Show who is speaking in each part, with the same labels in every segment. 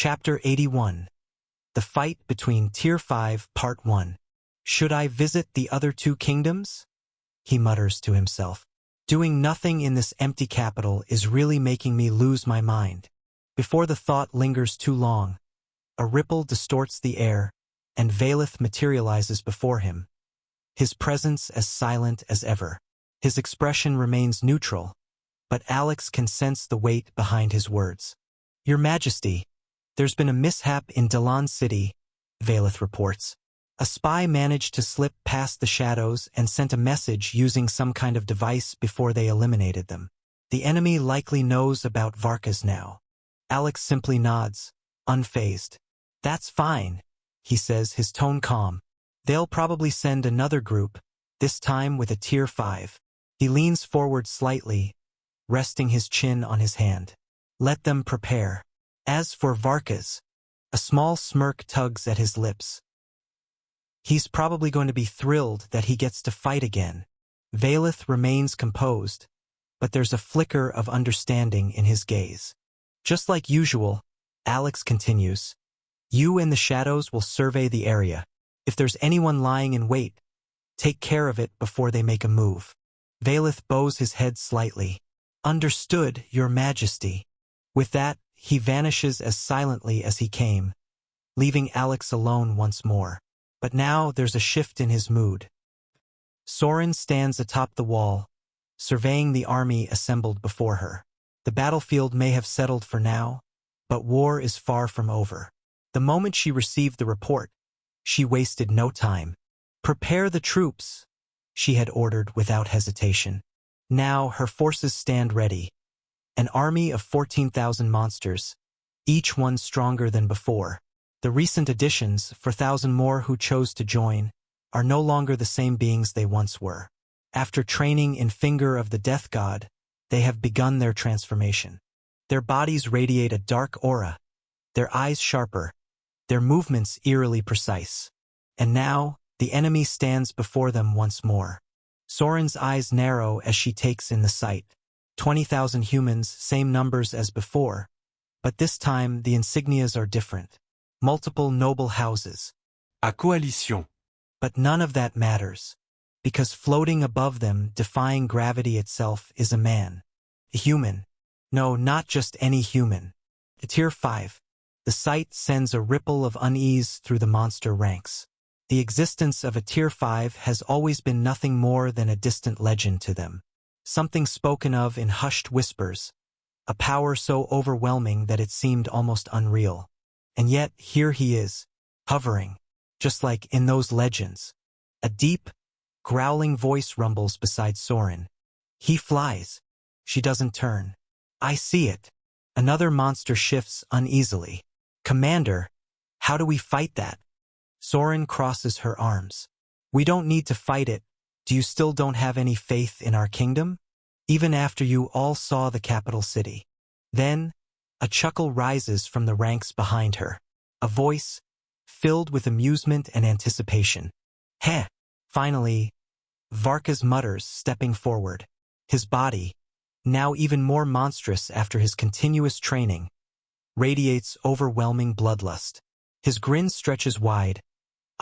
Speaker 1: Chapter 81. The Fight Between Tier 5 Part 1. Should I visit the other two kingdoms? He mutters to himself. Doing nothing in this empty capital is really making me lose my mind. Before the thought lingers too long, a ripple distorts the air, and Vaelith materializes before him. His presence as silent as ever. His expression remains neutral, but Alex can sense the weight behind his words. Your Majesty, there's been a mishap in Dalan City, Vaelith reports. A spy managed to slip past the shadows and sent a message using some kind of device before they eliminated them. The enemy likely knows about Varkas now. Alex simply nods, unfazed. That's fine, he says, his tone calm. They'll probably send another group, this time with a Tier 5. He leans forward slightly, resting his chin on his hand. Let them prepare. As for Varkas, a small smirk tugs at his lips. He's probably going to be thrilled that he gets to fight again. Vaelith remains composed, but there's a flicker of understanding in his gaze. Just like usual, Alex continues. You and the shadows will survey the area. If there's anyone lying in wait, take care of it before they make a move. Vaelith bows his head slightly. Understood, Your Majesty. With that, he vanishes as silently as he came, leaving Alex alone once more. But now there's a shift in his mood. Soren stands atop the wall, surveying the army assembled before her. The battlefield may have settled for now, but war is far from over. The moment she received the report, she wasted no time. Prepare the troops, she had ordered without hesitation. Now her forces stand ready. An army of 14,000 monsters, each one stronger than before. The recent additions, 4,000 more who chose to join, are no longer the same beings they once were. After training in Finger of the Death God, they have begun their transformation. Their bodies radiate a dark aura, their eyes sharper, their movements eerily precise. And now, the enemy stands before them once more. Soren's eyes narrow as she takes in the sight. 20,000 humans, same numbers as before, but this time the insignias are different. Multiple noble houses.
Speaker 2: A coalition.
Speaker 1: But none of that matters, because floating above them, defying gravity itself, is a man. A human. No, not just any human. A Tier 5. The sight sends a ripple of unease through the monster ranks. The existence of a Tier 5 has always been nothing more than a distant legend to them. Something spoken of in hushed whispers. A power so overwhelming that it seemed almost unreal. And yet, here he is, hovering, just like in those legends. A deep, growling voice rumbles beside Soren. He flies. She doesn't turn. I see it. Another monster shifts uneasily. Commander, how do we fight that? Soren crosses her arms. We don't need to fight it. Do you still don't have any faith in our kingdom? Even after you all saw the capital city. Then, a chuckle rises from the ranks behind her. A voice, filled with amusement and anticipation. Heh! Finally, Varkas mutters, stepping forward. His body, now even more monstrous after his continuous training, radiates overwhelming bloodlust. His grin stretches wide,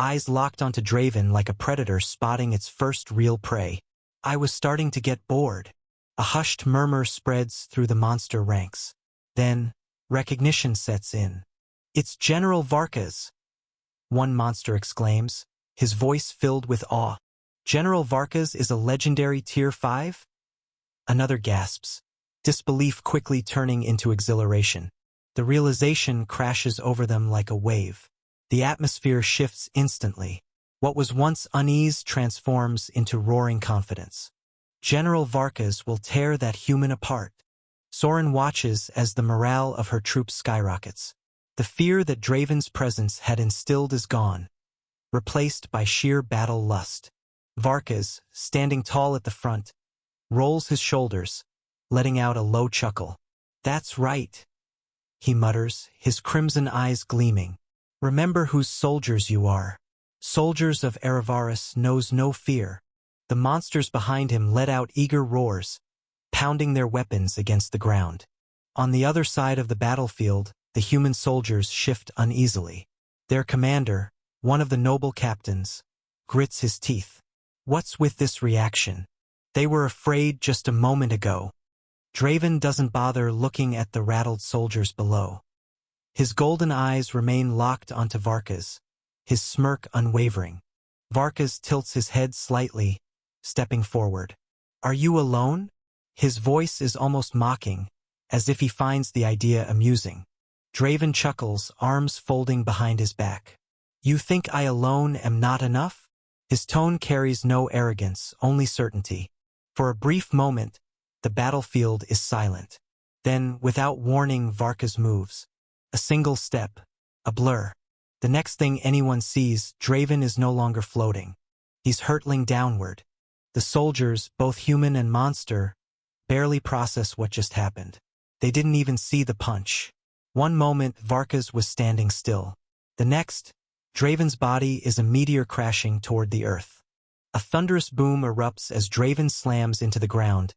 Speaker 1: eyes locked onto Draven like a predator spotting its first real prey. I was starting to get bored. A hushed murmur spreads through the monster ranks. Then, recognition sets in. It's General Varkas! One monster exclaims, his voice filled with awe. General Varkas is a legendary Tier 5? Another gasps, disbelief quickly turning into exhilaration. The realization crashes over them like a wave. The atmosphere shifts instantly. What was once unease transforms into roaring confidence. General Varkas will tear that human apart. Soren watches as the morale of her troops skyrockets. The fear that Draven's presence had instilled is gone, replaced by sheer battle lust. Varkas, standing tall at the front, rolls his shoulders, letting out a low chuckle. That's right, he mutters, his crimson eyes gleaming. Remember whose soldiers you are. Soldiers of Erevaris knows no fear. The monsters behind him let out eager roars, pounding their weapons against the ground. On the other side of the battlefield, The human soldiers shift uneasily. Their commander, one of the noble captains, grits his teeth. What's with this reaction? They were afraid just a moment ago. Draven doesn't bother looking at the rattled soldiers below. His golden eyes remain locked onto Varka's, his smirk unwavering. Varka's tilts his head slightly, stepping forward. Are you alone? His voice is almost mocking, as if he finds the idea amusing. Draven chuckles, arms folding behind his back. You think I alone am not enough? His tone carries no arrogance, only certainty. For a brief moment, the battlefield is silent. Then, without warning, Varka's moves. A single step, a blur. The next thing anyone sees, Draven is no longer floating. He's hurtling downward. The soldiers, both human and monster, barely process what just happened. They didn't even see the punch. One moment, Varka's was standing still. The next, Draven's body is a meteor crashing toward the earth. A thunderous boom erupts as Draven slams into the ground,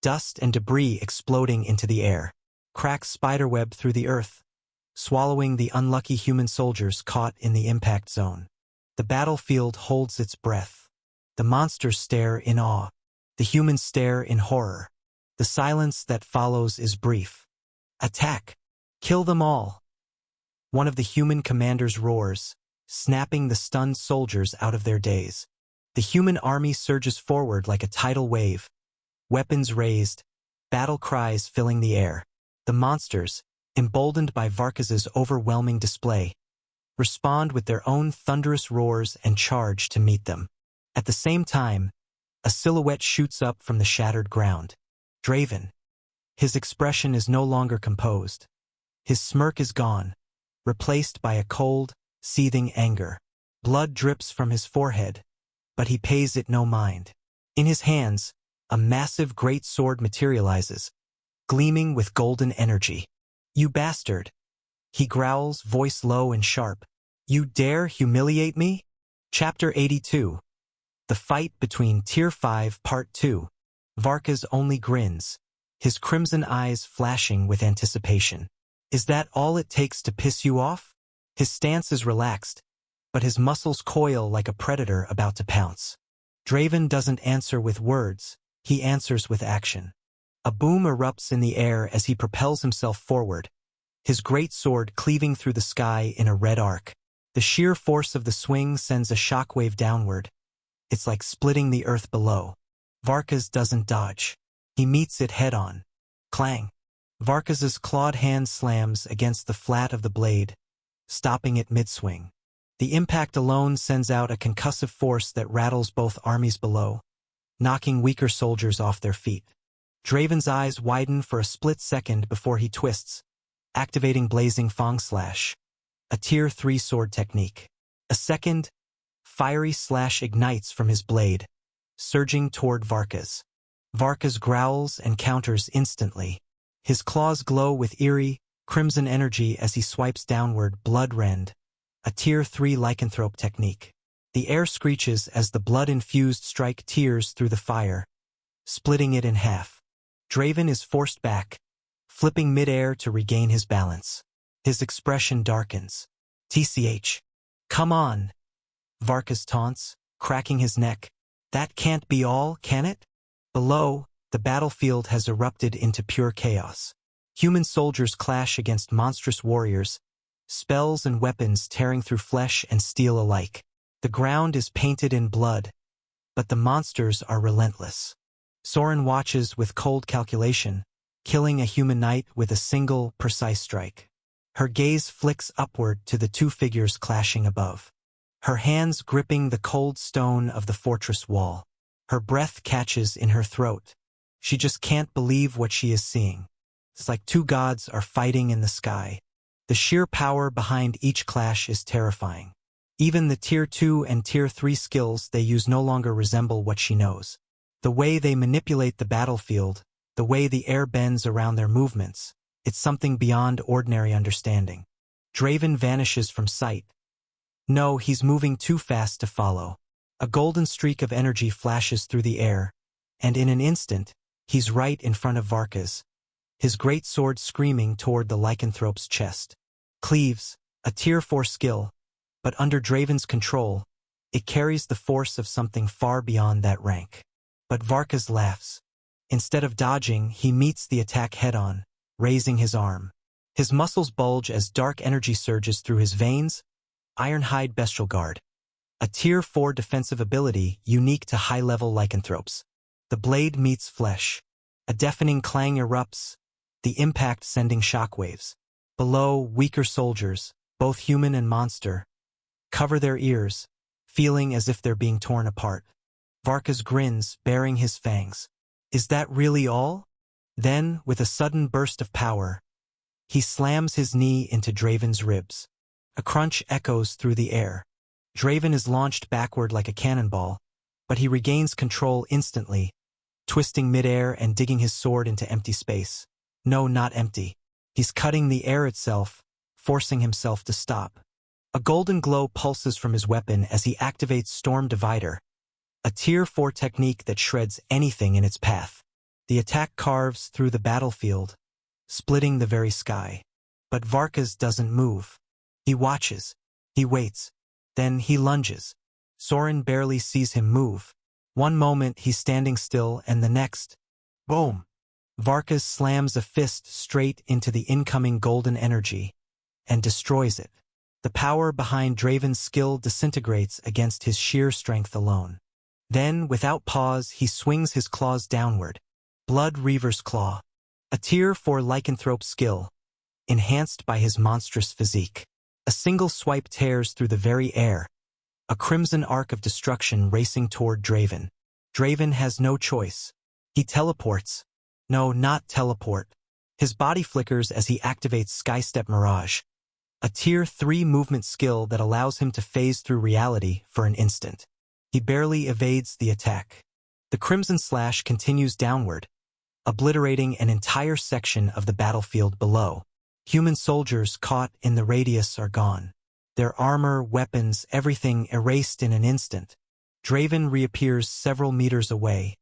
Speaker 1: dust and debris exploding into the air. Cracks spiderweb through the earth, swallowing the unlucky human soldiers caught in the impact zone. The battlefield holds its breath. The monsters stare in awe. The humans stare in horror. The silence that follows is brief. Attack! Kill them all! One of the human commanders roars, snapping the stunned soldiers out of their daze. The human army surges forward like a tidal wave. Weapons raised, battle cries filling the air. The monsters, emboldened by Varka's overwhelming display, respond with their own thunderous roars and charge to meet them. At the same time, a silhouette shoots up from the shattered ground. Draven. His expression is no longer composed. His smirk is gone, replaced by a cold, seething anger. Blood drips from his forehead, but he pays it no mind. In his hands, a massive great sword materializes, gleaming with golden energy. You bastard! He growls, voice low and sharp. You dare humiliate me? Chapter 82. The Fight Between Tier 5 Part 2. Varka's only grins, his crimson eyes flashing with anticipation. Is that all it takes to piss you off? His stance is relaxed, but his muscles coil like a predator about to pounce. Draven doesn't answer with words, he answers with action. A boom erupts in the air as he propels himself forward, his great sword cleaving through the sky in a red arc. The sheer force of the swing sends a shockwave downward. It's like splitting the earth below. Varka's doesn't dodge. He meets it head-on. Clang! Varka's clawed hand slams against the flat of the blade, stopping it mid-swing. The impact alone sends out a concussive force that rattles both armies below, knocking weaker soldiers off their feet. Draven's eyes widen for a split second before he twists, activating Blazing Fang Slash, a Tier 3 sword technique. A second, fiery slash ignites from his blade, surging toward Varka's. Varka's growls and counters instantly. His claws glow with eerie, crimson energy as he swipes downward, Blood Rend, a Tier 3 lycanthrope technique. The air screeches as the blood-infused strike tears through the fire, splitting it in half. Draven is forced back, flipping mid-air to regain his balance. His expression darkens. TCH. Come on! Varka's taunts, cracking his neck. That can't be all, can it? Below, the battlefield has erupted into pure chaos. Human soldiers clash against monstrous warriors, spells and weapons tearing through flesh and steel alike. The ground is painted in blood, but the monsters are relentless. Soren watches with cold calculation, killing a human knight with a single, precise strike. Her gaze flicks upward to the two figures clashing above. Her hands gripping the cold stone of the fortress wall. Her breath catches in her throat. She just can't believe what she is seeing. It's like two gods are fighting in the sky. The sheer power behind each clash is terrifying. Even the Tier 2 and Tier 3 skills they use no longer resemble what she knows. The way they manipulate the battlefield, the way the air bends around their movements, it's something beyond ordinary understanding. Draven vanishes from sight. No, he's moving too fast to follow. A golden streak of energy flashes through the air, and in an instant, he's right in front of Varka's, his great sword screaming toward the lycanthrope's chest. Cleaves, a tier 4 skill, but under Draven's control, it carries the force of something far beyond that rank. But Varkas laughs. Instead of dodging, he meets the attack head-on, raising his arm. His muscles bulge as dark energy surges through his veins. Ironhide Bestial Guard, a tier 4 defensive ability unique to high-level lycanthropes. The blade meets flesh. A deafening clang erupts, the impact sending shockwaves. Below, weaker soldiers, both human and monster, cover their ears, feeling as if they're being torn apart. Varkas grins, baring his fangs. Is that really all? Then, with a sudden burst of power, he slams his knee into Draven's ribs. A crunch echoes through the air. Draven is launched backward like a cannonball, but he regains control instantly, twisting midair and digging his sword into empty space. No, not empty. He's cutting the air itself, forcing himself to stop. A golden glow pulses from his weapon as he activates Storm Divider, a tier 4 technique that shreds anything in its path. The attack carves through the battlefield, splitting the very sky. But Varkas doesn't move. He watches. He waits. Then he lunges. Sorin barely sees him move. One moment he's standing still and the next, boom! Varkas slams a fist straight into the incoming golden energy and destroys it. The power behind Draven's skill disintegrates against his sheer strength alone. Then, without pause, he swings his claws downward. Blood Reaver's Claw, a tier 4 lycanthrope skill, enhanced by his monstrous physique. A single swipe tears through the very air, a crimson arc of destruction racing toward Draven. Draven has no choice. He teleports. No, not teleport. His body flickers as he activates Skystep Mirage, a tier 3 movement skill that allows him to phase through reality for an instant. He barely evades the attack. The Crimson Slash continues downward, obliterating an entire section of the battlefield below. Human soldiers caught in the radius are gone. Their armor, weapons, everything erased in an instant. Draven reappears several meters away,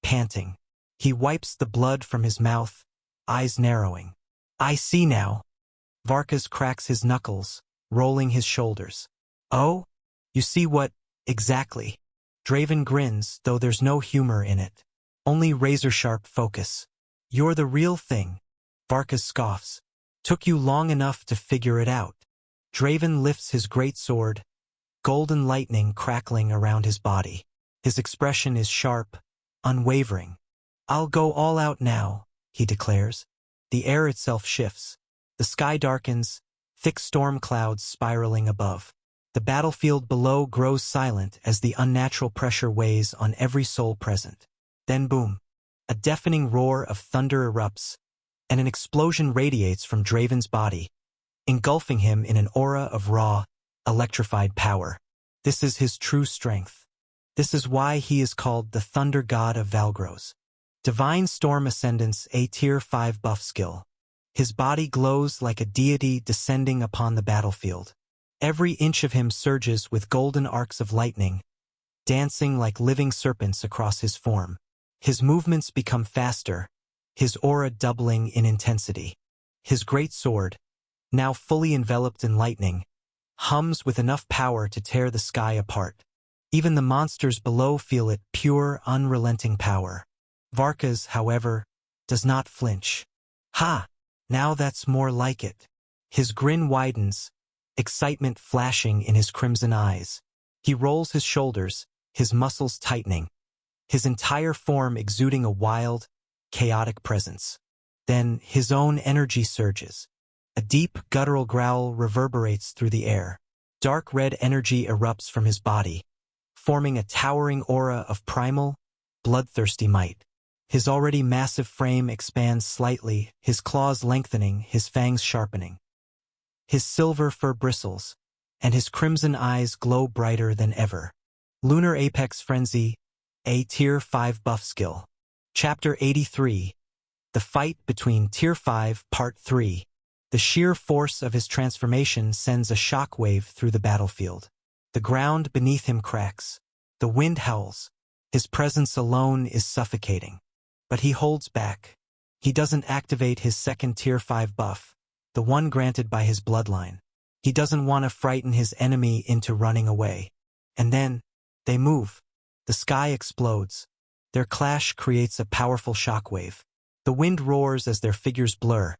Speaker 1: panting. He wipes the blood from his mouth, eyes narrowing. I see now. Varkas cracks his knuckles, rolling his shoulders. Oh? You see what, exactly? Draven grins, though there's no humor in it. Only razor-sharp focus. You're the real thing. Varkas scoffs. Took you long enough to figure it out. Draven lifts his great sword, golden lightning crackling around his body. His expression is sharp, unwavering. I'll go all out now, he declares. The air itself shifts. The sky darkens, thick storm clouds spiraling above. The battlefield below grows silent as the unnatural pressure weighs on every soul present. Then boom, a deafening roar of thunder erupts, and an explosion radiates from Draven's body, engulfing him in an aura of raw, electrified power. This is his true strength. This is why he is called the Thunder God of Valgros. Divine Storm Ascendance, a tier 5 buff skill. His body glows like a deity descending upon the battlefield. Every inch of him surges with golden arcs of lightning, dancing like living serpents across his form. His movements become faster, his aura doubling in intensity. His great sword, now fully enveloped in lightning, hums with enough power to tear the sky apart. Even the monsters below feel it, pure, unrelenting power. Varkas, however, does not flinch. Ha! Now that's more like it. His grin widens, excitement flashing in his crimson eyes. He rolls his shoulders, his muscles tightening, his entire form exuding a wild, chaotic presence. Then his own energy surges. A deep, guttural growl reverberates through the air. Dark red energy erupts from his body, forming a towering aura of primal, bloodthirsty might. His already massive frame expands slightly, his claws lengthening, his fangs sharpening. His silver fur bristles, and his crimson eyes glow brighter than ever. Lunar Apex Frenzy, a tier 5 buff skill. Chapter 83. The Fight Between Tier 5 Part 3. The sheer force of his transformation sends a shockwave through the battlefield. The ground beneath him cracks. The wind howls. His presence alone is suffocating. But he holds back. He doesn't activate his second Tier 5 buff, the one granted by his bloodline. He doesn't want to frighten his enemy into running away. And then, they move. The sky explodes. Their clash creates a powerful shockwave. The wind roars as their figures blur,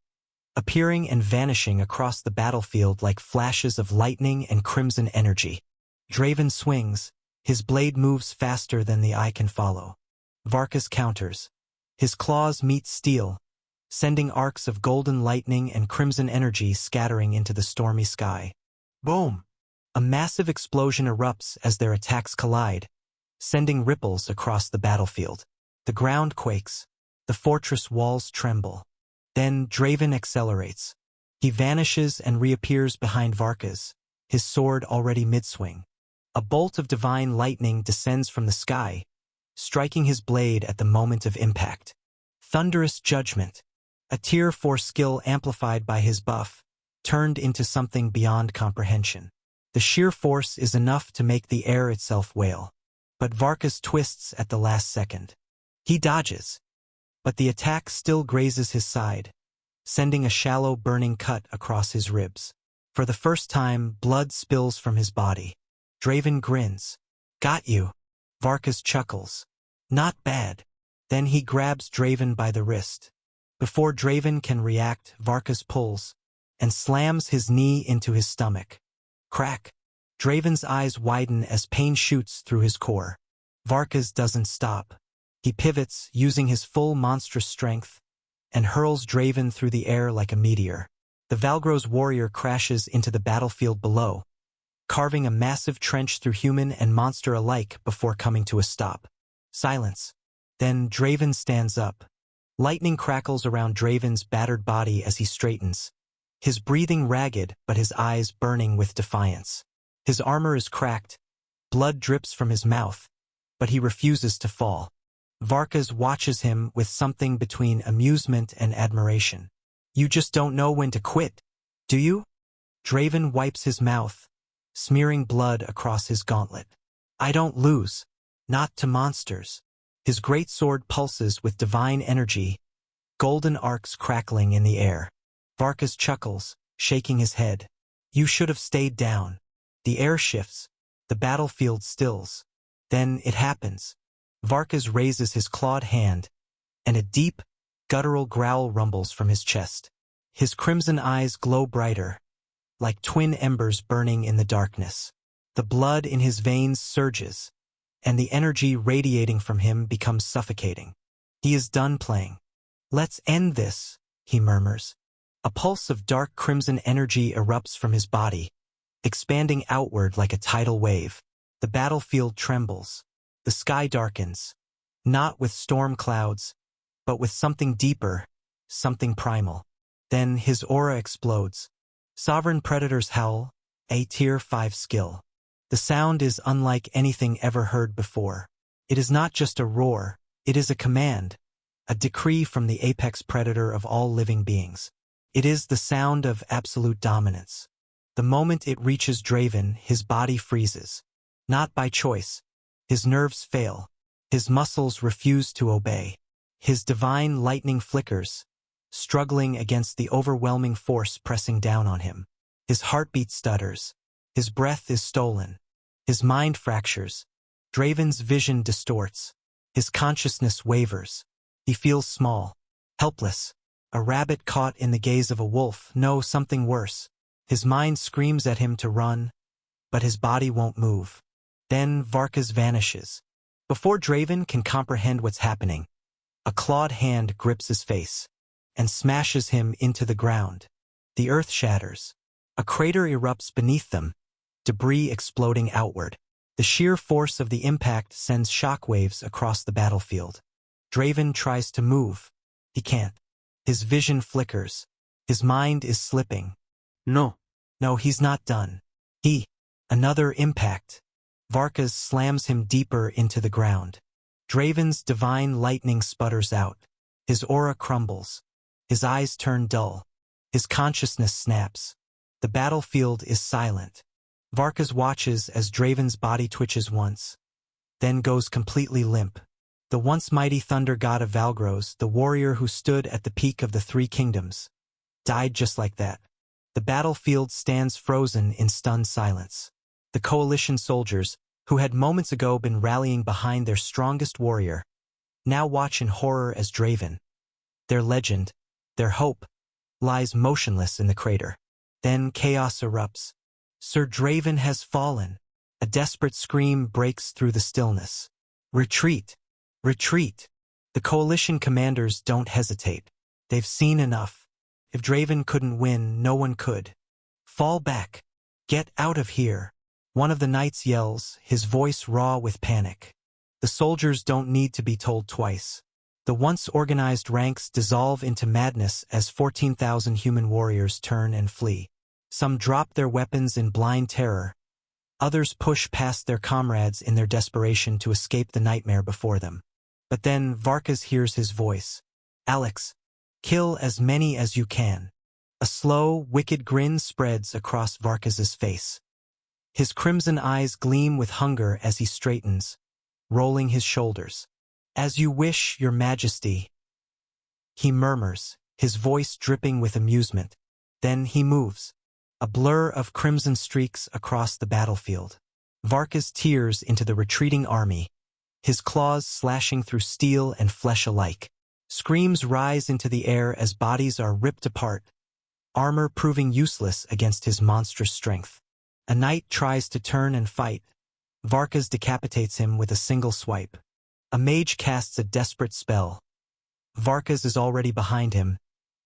Speaker 1: appearing and vanishing across the battlefield like flashes of lightning and crimson energy. Draven swings. His blade moves faster than the eye can follow. Varkas counters. His claws meet steel, sending arcs of golden lightning and crimson energy scattering into the stormy sky. Boom! A massive explosion erupts as their attacks collide, sending ripples across the battlefield. The ground quakes. The fortress walls tremble. Then Draven accelerates. He vanishes and reappears behind Varkas, his sword already mid-swing. A bolt of divine lightning descends from the sky, striking his blade at the moment of impact. Thunderous judgment, a Tier 4 skill amplified by his buff, turned into something beyond comprehension. The sheer force is enough to make the air itself wail. But Varkas twists at the last second. He dodges, but the attack still grazes his side, sending a shallow burning cut across his ribs. For the first time, blood spills from his body. Draven grins. Got you. Varkas chuckles. Not bad. Then he grabs Draven by the wrist. Before Draven can react, Varkas pulls and slams his knee into his stomach. Crack. Draven's eyes widen as pain shoots through his core. Varkas doesn't stop. He pivots, using his full monstrous strength, and hurls Draven through the air like a meteor. The Valgros warrior crashes into the battlefield below, carving a massive trench through human and monster alike before coming to a stop. Silence. Then Draven stands up. Lightning crackles around Draven's battered body as he straightens, his breathing ragged but his eyes burning with defiance. His armor is cracked, blood drips from his mouth, but he refuses to fall. Varkas watches him with something between amusement and admiration. You just don't know when to quit, do you? Draven wipes his mouth, smearing blood across his gauntlet. I don't lose. Not to monsters. His great sword pulses with divine energy, golden arcs crackling in the air. Varkas chuckles, shaking his head. You should have stayed down. The air shifts. The battlefield stills. Then it happens. Varkas raises his clawed hand, and a deep, guttural growl rumbles from his chest. His crimson eyes glow brighter, like twin embers burning in the darkness. The blood in his veins surges, and the energy radiating from him becomes suffocating. He is done playing. Let's end this, he murmurs. A pulse of dark crimson energy erupts from his body, expanding outward like a tidal wave. The battlefield trembles. The sky darkens, not with storm clouds, but with something deeper, something primal. Then his aura explodes. Sovereign Predators howl, a Tier 5 skill. The sound is unlike anything ever heard before. It is not just a roar, it is a command, a decree from the apex predator of all living beings. It is the sound of absolute dominance. The moment it reaches Draven, his body freezes. Not by choice. His nerves fail. His muscles refuse to obey. His divine lightning flickers, struggling against the overwhelming force pressing down on him. His heartbeat stutters. His breath is stolen. His mind fractures. Draven's vision distorts. His consciousness wavers. He feels small, helpless, a rabbit caught in the gaze of a wolf. No, something worse. His mind screams at him to run, but his body won't move. Then Varkas vanishes. Before Draven can comprehend what's happening, a clawed hand grips his face and smashes him into the ground. The earth shatters. A crater erupts beneath them, debris exploding outward. The sheer force of the impact sends shockwaves across the battlefield. Draven tries to move. He can't. His vision flickers. His mind is slipping. No, he's not done. Another impact. Varkas slams him deeper into the ground. Draven's divine lightning sputters out. His aura crumbles. His eyes turn dull. His consciousness snaps. The battlefield is silent. Varkas watches as Draven's body twitches once, then goes completely limp. the once mighty thunder god of Valgros, the warrior who stood at the peak of the three kingdoms, died just like that. The battlefield stands frozen in stunned silence. The coalition soldiers, who had moments ago been rallying behind their strongest warrior, now watch in horror as Draven, their legend, their hope, lies motionless in the crater. Then chaos erupts. Sir Draven has fallen. A desperate scream breaks through the stillness. Retreat! Retreat! The coalition commanders don't hesitate. They've seen enough. If Draven couldn't win, no one could. Fall back. Get out of here. One of the knights yells, his voice raw with panic. The soldiers don't need to be told twice. The once organized ranks dissolve into madness as 14,000 human warriors turn and flee. Some drop their weapons in blind terror. Others push past their comrades in their desperation to escape the nightmare before them. But then Varkas hears his voice. Alex, kill as many as you can. A slow, wicked grin spreads across Varkas's face. His crimson eyes gleam with hunger as he straightens, rolling his shoulders. As you wish, your majesty. He murmurs, his voice dripping with amusement. Then he moves. A blur of crimson streaks across the battlefield. Varkas tears into the retreating army, his claws slashing through steel and flesh alike. Screams rise into the air as bodies are ripped apart, armor proving useless against his monstrous strength. A knight tries to turn and fight. Varkas decapitates him with a single swipe. A mage casts a desperate spell. Varkas is already behind him,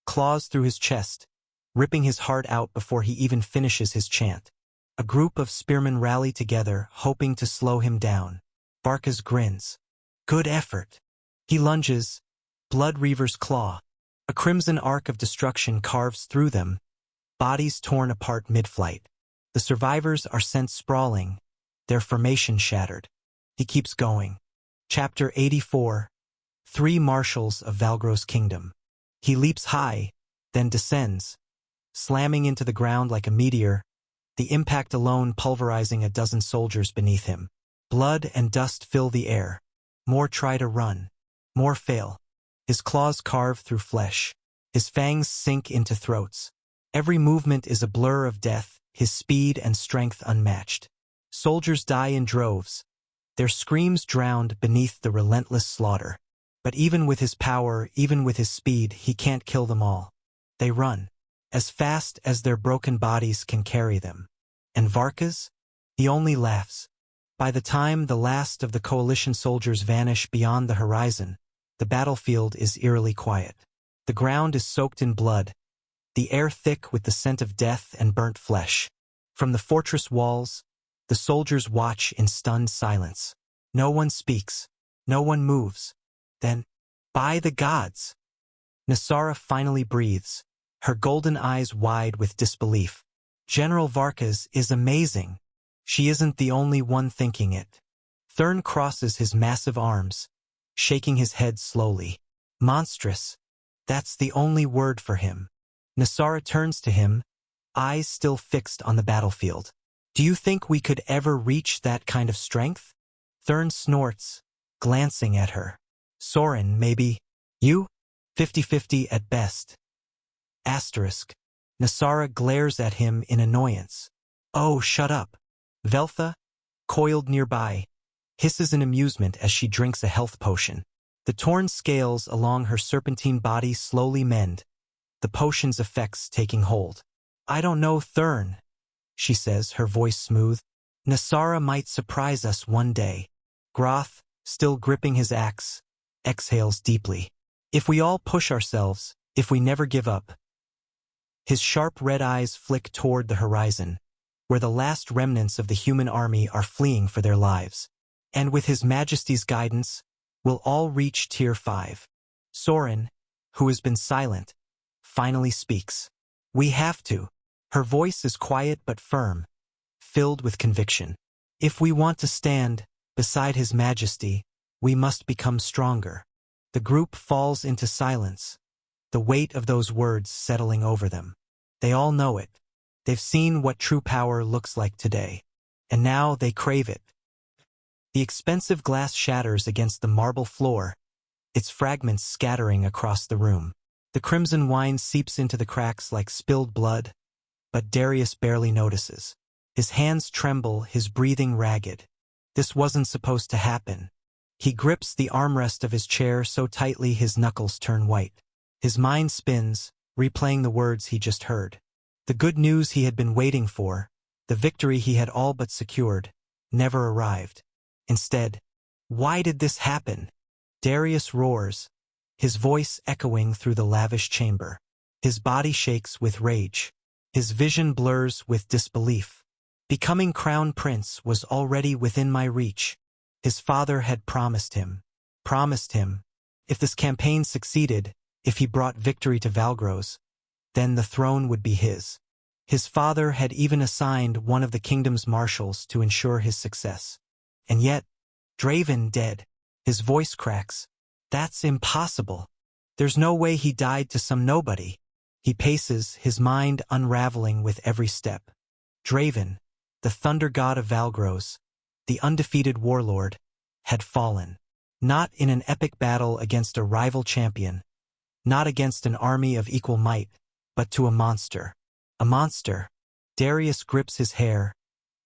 Speaker 1: claws through his chest, ripping his heart out before he even finishes his chant. A group of spearmen rally together, hoping to slow him down. Varkas grins. Good effort. He lunges, Bloodreaver's claw. A crimson arc of destruction carves through them, bodies torn apart mid-flight. The survivors are sent sprawling, their formation shattered. He keeps going. Chapter 84. 3 Marshals of Valgros Kingdom. He leaps high, then descends, slamming into the ground like a meteor, the impact alone pulverizing a dozen soldiers beneath him. Blood and dust fill the air. More try to run. More fail. His claws carve through flesh. His fangs sink into throats. Every movement is a blur of death, his speed and strength unmatched. Soldiers die in droves, their screams drowned beneath the relentless slaughter. But even with his power, even with his speed, he can't kill them all. They run, as fast as their broken bodies can carry them. And Varkas? He only laughs. By the time the last of the coalition soldiers vanish beyond the horizon, the battlefield is eerily quiet. The ground is soaked in blood, the air thick with the scent of death and burnt flesh. From the fortress walls, the soldiers watch in stunned silence. No one speaks. No one moves. Then, by the gods! Nasara finally breathes, her golden eyes wide with disbelief. General Varkas is amazing. She isn't the only one thinking it. Thurn crosses his massive arms, shaking his head slowly. Monstrous. That's the only word for him. Nasara turns to him, eyes still fixed on the battlefield. Do you think we could ever reach that kind of strength? Thurn snorts, glancing at her. Soren, maybe. You? 50-50 at best. Asterisk. Nasara glares at him in annoyance. Oh, shut up. Veltha, coiled nearby, hisses in amusement as she drinks a health potion. The torn scales along her serpentine body slowly mend, the potion's effects taking hold. I don't know, Thurn, she says, her voice smooth. Nasara might surprise us one day. Groth, still gripping his axe, exhales deeply. If we all push ourselves, if we never give up. His sharp red eyes flick toward the horizon, where the last remnants of the human army are fleeing for their lives. And with His Majesty's guidance, we'll all reach Tier 5. Soren, who has been silent, finally speaks. We have to. Her voice is quiet but firm, filled with conviction. If we want to stand beside His Majesty, we must become stronger. The group falls into silence, the weight of those words settling over them. They all know it. They've seen what true power looks like today, and now they crave it. The expensive glass shatters against the marble floor, its fragments scattering across the room. The crimson wine seeps into the cracks like spilled blood, but Darius barely notices. His hands tremble, his breathing ragged. This wasn't supposed to happen. He grips the armrest of his chair so tightly his knuckles turn white. His mind spins, replaying the words he just heard. The good news he had been waiting for, the victory he had all but secured, never arrived. Instead, why did this happen? Darius roars, his voice echoing through the lavish chamber. His body shakes with rage. His vision blurs with disbelief. Becoming crown prince was already within my reach. His father had promised him. If this campaign succeeded, if he brought victory to Valgros, then the throne would be his. His father had even assigned one of the kingdom's marshals to ensure his success. And yet, Draven dead. His voice cracks. That's impossible. There's no way he died to some nobody. He paces, his mind unraveling with every step. Draven, the thunder god of Valgros, the undefeated warlord, had fallen. Not in an epic battle against a rival champion, not against an army of equal might, but to a monster. A monster. Darius grips his hair,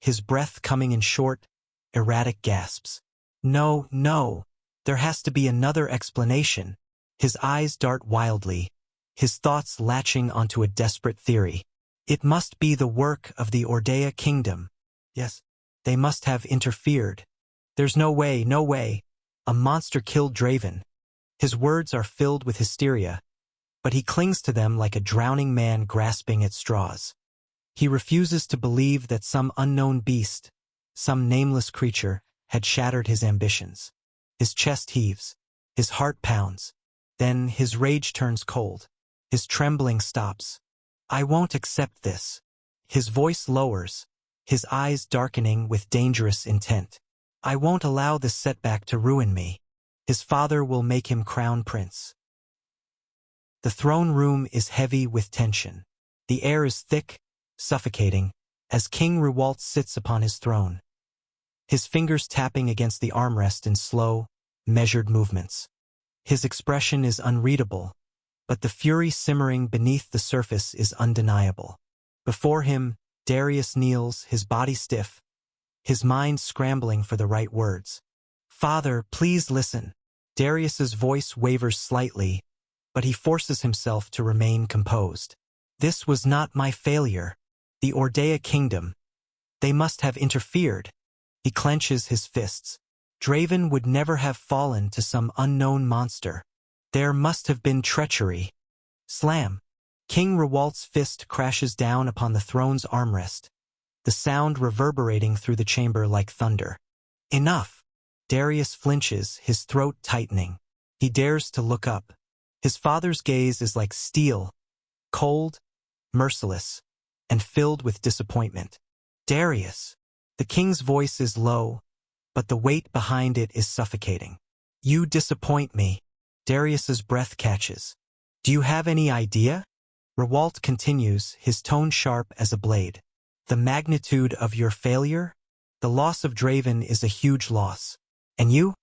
Speaker 1: his breath coming in short, erratic gasps. No, there has to be another explanation. His eyes dart wildly, his thoughts latching onto a desperate theory. It must be the work of the Ordea kingdom. Yes, they must have interfered. There's no way. A monster killed Draven. His words are filled with hysteria, but he clings to them like a drowning man grasping at straws. He refuses to believe that some unknown beast, some nameless creature, had shattered his ambitions. His chest heaves, his heart pounds, then his rage turns cold. His trembling stops. I won't accept this. His voice lowers, his eyes darkening with dangerous intent. I won't allow this setback to ruin me. His father will make him crown prince. The throne room is heavy with tension. The air is thick, suffocating, as King Rewalt sits upon his throne. His fingers tapping against the armrest in slow, measured movements. His expression is unreadable, but the fury simmering beneath the surface is undeniable. Before him, Darius kneels, his body stiff, his mind scrambling for the right words. Father, please listen. Darius's voice wavers slightly, but he forces himself to remain composed. This was not my failure. The Ordea kingdom. They must have interfered. He clenches his fists. Draven would never have fallen to some unknown monster. There must have been treachery. Slam. King Rewalt's fist crashes down upon the throne's armrest, the sound reverberating through the chamber like thunder. Enough. Darius flinches, his throat tightening. He dares to look up. His father's gaze is like steel, cold, merciless, and filled with disappointment. Darius. The king's voice is low, but the weight behind it is suffocating. You disappoint me. Darius's breath catches. Do you have any idea? Rewalt continues, his tone sharp as a blade. The magnitude of your failure? The loss of Draven is a huge loss. And you?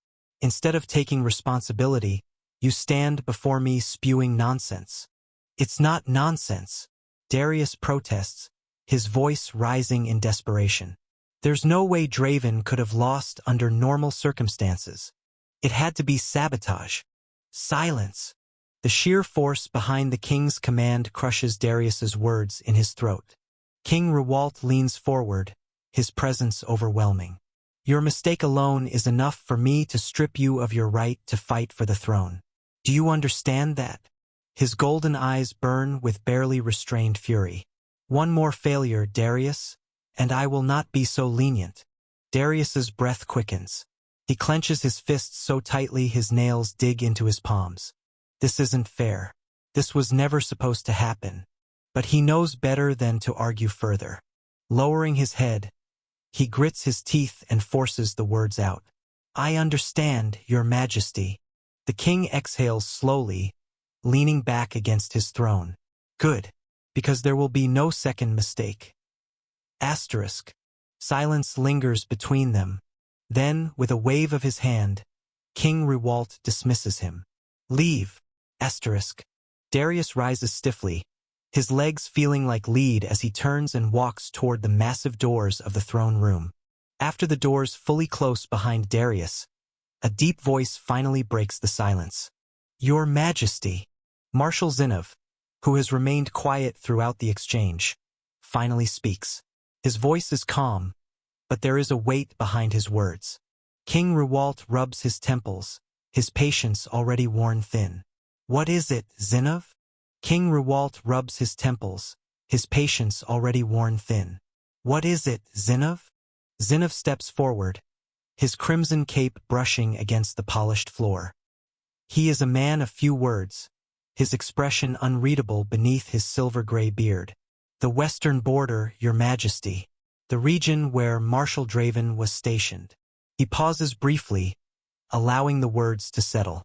Speaker 1: Instead of taking responsibility, you stand before me spewing nonsense. It's not nonsense. Darius protests, his voice rising in desperation. There's no way Draven could have lost under normal circumstances. It had to be sabotage. Silence. The sheer force behind the king's command crushes Darius's words in his throat. King Rewalt leans forward, his presence overwhelming. Your mistake alone is enough for me to strip you of your right to fight for the throne. Do you understand that? His golden eyes burn with barely restrained fury. One more failure, Darius, and I will not be so lenient. Darius's breath quickens. He clenches his fists so tightly his nails dig into his palms. This isn't fair. This was never supposed to happen. But he knows better than to argue further. Lowering his head, he grits his teeth and forces the words out. I understand, Your Majesty. The king exhales slowly, leaning back against his throne. Good, because there will be no second mistake. Asterisk. Silence lingers between them, Then, with a wave of his hand, King Rewalt dismisses him. Leave. Asterisk. Darius rises stiffly, his legs feeling like lead as he turns and walks toward the massive doors of the throne room. After the doors fully close behind Darius, a deep voice finally breaks the silence. Your Majesty. Marshal Zinov, who has remained quiet throughout the exchange, finally speaks. His voice is calm, but there is a weight behind his words. King Rewalt rubs his temples, his patience already worn thin. What is it, Zinov? King Rewalt rubs his temples, his patience already worn thin. What is it, Zinov? Zinov steps forward, his crimson cape brushing against the polished floor. He is a man of few words, his expression unreadable beneath his silver-gray beard. The western border, Your Majesty. The region where Marshal Draven was stationed. He pauses briefly, allowing the words to settle.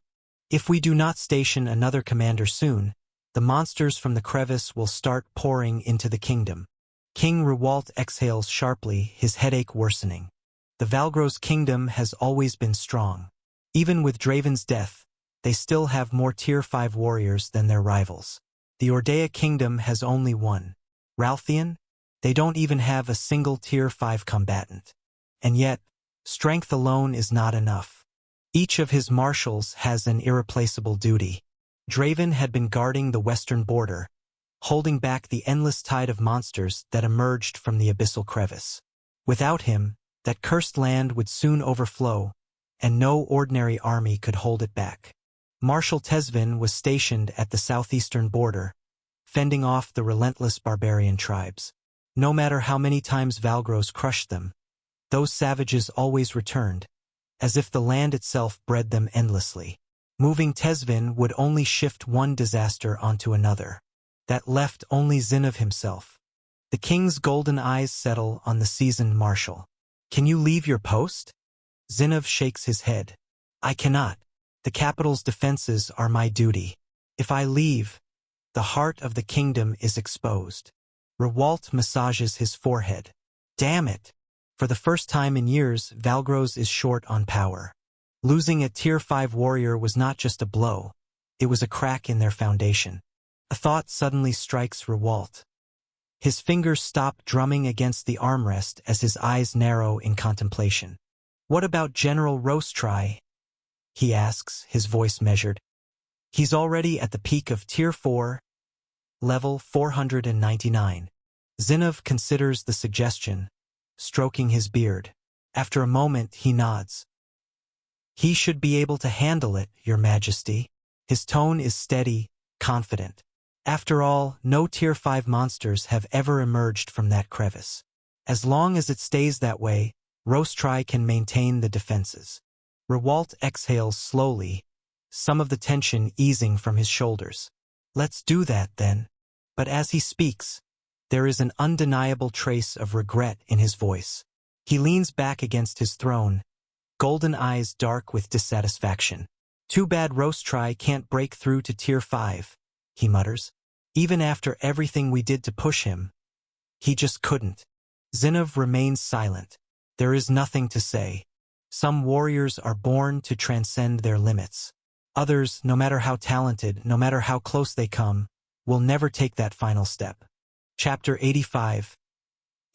Speaker 1: If we do not station another commander soon, the monsters from the crevice will start pouring into the kingdom. King Rewalt exhales sharply, his headache worsening. The Valgros kingdom has always been strong. Even with Draven's death, they still have more Tier 5 warriors than their rivals. The Ordea kingdom has only one. Ralthian? They don't even have a single Tier 5 combatant. And yet, strength alone is not enough. Each of his marshals has an irreplaceable duty. Draven had been guarding the western border, holding back the endless tide of monsters that emerged from the abyssal crevice. Without him, that cursed land would soon overflow, and no ordinary army could hold it back. Marshal Tezvin was stationed at the southeastern border, fending off the relentless barbarian tribes. No matter how many times Valgros crushed them, those savages always returned, as if the land itself bred them endlessly. Moving Tezvin would only shift one disaster onto another. That left only Zinov himself. The king's golden eyes settle on the seasoned marshal. Can you leave your post? Zinov shakes his head. I cannot. The capital's defenses are my duty. If I leave, the heart of the kingdom is exposed. Rewalt massages his forehead. Damn it! For the first time in years, Valgros is short on power. Losing a Tier 5 warrior was not just a blow, it was a crack in their foundation. A thought suddenly strikes Rewalt. His fingers stop drumming against the armrest as his eyes narrow in contemplation. What about General Rostrai? He asks, his voice measured. He's already at the peak of Tier 4, level 499. Zinov considers the suggestion, stroking his beard. After a moment, he nods. He should be able to handle it, Your Majesty. His tone is steady, confident. After all, no Tier 5 monsters have ever emerged from that crevice. As long as it stays that way, Rostrai can maintain the defenses. Rewalt exhales slowly, some of the tension easing from his shoulders. Let's do that, then. But as he speaks, there is an undeniable trace of regret in his voice. He leans back against his throne, golden eyes dark with dissatisfaction. Too bad Rostrai can't break through to Tier 5, he mutters. Even after everything we did to push him, he just couldn't. Zinov remains silent. There is nothing to say. Some warriors are born to transcend their limits. Others, no matter how talented, no matter how close they come, will never take that final step. Chapter 85.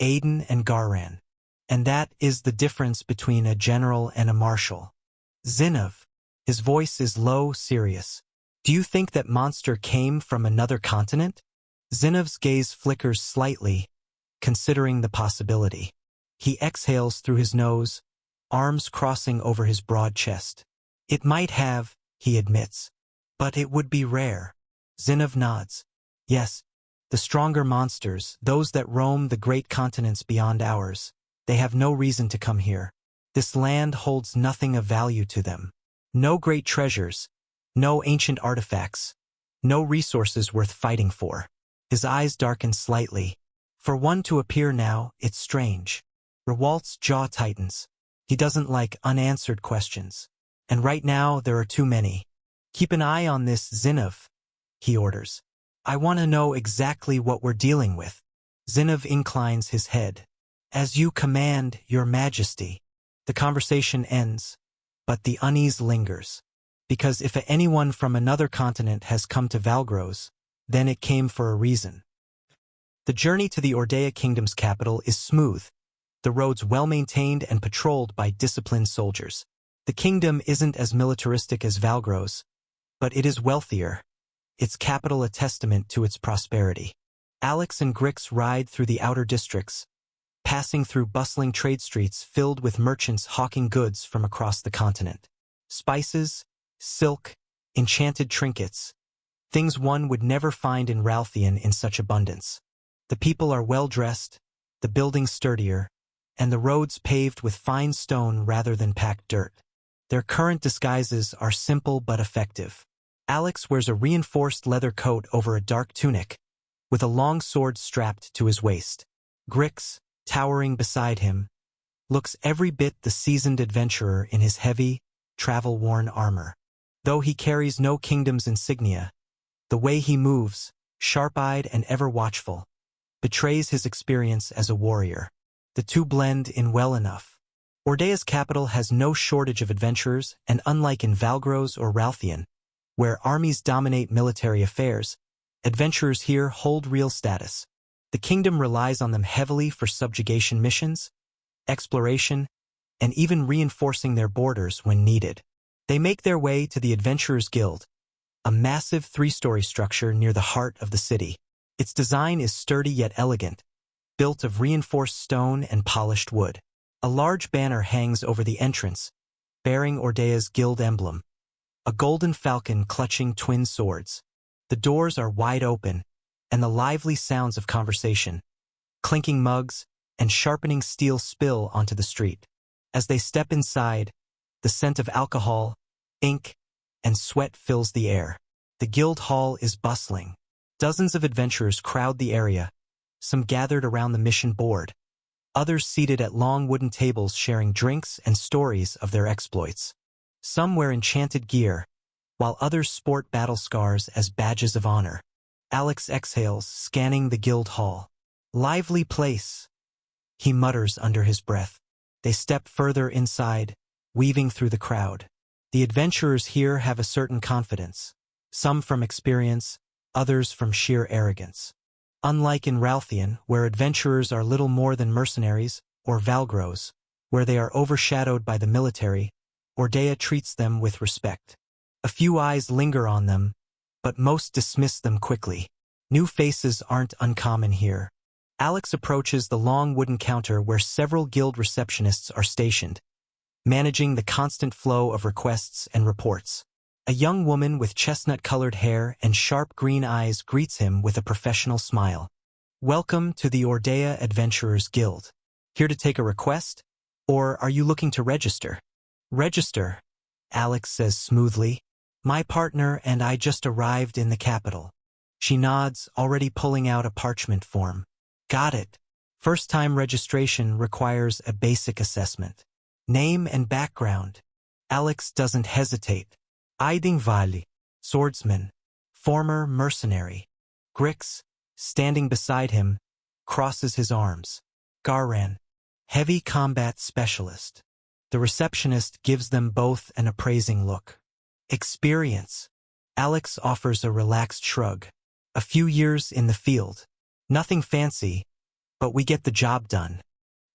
Speaker 1: Aiden and Garan. And that is the difference between a general and a marshal. Zinov. His voice is low, serious. Do you think that monster came from another continent? Zinov's gaze flickers slightly, considering the possibility. He exhales through his nose, arms crossing over his broad chest. It might have, he admits. But it would be rare. Zinov nods. Yes, the stronger monsters, those that roam the great continents beyond ours, they have no reason to come here. This land holds nothing of value to them. No great treasures, no ancient artifacts, no resources worth fighting for. His eyes darken slightly. For one to appear now, it's strange. Rewalt's jaw tightens. He doesn't like unanswered questions. And right now, there are too many. Keep an eye on this, Zinov, he orders. I want to know exactly what we're dealing with. Zinov inclines his head. As you command, Your Majesty. The conversation ends, but the unease lingers. Because if anyone from another continent has come to Valgros, then it came for a reason. The journey to the Ordea Kingdom's capital is smooth, the roads well-maintained and patrolled by disciplined soldiers. The kingdom isn't as militaristic as Valgros, but it is wealthier, its capital a testament to its prosperity. Alex and Grix ride through the outer districts, passing through bustling trade streets filled with merchants hawking goods from across the continent. Spices, silk, enchanted trinkets, things one would never find in Ralthian in such abundance. The people are well-dressed, the buildings sturdier, and the roads paved with fine stone rather than packed dirt. Their current disguises are simple but effective. Alex wears a reinforced leather coat over a dark tunic, with a long sword strapped to his waist. Grix, towering beside him, looks every bit the seasoned adventurer in his heavy, travel-worn armor. Though he carries no kingdom's insignia, the way he moves, sharp-eyed and ever-watchful, betrays his experience as a warrior. The two blend in well enough. Ordea's capital has no shortage of adventurers, and unlike in Valgros or Ralthian, where armies dominate military affairs, adventurers here hold real status. The kingdom relies on them heavily for subjugation missions, exploration, and even reinforcing their borders when needed. They make their way to the Adventurers Guild, a massive 3-story structure near the heart of the city. Its design is sturdy yet elegant, built of reinforced stone and polished wood. A large banner hangs over the entrance, bearing Ordea's guild emblem, a golden falcon clutching twin swords. The doors are wide open, and the lively sounds of conversation, clinking mugs, and sharpening steel spill onto the street. As they step inside, the scent of alcohol, ink, and sweat fills the air. The guild hall is bustling. Dozens of adventurers crowd the area, some gathered around the mission board, others seated at long wooden tables sharing drinks and stories of their exploits. Some wear enchanted gear, while others sport battle scars as badges of honor. Alex exhales, scanning the guild hall. Lively place, he mutters under his breath. They step further inside, weaving through the crowd. The adventurers here have a certain confidence, some from experience, others from sheer arrogance. Unlike in Ralthian, where adventurers are little more than mercenaries, or Valgros, where they are overshadowed by the military, Ordea treats them with respect. A few eyes linger on them, but most dismiss them quickly. New faces aren't uncommon here. Alex approaches the long wooden counter where several guild receptionists are stationed, managing the constant flow of requests and reports. A young woman with chestnut-colored hair and sharp green eyes greets him with a professional smile. Welcome to the Ordea Adventurers Guild. Here to take a request? Or are you looking to register? Register, Alex says smoothly. My partner and I just arrived in the capital. She nods, already pulling out a parchment form. Got it. First-time registration requires a basic assessment. Name and background. Alex doesn't hesitate. Ayding Vali, swordsman, former mercenary. Grix, standing beside him, crosses his arms. Garran, heavy combat specialist. The receptionist gives them both an appraising look. Experience. Alex offers a relaxed shrug. A few years in the field. Nothing fancy, but we get the job done.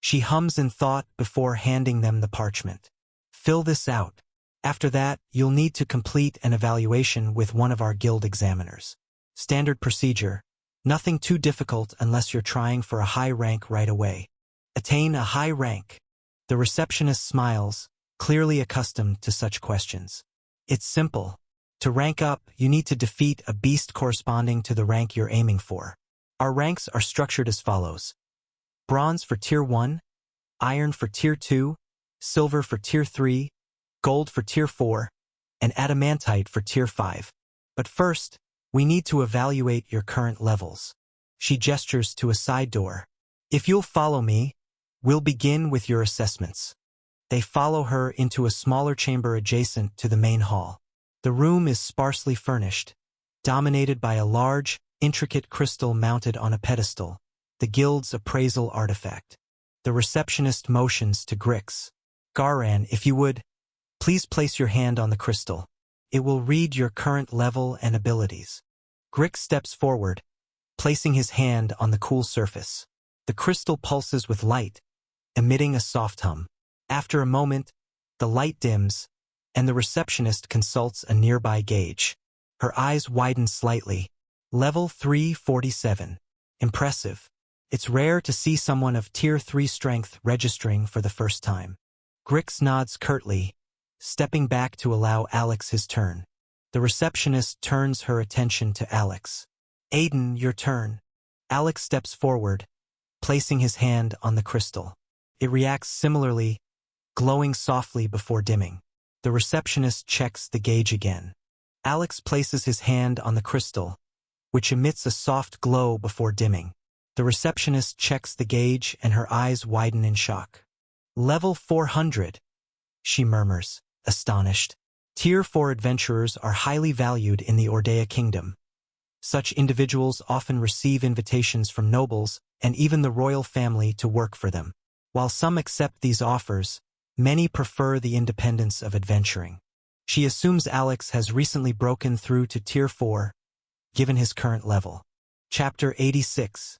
Speaker 1: She hums in thought before handing them the parchment. Fill this out. After that, you'll need to complete an evaluation with one of our guild examiners. Standard procedure. Nothing too difficult unless you're trying for a high rank right away. Attain a high rank. The receptionist smiles, clearly accustomed to such questions. It's simple. To rank up, you need to defeat a beast corresponding to the rank you're aiming for. Our ranks are structured as follows. Bronze for Tier 1, Iron for Tier 2, Silver for Tier 3, Gold for Tier 4, and Adamantite for Tier 5. But first, we need to evaluate your current levels. She gestures to a side door. If you'll follow me, we'll begin with your assessments. They follow her into a smaller chamber adjacent to the main hall. The room is sparsely furnished, dominated by a large, intricate crystal mounted on a pedestal, the guild's appraisal artifact. The receptionist motions to Grix. Garan, if you would, please place your hand on the crystal. It will read your current level and abilities. Grix steps forward, placing his hand on the cool surface. The crystal pulses with light, emitting a soft hum. After a moment, the light dims, and the receptionist consults a nearby gauge. Her eyes widen slightly. Level 347. Impressive. It's rare to see someone of Tier 3 strength registering for the first time. Grix nods curtly, stepping back to allow Alex his turn. The receptionist turns her attention to Alex. Aiden, your turn. Alex steps forward, placing his hand on the crystal. It reacts similarly, glowing softly before dimming. The receptionist checks the gauge again. Alex places his hand on the crystal, which emits a soft glow before dimming. The receptionist checks the gauge and her eyes widen in shock. Level 400, she murmurs, astonished. Tier 4 adventurers are highly valued in the Ordea Kingdom. Such individuals often receive invitations from nobles and even the royal family to work for them. While some accept these offers, many prefer the independence of adventuring. She assumes Alex has recently broken through to Tier 4, given his current level. Chapter 86.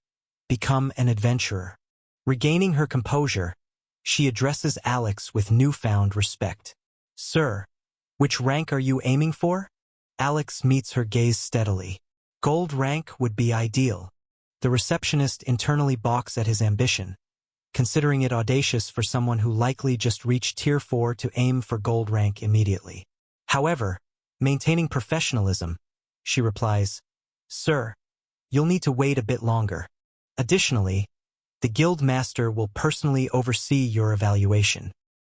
Speaker 1: Become an adventurer. Regaining her composure, she addresses Alex with newfound respect. Sir, which rank are you aiming for? Alex meets her gaze steadily. Gold rank would be ideal. The receptionist internally balks at his ambition, considering it audacious for someone who likely just reached Tier 4 to aim for gold rank immediately. However, maintaining professionalism, she replies, Sir, you'll need to wait a bit longer. Additionally, the guild master will personally oversee your evaluation.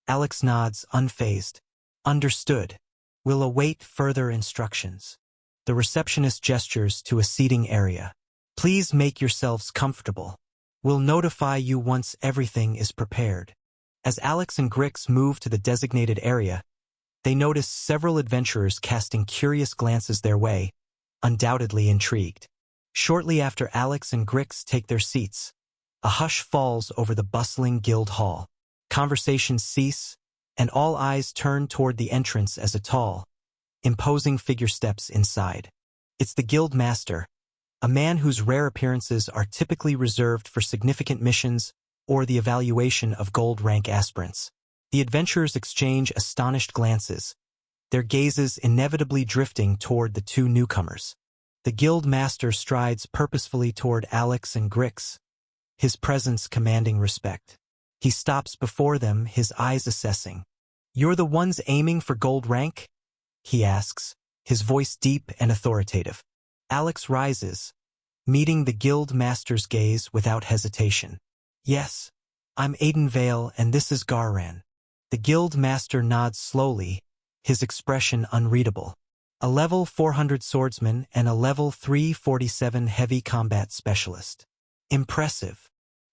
Speaker 1: Alex nods, unfazed. Understood. We'll await further instructions. The receptionist gestures to a seating area. Please make yourselves comfortable. We'll notify you once everything is prepared. As Alex and Grix move to the designated area, they notice several adventurers casting curious glances their way, undoubtedly intrigued. Shortly after Alex and Grix take their seats, a hush falls over the bustling guild hall. Conversations cease, and all eyes turn toward the entrance as a tall, imposing figure steps inside. It's the guild master, a man whose rare appearances are typically reserved for significant missions or the evaluation of gold rank aspirants. The adventurers exchange astonished glances, their gazes inevitably drifting toward the two newcomers. The guild master strides purposefully toward Alex and Grix, his presence commanding respect. He stops before them, his eyes assessing. You're the ones aiming for gold rank? He asks, his voice deep and authoritative. Alex rises, meeting the guild master's gaze without hesitation. Yes, I'm Aiden Vale and this is Garan. The guild master nods slowly, his expression unreadable. A level 400 swordsman and a level 347 heavy combat specialist. Impressive.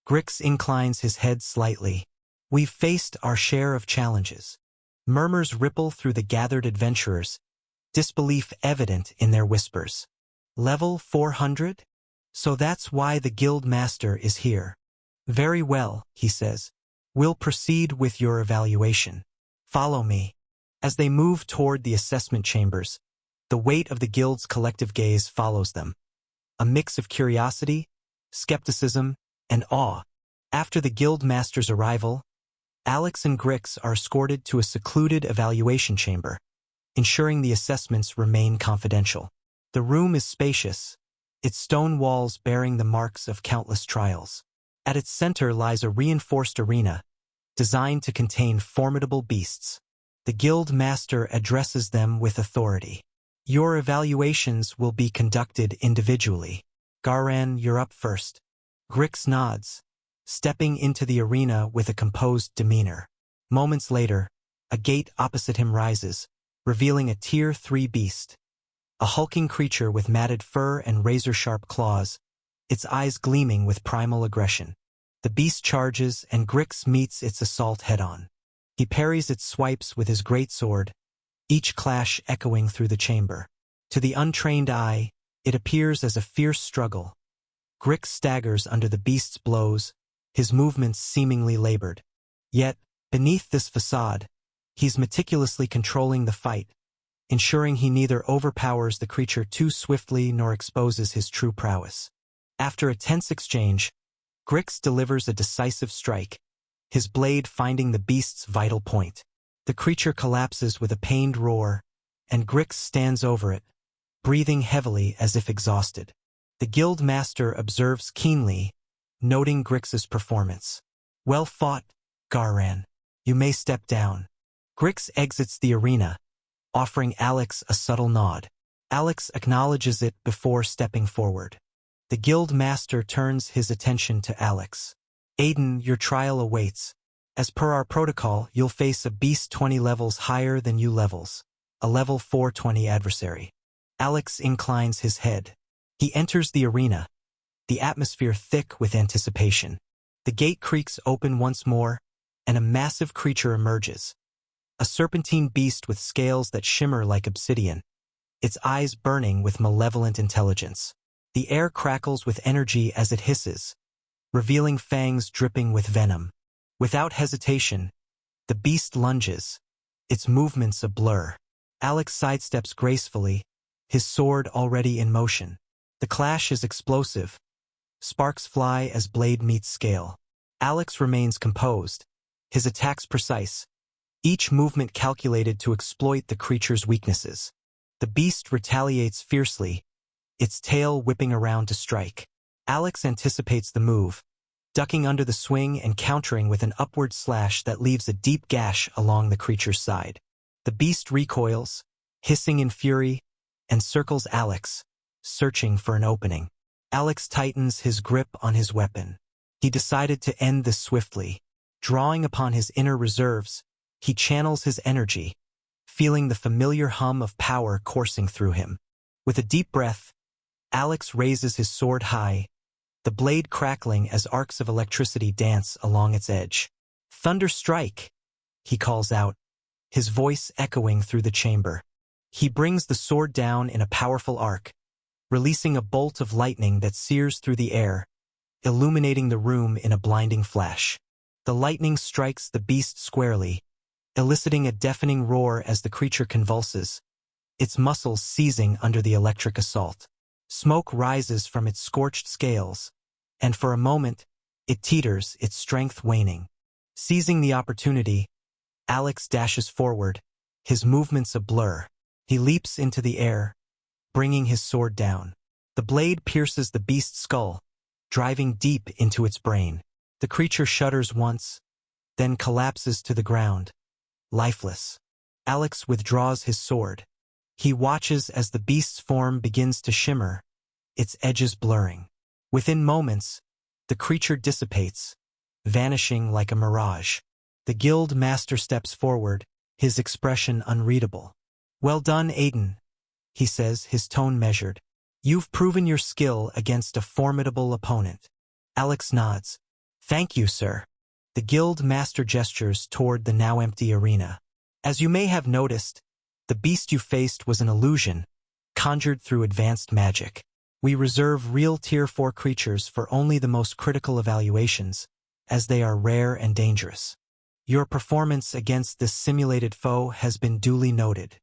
Speaker 1: Grix inclines his head slightly. We've faced our share of challenges. Murmurs ripple through the gathered adventurers, disbelief evident in their whispers. Level 400? So that's why the guild master is here. Very well, he says. We'll proceed with your evaluation. Follow me. As they move toward the assessment chambers, the weight of the guild's collective gaze follows them. A mix of curiosity, skepticism, and awe. After the guild master's arrival, Alex and Grix are escorted to a secluded evaluation chamber, ensuring the assessments remain confidential. The room is spacious, its stone walls bearing the marks of countless trials. At its center lies a reinforced arena, designed to contain formidable beasts. The guild master addresses them with authority. Your evaluations will be conducted individually. Garan, you're up first. Grix nods, stepping into the arena with a composed demeanor. Moments later, a gate opposite him rises, revealing a Tier 3 beast. A hulking creature with matted fur and razor-sharp claws, its eyes gleaming with primal aggression. The beast charges and Grix meets its assault head-on. He parries its swipes with his greatsword, each clash echoing through the chamber. To the untrained eye, it appears as a fierce struggle. Grix staggers under the beast's blows, his movements seemingly labored. Yet, Beneath this facade, he's meticulously controlling the fight, ensuring he neither overpowers the creature too swiftly nor exposes his true prowess. After a tense exchange, Grix delivers a decisive strike, his blade finding the beast's vital point. The creature collapses with a pained roar, and Grix stands over it, breathing heavily as if exhausted. The guild master observes keenly, noting Grix's performance. "Well fought, Garan. You may step down." Grix exits the arena, offering Alex a subtle nod. Alex acknowledges it before stepping forward. The guild master turns his attention to Alex. "Aiden, your trial awaits. As per our protocol, you'll face a beast 20 levels higher than you levels, a level 420 adversary." Alex inclines his head. He enters the arena, the atmosphere thick with anticipation. The gate creaks open once more, and a massive creature emerges. A serpentine beast with scales that shimmer like obsidian, its eyes burning with malevolent intelligence. The air crackles with energy as it hisses, revealing fangs dripping with venom. Without hesitation, the beast lunges, its movements a blur. Alex sidesteps gracefully, his sword already in motion. The clash is explosive. Sparks fly as blade meets scale. Alex remains composed, his attacks precise, each movement calculated to exploit the creature's weaknesses. The beast retaliates fiercely, its tail whipping around to strike. Alex anticipates the move, ducking under the swing and countering with an upward slash that leaves a deep gash along the creature's side. The beast recoils, hissing in fury, and circles Alex, searching for an opening. Alex tightens his grip on his weapon. He decided to end this swiftly. Drawing upon his inner reserves, he channels his energy, feeling the familiar hum of power coursing through him. With a deep breath, Alex raises his sword high, the blade crackling as arcs of electricity dance along its edge. "Thunder strike!" he calls out, his voice echoing through the chamber. He brings the sword down in a powerful arc, releasing a bolt of lightning that sears through the air, illuminating the room in a blinding flash. The lightning strikes the beast squarely, eliciting a deafening roar as the creature convulses, its muscles seizing under the electric assault. Smoke rises from its scorched scales, and for a moment, it teeters, its strength waning. Seizing the opportunity, Alex dashes forward, his movements a blur. He leaps into the air, bringing his sword down. The blade pierces the beast's skull, driving deep into its brain. The creature shudders once, then collapses to the ground, lifeless. Alex withdraws his sword. He watches as the beast's form begins to shimmer, its edges blurring. Within moments, the creature dissipates, vanishing like a mirage. The guild master steps forward, his expression unreadable. "Well done, Aiden," he says, his tone measured. "You've proven your skill against a formidable opponent." Alex nods. "Thank you, sir." The guild master gestures toward the now empty arena. "As you may have noticed, the beast you faced was an illusion, conjured through advanced magic. We reserve real Tier 4 creatures for only the most critical evaluations, as they are rare and dangerous. Your performance against this simulated foe has been duly noted."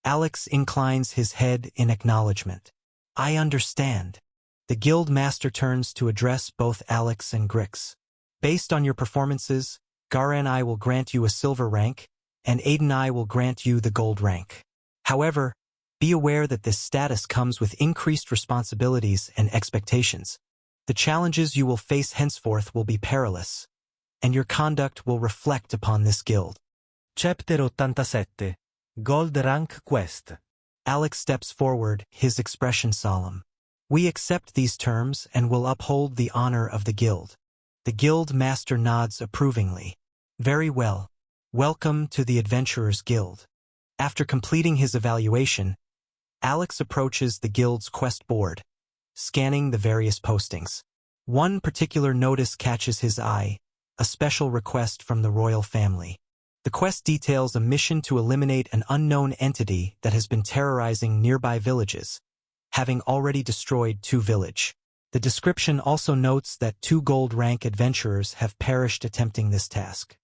Speaker 1: Alex inclines his head in acknowledgement. "I understand." The guild master turns to address both Alex and Grix. "Based on your performances, Garan I will grant you a silver rank, and Aiden I will grant you the gold rank. However, be aware that this status comes with increased responsibilities and expectations. The challenges you will face henceforth will be perilous, and your conduct will reflect upon this guild."
Speaker 2: Chapter 87 Gold Rank Quest.
Speaker 1: Alex steps forward, his expression solemn. "We accept these terms and will uphold the honor of the guild." The guild master nods approvingly. "Very well. Welcome to the Adventurers Guild." After completing his evaluation, Alex approaches the guild's quest board, scanning the various postings. One particular notice catches his eye, a special request from the royal family. The quest details a mission to eliminate an unknown entity that has been terrorizing nearby villages, having already destroyed 2 villages. The description also notes that 2 gold rank adventurers have perished attempting this task.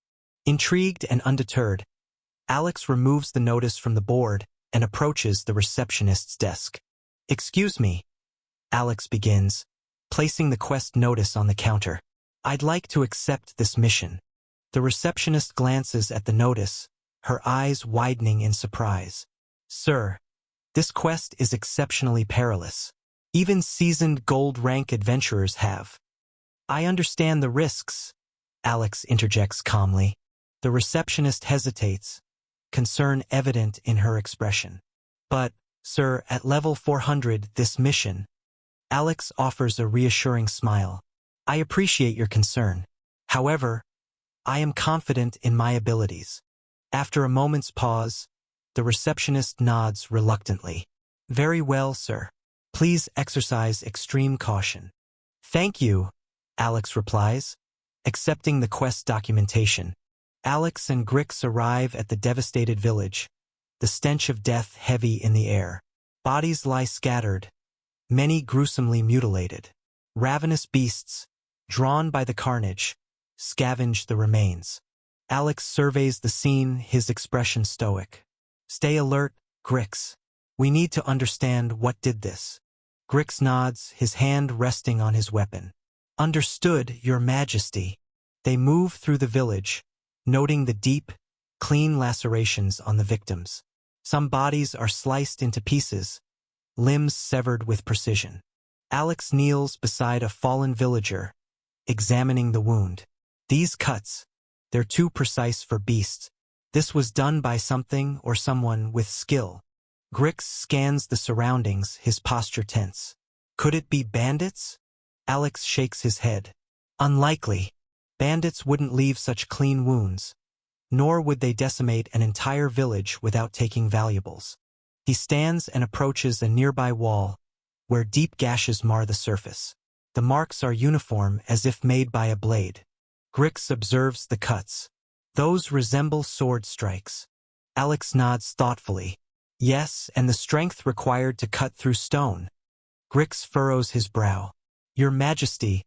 Speaker 1: Intrigued and undeterred, Alex removes the notice from the board and approaches the receptionist's desk. "Excuse me," Alex begins, placing the quest notice on the counter. "I'd like to accept this mission." The receptionist glances at the notice, her eyes widening in surprise. "Sir, this quest is exceptionally perilous. Even seasoned gold-rank adventurers have." "I understand the risks," Alex interjects calmly. The receptionist hesitates, concern evident in her expression. "But, sir, at level 400, this mission..." Alex offers a reassuring smile. "I appreciate your concern. However, I am confident in my abilities." After a moment's pause, the receptionist nods reluctantly. "Very well, sir. Please exercise extreme caution." "Thank you," Alex replies, accepting the quest documentation. Alex and Grix arrive at the devastated village, the stench of death heavy in the air. Bodies lie scattered, many gruesomely mutilated. Ravenous beasts, drawn by the carnage, scavenge the remains. Alex surveys the scene, his expression stoic. "Stay alert, Grix. We need to understand what did this." Grix nods, his hand resting on his weapon. "Understood, Your Majesty." They move through the village, noting the deep, clean lacerations on the victims. Some bodies are sliced into pieces, limbs severed with precision. Alex kneels beside a fallen villager, examining the wound. These cuts, they're too precise for beasts. This was done by something or someone with skill. Grix scans the surroundings, his posture tense. Could it be bandits? Alex shakes his head. Unlikely. Bandits wouldn't leave such clean wounds, nor would they decimate an entire village without taking valuables. He stands and approaches a nearby wall, where deep gashes mar the surface. The marks are uniform as if made by a blade. Grix observes the cuts. Those resemble sword strikes. Alex nods thoughtfully. Yes, and the strength required to cut through stone. Grix furrows his brow. Your Majesty,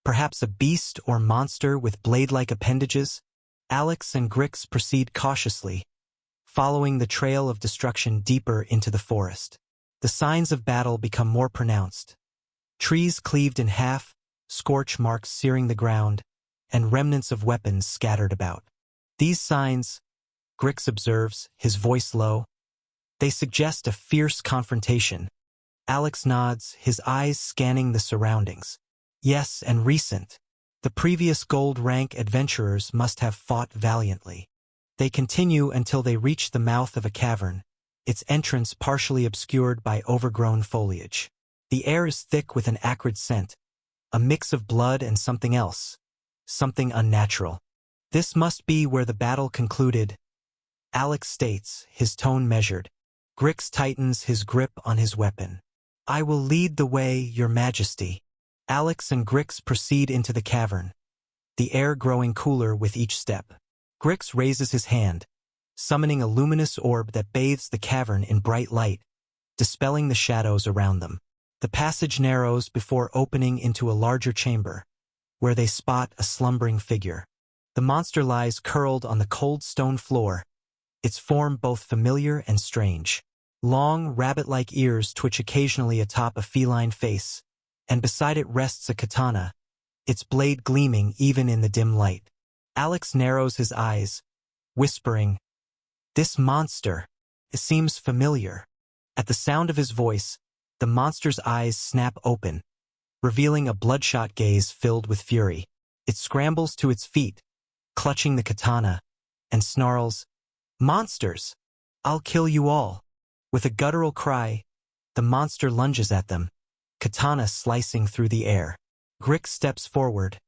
Speaker 1: perhaps a beast or monster with blade-like appendages? Alex and Grix proceed cautiously, following the trail of destruction deeper into the forest. The signs of battle become more pronounced. Trees cleaved in half, scorch marks searing the ground, and remnants of weapons scattered about. These signs, Grix observes, his voice low, they suggest a fierce confrontation. Alex nods, his eyes scanning the surroundings. Yes, and recent. The previous gold-rank adventurers must have fought valiantly. They continue until they reach the mouth of a cavern, its entrance partially obscured by overgrown foliage. The air is thick with an acrid scent, a mix of blood and something else, something unnatural. This must be where the battle concluded, Alex states, his tone measured. Grix tightens his grip on his weapon. I will lead the way, Your Majesty. Alex and Grix proceed into the cavern, the air growing cooler with each step. Grix raises his hand, summoning a luminous orb that bathes the cavern in bright light, dispelling the shadows around them. The passage narrows before opening into a larger chamber, where they spot a slumbering figure. The monster lies curled on the cold stone floor, its form both familiar and strange. Long, rabbit-like ears twitch occasionally atop a feline face, and beside it rests a katana, its blade gleaming even in the dim light. Alex narrows his eyes, whispering, This monster, it seems familiar. At the sound of his voice, the monster's eyes snap open, revealing a bloodshot gaze filled with fury. It scrambles to its feet, clutching the katana, and snarls, Monsters! I'll kill you all. With a guttural cry, the monster lunges at them, katana slicing through the air. Grix steps forward,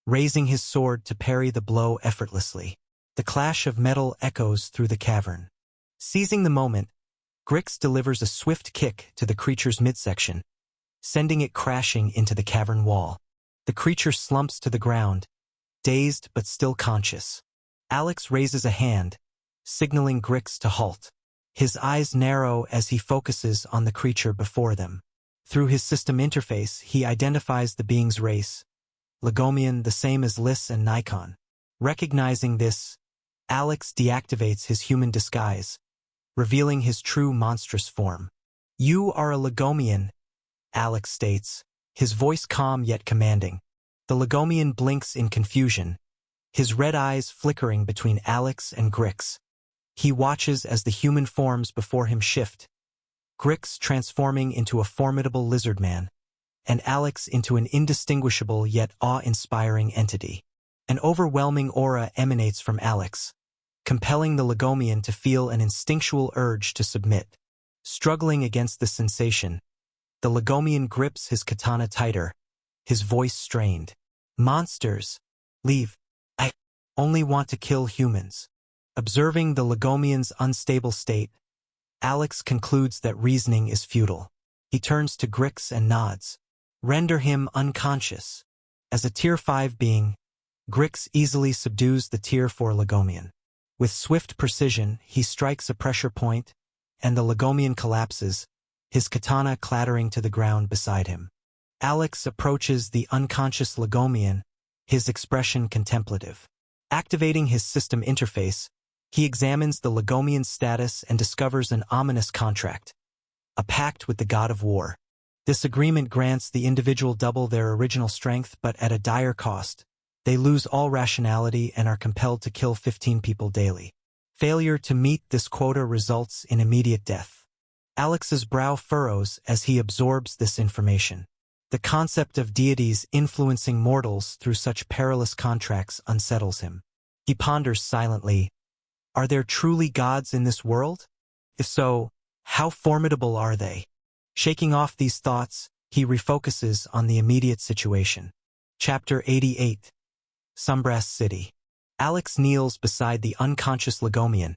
Speaker 1: raising his sword to parry the blow effortlessly. The clash of metal echoes through the cavern. Seizing the moment, Grix delivers a swift kick to the creature's midsection, sending it crashing into the cavern wall. The creature slumps to the ground, dazed but still conscious. Alex raises a hand, signaling Grix to halt. His eyes narrow as he focuses on the creature before them. Through his system interface, he identifies the being's race, Legomian, the same as Lys and Nikon. Recognizing this, Alex deactivates his human disguise, revealing his true monstrous form. "You are a Legomian," Alex states, his voice calm yet commanding. The Legomian blinks in confusion, his red eyes flickering between Alex and Grix. He watches as the human forms before him shift, Grix transforming into a formidable lizard man, and Alex into an indistinguishable yet awe-inspiring entity. An overwhelming aura emanates from Alex, compelling the Legomian to feel an instinctual urge to submit. Struggling against the sensation, the Legomian grips his katana tighter, his voice strained. "Monsters, leave. I only want to kill humans." Observing the Legomian's unstable state, Alex concludes that reasoning is futile. He turns to Grix and nods. "Render him unconscious." As a Tier 5 being, Grix easily subdues the Tier 4 Legomian. With swift precision, he strikes a pressure point, and the Legomian collapses, his katana clattering to the ground beside him. Alex approaches the unconscious Legomian, his expression contemplative. Activating his system interface, he examines the Legomian's status and discovers an ominous contract, a pact with the god of war. This agreement grants the individual double their original strength, but at a dire cost. They lose all rationality and are compelled to kill 15 people daily. Failure to meet this quota results in immediate death. Alex's brow furrows as he absorbs this information. The concept of deities influencing mortals through such perilous contracts unsettles him. He ponders silently, are there truly gods in this world? If so, how formidable are they? Shaking off these thoughts, he refocuses on the immediate situation. Chapter 88. Sumbras City. Alex kneels beside the unconscious Legomian,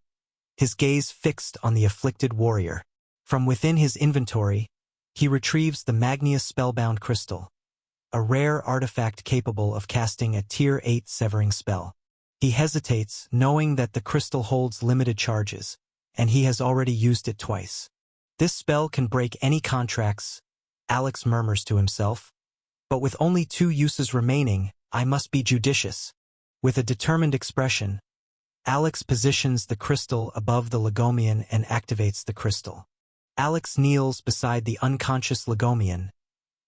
Speaker 1: his gaze fixed on the afflicted warrior. From within his inventory, he retrieves the Magnius Spellbound Crystal, a rare artifact capable of casting a Tier 8 severing spell. He hesitates, knowing that the crystal holds limited charges, and he has already used it twice. This spell can break any contracts, Alex murmurs to himself. But with only 2 uses remaining, I must be judicious. With a determined expression, Alex positions the crystal above the Legomian and activates the crystal. Alex kneels beside the unconscious Legomian,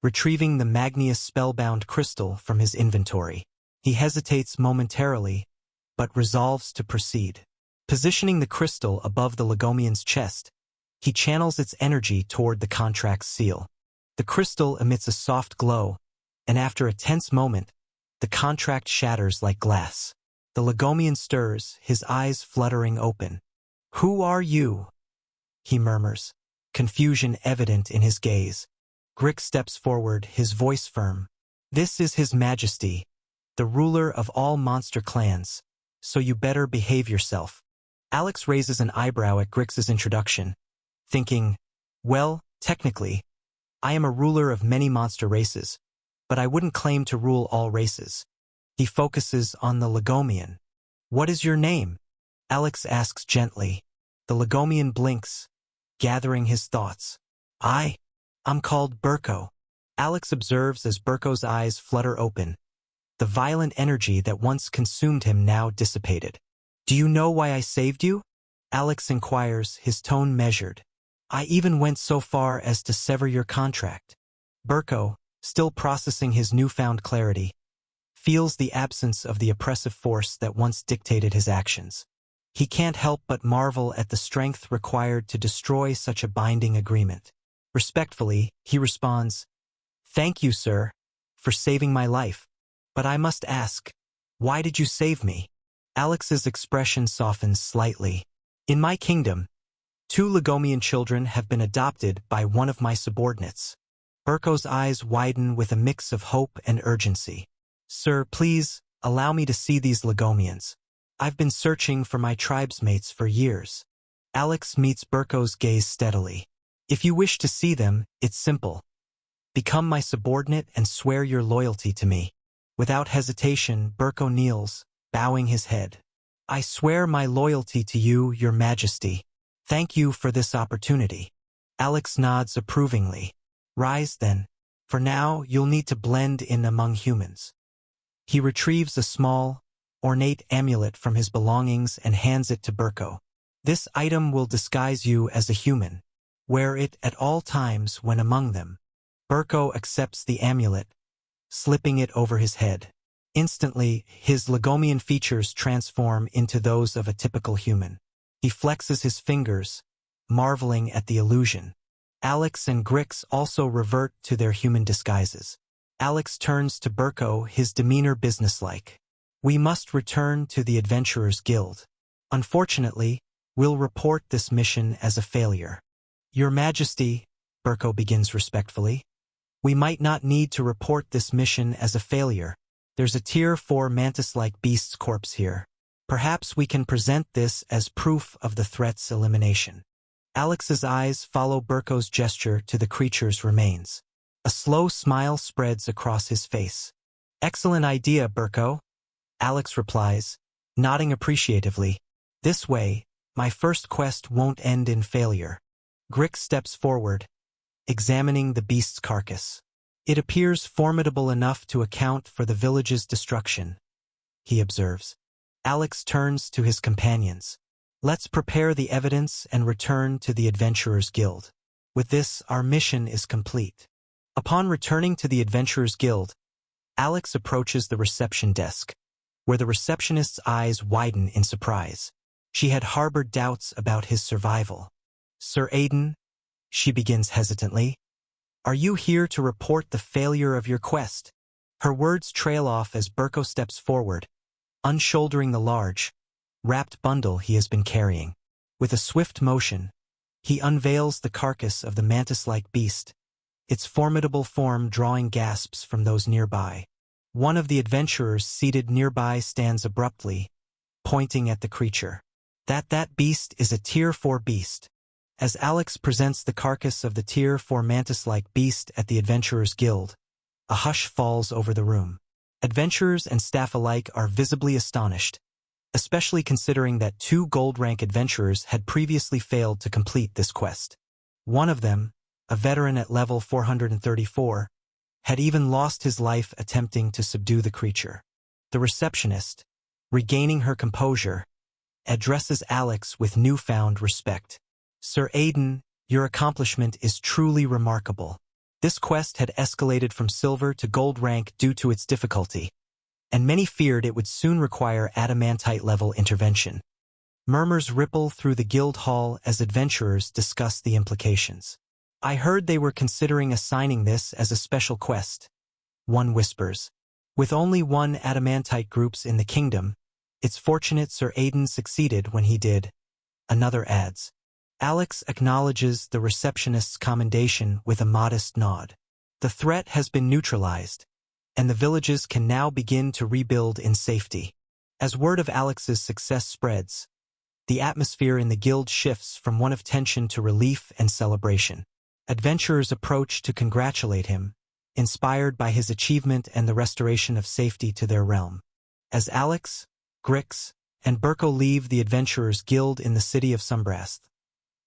Speaker 1: retrieving the Magnius Spellbound Crystal from his inventory. He hesitates momentarily, but resolves to proceed. Positioning the crystal above the Legomian's chest, he channels its energy toward the contract's seal. The crystal emits a soft glow, and after a tense moment, the contract shatters like glass. The Legomian stirs, his eyes fluttering open. "Who are you?" he murmurs, confusion evident in his gaze. Grix steps forward, his voice firm. "This is His Majesty, the ruler of all monster clans, so you better behave yourself." Alex raises an eyebrow at Grix's introduction, thinking, well, technically, I am a ruler of many monster races, but I wouldn't claim to rule all races. He focuses on the Legomian. "What is your name?" Alex asks gently. The Legomian blinks, gathering his thoughts. I'm called Burko." Alex observes as Burko's eyes flutter open. The violent energy that once consumed him now dissipated. "Do you know why I saved you?" Alex inquires, his tone measured. "I even went so far as to sever your contract." Burko, still processing his newfound clarity, feels the absence of the oppressive force that once dictated his actions. He can't help but marvel at the strength required to destroy such a binding agreement. Respectfully, he responds, "Thank you, sir, for saving my life. But I must ask, why did you save me?" Alex's expression softens slightly. "In my kingdom, 2 Legomian children have been adopted by one of my subordinates." Burko's eyes widen with a mix of hope and urgency. "Sir, please, allow me to see these Legomians. I've been searching for my tribesmates for years." Alex meets Burko's gaze steadily. "If you wish to see them, it's simple. Become my subordinate and swear your loyalty to me." Without hesitation, Burko kneels, bowing his head. "I swear my loyalty to you, your majesty. Thank you for this opportunity." Alex nods approvingly. "Rise then. For now, you'll need to blend in among humans." He retrieves a small, ornate amulet from his belongings and hands it to Berko. This item will disguise you as a human. Wear it at all times when among them. Berko accepts the amulet, slipping it over his head. Instantly, his Legomian features transform into those of a typical human. He flexes his fingers, marveling at the illusion. Alex and Grix also revert to their human disguises. Alex turns to Berko, his demeanor businesslike. We must return to the Adventurers Guild. Unfortunately, we'll report this mission as a failure. Your Majesty, Berko begins respectfully, we might not need to report this mission as a failure. There's a Tier 4 mantis-like beast's corpse here. Perhaps we can present this as proof of the threat's elimination. Alex's eyes follow Berko's gesture to the creature's remains. A slow smile spreads across his face. Excellent idea, Berko, Alex replies, nodding appreciatively. This way, my first quest won't end in failure. Grix steps forward, examining the beast's carcass. It appears formidable enough to account for the village's destruction, he observes. Alex turns to his companions. Let's prepare the evidence and return to the Adventurers Guild. With this, our mission is complete. Upon returning to the Adventurers Guild, Alex approaches the reception desk, where the receptionist's eyes widen in surprise. She had harbored doubts about his survival. Sir Aiden, she begins hesitantly, are you here to report the failure of your quest? Her words trail off as Berko steps forward, unshouldering the large, wrapped bundle he has been carrying. With a swift motion, he unveils the carcass of the mantis-like beast, its formidable form drawing gasps from those nearby. One of the adventurers seated nearby stands abruptly, pointing at the creature. That beast is a Tier 4 beast. As Alex presents the carcass of the Tier 4 mantis-like beast at the Adventurers Guild, a hush falls over the room. Adventurers and staff alike are visibly astonished, especially considering that 2 gold-rank adventurers had previously failed to complete this quest. One of them, a veteran at level 434, had even lost his life attempting to subdue the creature. The receptionist, regaining her composure, addresses Alex with newfound respect. Sir Aiden, your accomplishment is truly remarkable. This quest had escalated from silver to gold rank due to its difficulty, and many feared it would soon require adamantite-level intervention. Murmurs ripple through the guild hall as adventurers discuss the implications. I heard they were considering assigning this as a special quest, one whispers. With only 1 adamantite groups in the kingdom, it's fortunate Sir Aiden succeeded when he did, another adds. Alex acknowledges the receptionist's commendation with a modest nod. The threat has been neutralized, and the villages can now begin to rebuild in safety. As word of Alex's success spreads, the atmosphere in the guild shifts from one of tension to relief and celebration. Adventurers approach to congratulate him, inspired by his achievement and the restoration of safety to their realm. As Alex, Grix, and Berko leave the Adventurers Guild in the city of Sumbrast,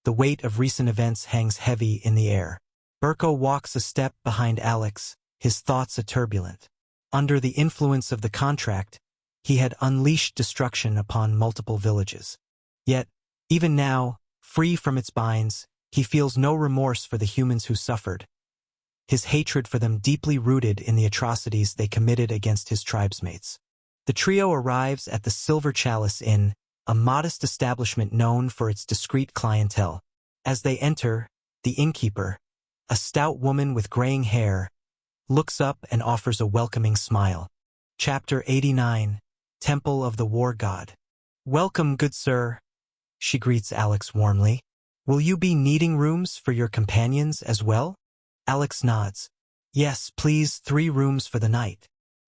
Speaker 1: the weight of recent events hangs heavy in the air. Berko walks a step behind Alex, his thoughts turbulent. Under the influence of the contract, he had unleashed destruction upon multiple villages. Yet, even now, free from its binds, he feels no remorse for the humans who suffered, his hatred for them deeply rooted in the atrocities they committed against his tribesmates. The trio arrives at the Silver Chalice Inn, a modest establishment known for its discreet clientele. As they enter, the innkeeper, a stout woman with graying hair, looks up and offers a welcoming smile. Chapter 89, Temple of the War God. Welcome, good sir, she greets Alex warmly. Will you be needing rooms for your companions as well? Alex nods. Yes, please, 3 rooms for the night.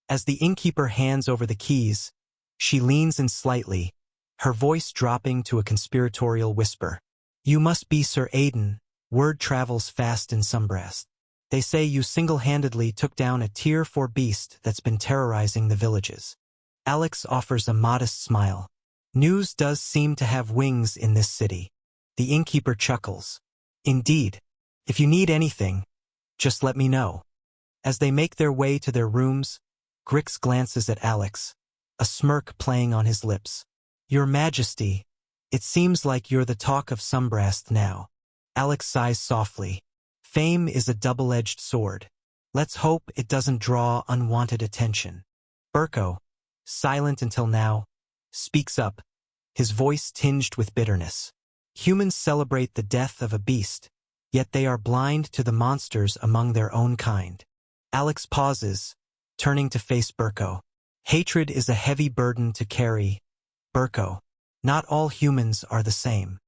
Speaker 1: As the innkeeper hands over the keys, she leans in slightly, her voice dropping to a conspiratorial whisper. You must be Sir Aiden. Word travels fast in Sumbrast. They say you single-handedly took down a Tier 4 beast that's been terrorizing the villages. Alex offers a modest smile. News does seem to have wings in this city. The innkeeper chuckles. Indeed. If you need anything, just let me know. As they make their way to their rooms, Grix glances at Alex, a smirk playing on his lips. Your Majesty, it seems like you're the talk of Sumbrast now. Alex sighs softly. Fame is a double-edged sword. Let's hope it doesn't draw unwanted attention. Berko, silent until now, speaks up, his voice tinged with bitterness. Humans celebrate the death of a beast, yet they are blind to the monsters among their own kind. Alex pauses, turning to face Berko. Hatred is a heavy burden to carry. Berko, not all humans are the same.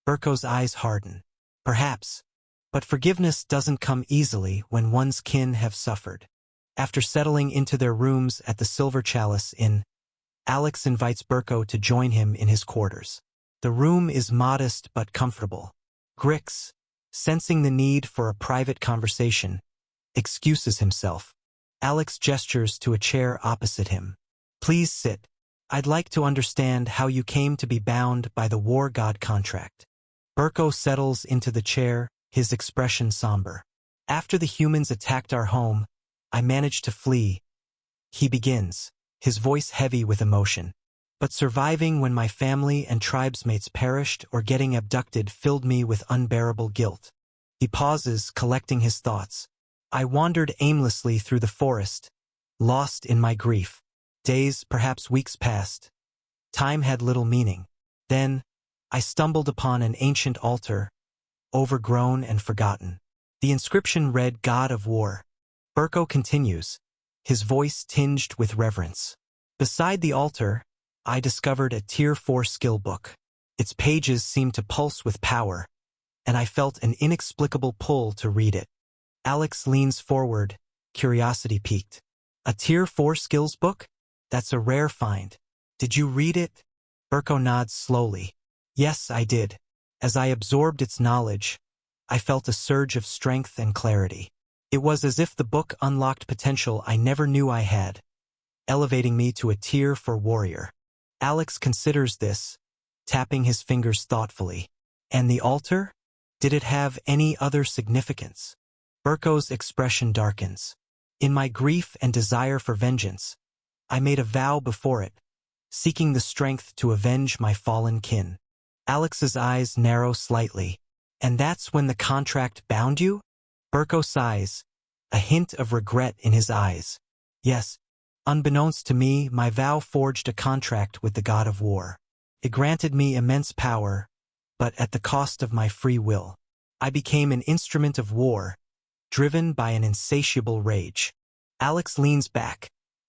Speaker 1: Berko's eyes harden. Perhaps, but forgiveness doesn't come easily when one's kin have suffered. After settling into their rooms at the Silver Chalice Inn, Alex invites Berko to join him in his quarters. The room is modest but comfortable. Grix, sensing the need for a private conversation, excuses himself. Alex gestures to a chair opposite him. Please sit. I'd like to understand how you came to be bound by the War God contract. Berko settles into the chair, his expression somber. After the humans attacked our home, I managed to flee. He begins, his voice heavy with emotion. But surviving when my family and tribesmates perished or getting abducted filled me with unbearable guilt. He pauses, collecting his thoughts. I wandered aimlessly through the forest, lost in my grief. Days, perhaps weeks passed. Time had little meaning. Then, I stumbled upon an ancient altar, overgrown and forgotten. The inscription read, God of War. Berko continues, his voice tinged with reverence. Beside the altar, I discovered a Tier 4 skill book. Its pages seemed to pulse with power, and I felt an inexplicable pull to read it. Alex leans forward, curiosity piqued. A Tier 4 skills book? That's a rare find. Did you read it? Berko nods slowly. Yes, I did. As I absorbed its knowledge, I felt a surge of strength and clarity. It was as if the book unlocked potential I never knew I had, elevating me to a Tier 4 warrior. Alex considers this, tapping his fingers thoughtfully. And the altar? Did it have any other significance? Berko's expression darkens. In my grief and desire for vengeance, I made a vow before it, seeking the strength to avenge my fallen kin. Alex's eyes narrow slightly. And that's when the contract bound you? Berko sighs, a hint of regret in his eyes. Yes, unbeknownst to me, my vow forged a contract with the God of War. It granted me immense power, but at the cost of my free will. I became an instrument of war, driven by an insatiable rage. Alex leans back,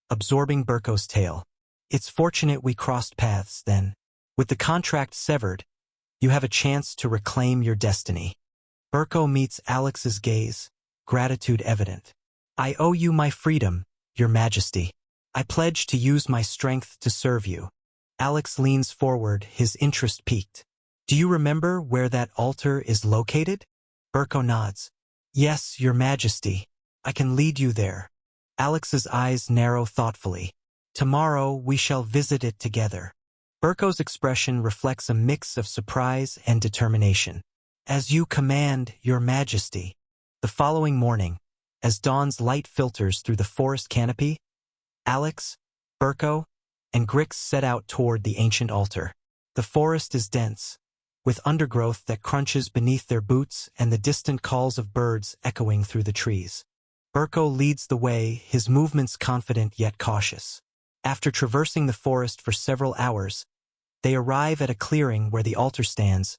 Speaker 1: absorbing Berko's tale. It's fortunate we crossed paths then. With the contract severed, you have a chance to reclaim your destiny. Berko meets Alex's gaze, gratitude evident. I owe you my freedom, Your Majesty. I pledge to use my strength to serve you. Alex leans forward, his interest piqued. Do you remember where that altar is located? Berko nods. Yes, Your Majesty. I can lead you there. Alex's eyes narrow thoughtfully. Tomorrow we shall visit it together. Berko's expression reflects a mix of surprise and determination. As you command, Your Majesty. The following morning, as dawn's light filters through the forest canopy, Alex, Berko, and Grix set out toward the ancient altar. The forest is dense, with undergrowth that crunches beneath their boots and the distant calls of birds echoing through the trees. Berko leads the way, his movements confident yet cautious. After traversing the forest for several hours, they arrive at a clearing where the altar stands,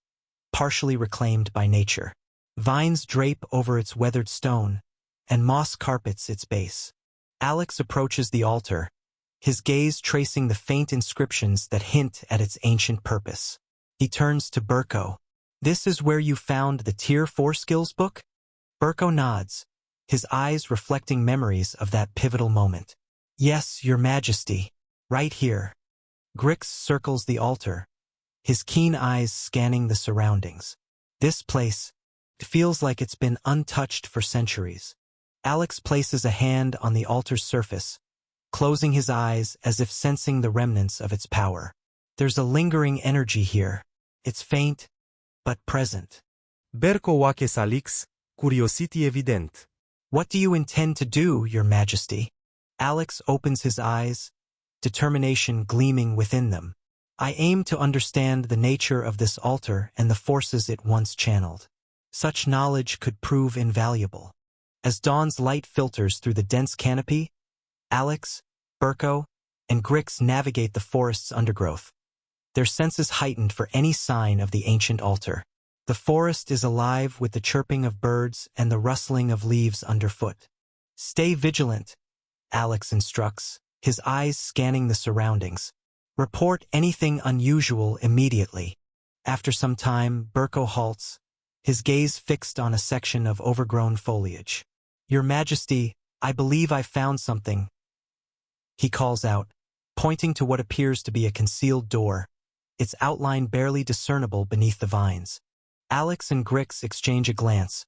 Speaker 1: partially reclaimed by nature. Vines drape over its weathered stone, and moss carpets its base. Alex approaches the altar, his gaze tracing the faint inscriptions that hint at its ancient purpose. He turns to Berko. This is where you found the Tier 4 skills book? Berko nods, his eyes reflecting memories of that pivotal moment. Yes, Your Majesty. Right here. Grix circles the altar, his keen eyes scanning the surroundings. This place, it feels like it's been untouched for centuries. Alex places a hand on the altar's surface, closing his eyes as if sensing the remnants of its power. There's a lingering energy here. It's faint, but present.
Speaker 2: Berko oaches Alex, curiosity evident.
Speaker 1: What do you intend to do, Your Majesty? Alex opens his eyes, determination gleaming within them. I aim to understand the nature of this altar and the forces it once channeled. Such knowledge could prove invaluable. As dawn's light filters through the dense canopy, Alex, Berko, and Grix navigate the forest's undergrowth, their senses heightened for any sign of the ancient altar. The forest is alive with the chirping of birds and the rustling of leaves underfoot. Stay vigilant, Alex instructs, his eyes scanning the surroundings. Report anything unusual immediately. After some time, Berko halts, his gaze fixed on a section of overgrown foliage. Your Majesty, I believe I found something, he calls out, pointing to what appears to be a concealed door, its outline barely discernible beneath the vines. Alex and Grix exchange a glance,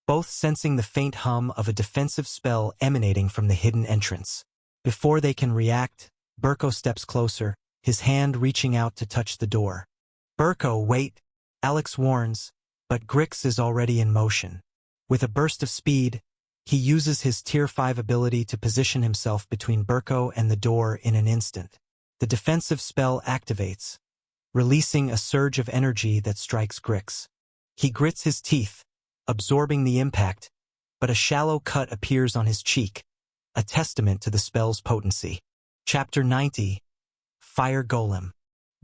Speaker 1: both sensing the faint hum of a defensive spell emanating from the hidden entrance. Before they can react, Berko steps closer, his hand reaching out to touch the door. Berko, wait, Alex warns, but Grix is already in motion. With a burst of speed, he uses his Tier 5 ability to position himself between Berko and the door in an instant. The defensive spell activates, releasing a surge of energy that strikes Grix. He grits his teeth, absorbing the impact, but a shallow cut appears on his cheek, a testament to the spell's potency. Chapter 90. Fire Golem.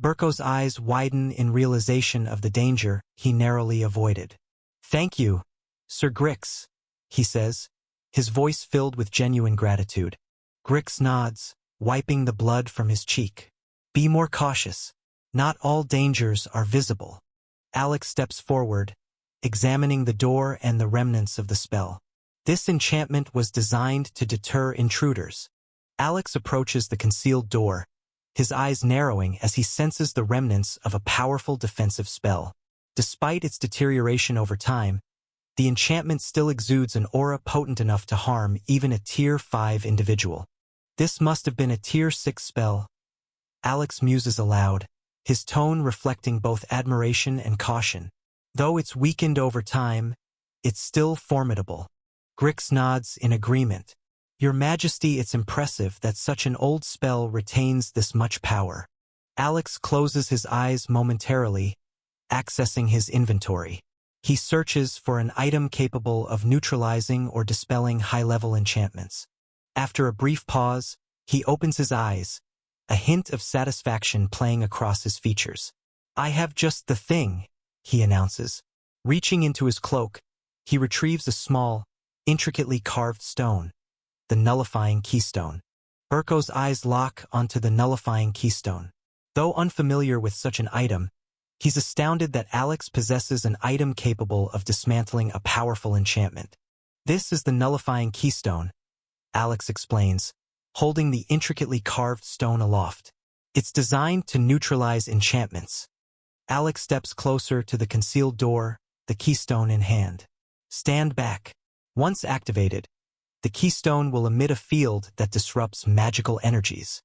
Speaker 1: Berko's eyes widen in realization of the danger he narrowly avoided. Thank you, Sir Grix, he says, his voice filled with genuine gratitude. Grix nods, wiping the blood from his cheek. Be more cautious. Not all dangers are visible. Alex steps forward, examining the door and the remnants of the spell. This enchantment was designed to deter intruders. Alex approaches the concealed door, his eyes narrowing as he senses the remnants of a powerful defensive spell. Despite its deterioration over time, the enchantment still exudes an aura potent enough to harm even a Tier 5 individual. This must have been a Tier 6 spell. Alex muses aloud, his tone reflecting both admiration and caution. Though it's weakened over time, it's still formidable. Grix nods in agreement. Your Majesty, it's impressive that such an old spell retains this much power. Alex closes his eyes momentarily, accessing his inventory. He searches for an item capable of neutralizing or dispelling high-level enchantments. After a brief pause, he opens his eyes, a hint of satisfaction playing across his features. I have just the thing, he announces. Reaching into his cloak, he retrieves a small, intricately carved stone, the nullifying keystone. Berko's eyes lock onto the nullifying keystone. Though unfamiliar with such an item, he's astounded that Alex possesses an item capable of dismantling a powerful enchantment. This is the nullifying keystone, Alex explains, holding the intricately carved stone aloft. It's designed to neutralize enchantments. Alex steps closer to the concealed door, the keystone in hand. Stand back. Once activated, the keystone will emit a field that disrupts magical energies.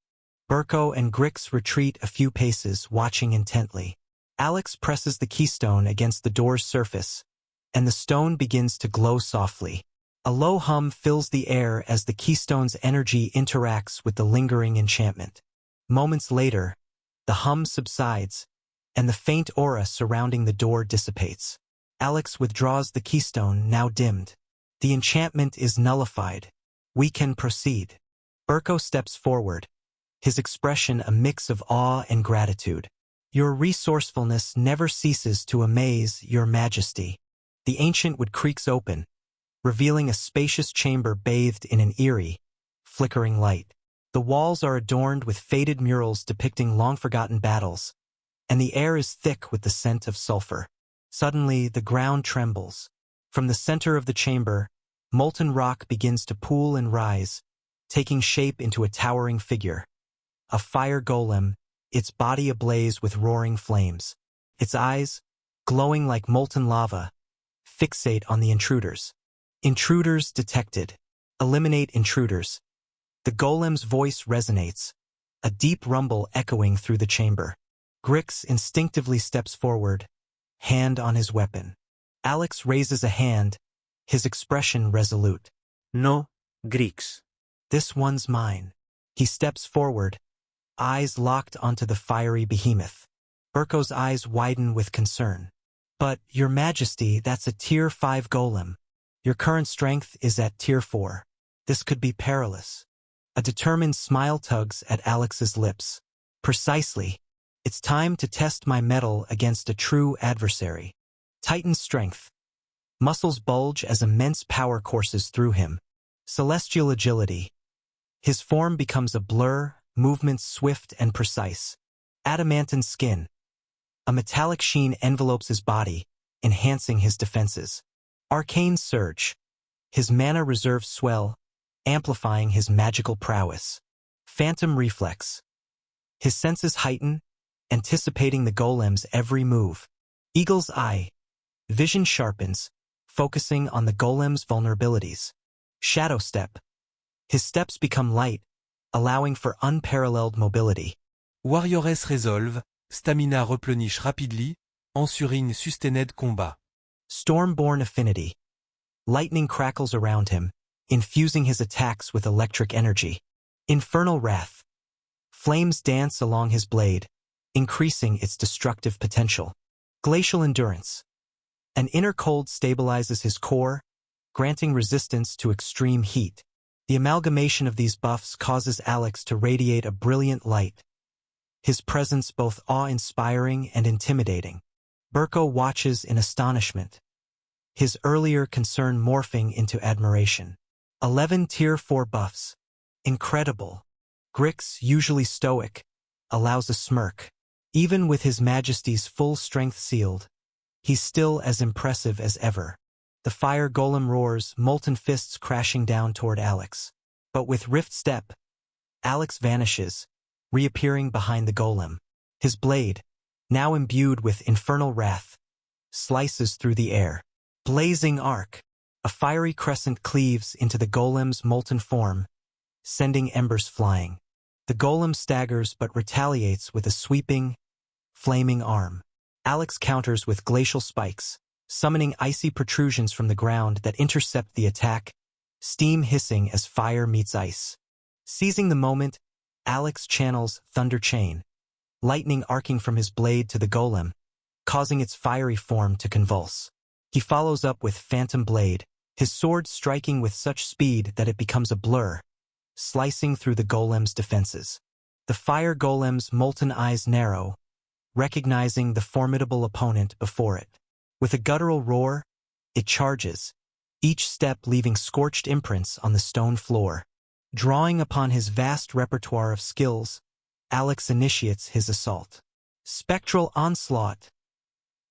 Speaker 1: Berko and Grix retreat a few paces, watching intently. Alex presses the keystone against the door's surface, and the stone begins to glow softly. A low hum fills the air as the keystone's energy interacts with the lingering enchantment. Moments later, the hum subsides, and the faint aura surrounding the door dissipates. Alex withdraws the keystone, now dimmed. The enchantment is nullified. We can proceed. Berko steps forward, his expression a mix of awe and gratitude. Your resourcefulness never ceases to amaze, Your Majesty. The ancient wood creaks open, revealing a spacious chamber bathed in an eerie, flickering light. The walls are adorned with faded murals depicting long-forgotten battles, and the air is thick with the scent of sulfur. Suddenly, the ground trembles. From the center of the chamber, molten rock begins to pool and rise, taking shape into a towering figure. A fire golem, its body ablaze with roaring flames. Its eyes, glowing like molten lava, fixate on the intruders. Intruders detected. Eliminate intruders. The golem's voice resonates, a deep rumble echoing through the chamber. Grix instinctively steps forward, hand on his weapon. Alex raises a hand, his expression resolute.
Speaker 3: No, Grix.
Speaker 1: This one's mine. He steps forward, eyes locked onto the fiery behemoth. Berko's eyes widen with concern. But, Your Majesty, that's a Tier 5 golem. Your current strength is at Tier 4. This could be perilous. A determined smile tugs at Alex's lips. Precisely. It's time to test my mettle against a true adversary. Titan strength. Muscles bulge as immense power courses through him. Celestial agility. His form becomes a blur, movements swift and precise. Adamantine skin. A metallic sheen envelopes his body, enhancing his defenses. Arcane surge. His mana reserves swell, amplifying his magical prowess. Phantom reflex. His senses heighten, anticipating the golem's every move. Eagle's eye. Vision sharpens, focusing on the golem's vulnerabilities. Shadow step. His steps become light, allowing for unparalleled mobility.
Speaker 2: Warrior's Resolve, stamina replenish rapidly, ensuring sustained combat.
Speaker 1: Stormborn affinity. Lightning crackles around him, infusing his attacks with electric energy. Infernal wrath. Flames dance along his blade, increasing its destructive potential. Glacial endurance. An inner cold stabilizes his core, granting resistance to extreme heat. The amalgamation of these buffs causes Alex to radiate a brilliant light, his presence both awe-inspiring and intimidating. Berko watches in astonishment, his earlier concern morphing into admiration. 11 Tier 4 buffs. Incredible. Grix, usually stoic, allows a smirk. Even with His Majesty's full strength sealed, he's still as impressive as ever. The fire golem roars, molten fists crashing down toward Alex. But with Rift Step, Alex vanishes, reappearing behind the golem. His blade, now imbued with infernal wrath, slices through the air. Blazing arc. A fiery crescent cleaves into the golem's molten form, sending embers flying. The golem staggers but retaliates with a sweeping, flaming arm. Alex counters with glacial spikes, summoning icy protrusions from the ground that intercept the attack, steam hissing as fire meets ice. Seizing the moment, Alex channels Thunder Chain, lightning arcing from his blade to the golem, causing its fiery form to convulse. He follows up with Phantom Blade, his sword striking with such speed that it becomes a blur, slicing through the golem's defenses. The fire golem's molten eyes narrow, recognizing the formidable opponent before it. With a guttural roar, it charges, each step leaving scorched imprints on the stone floor. Drawing upon his vast repertoire of skills, Alex initiates his assault. Spectral Onslaught,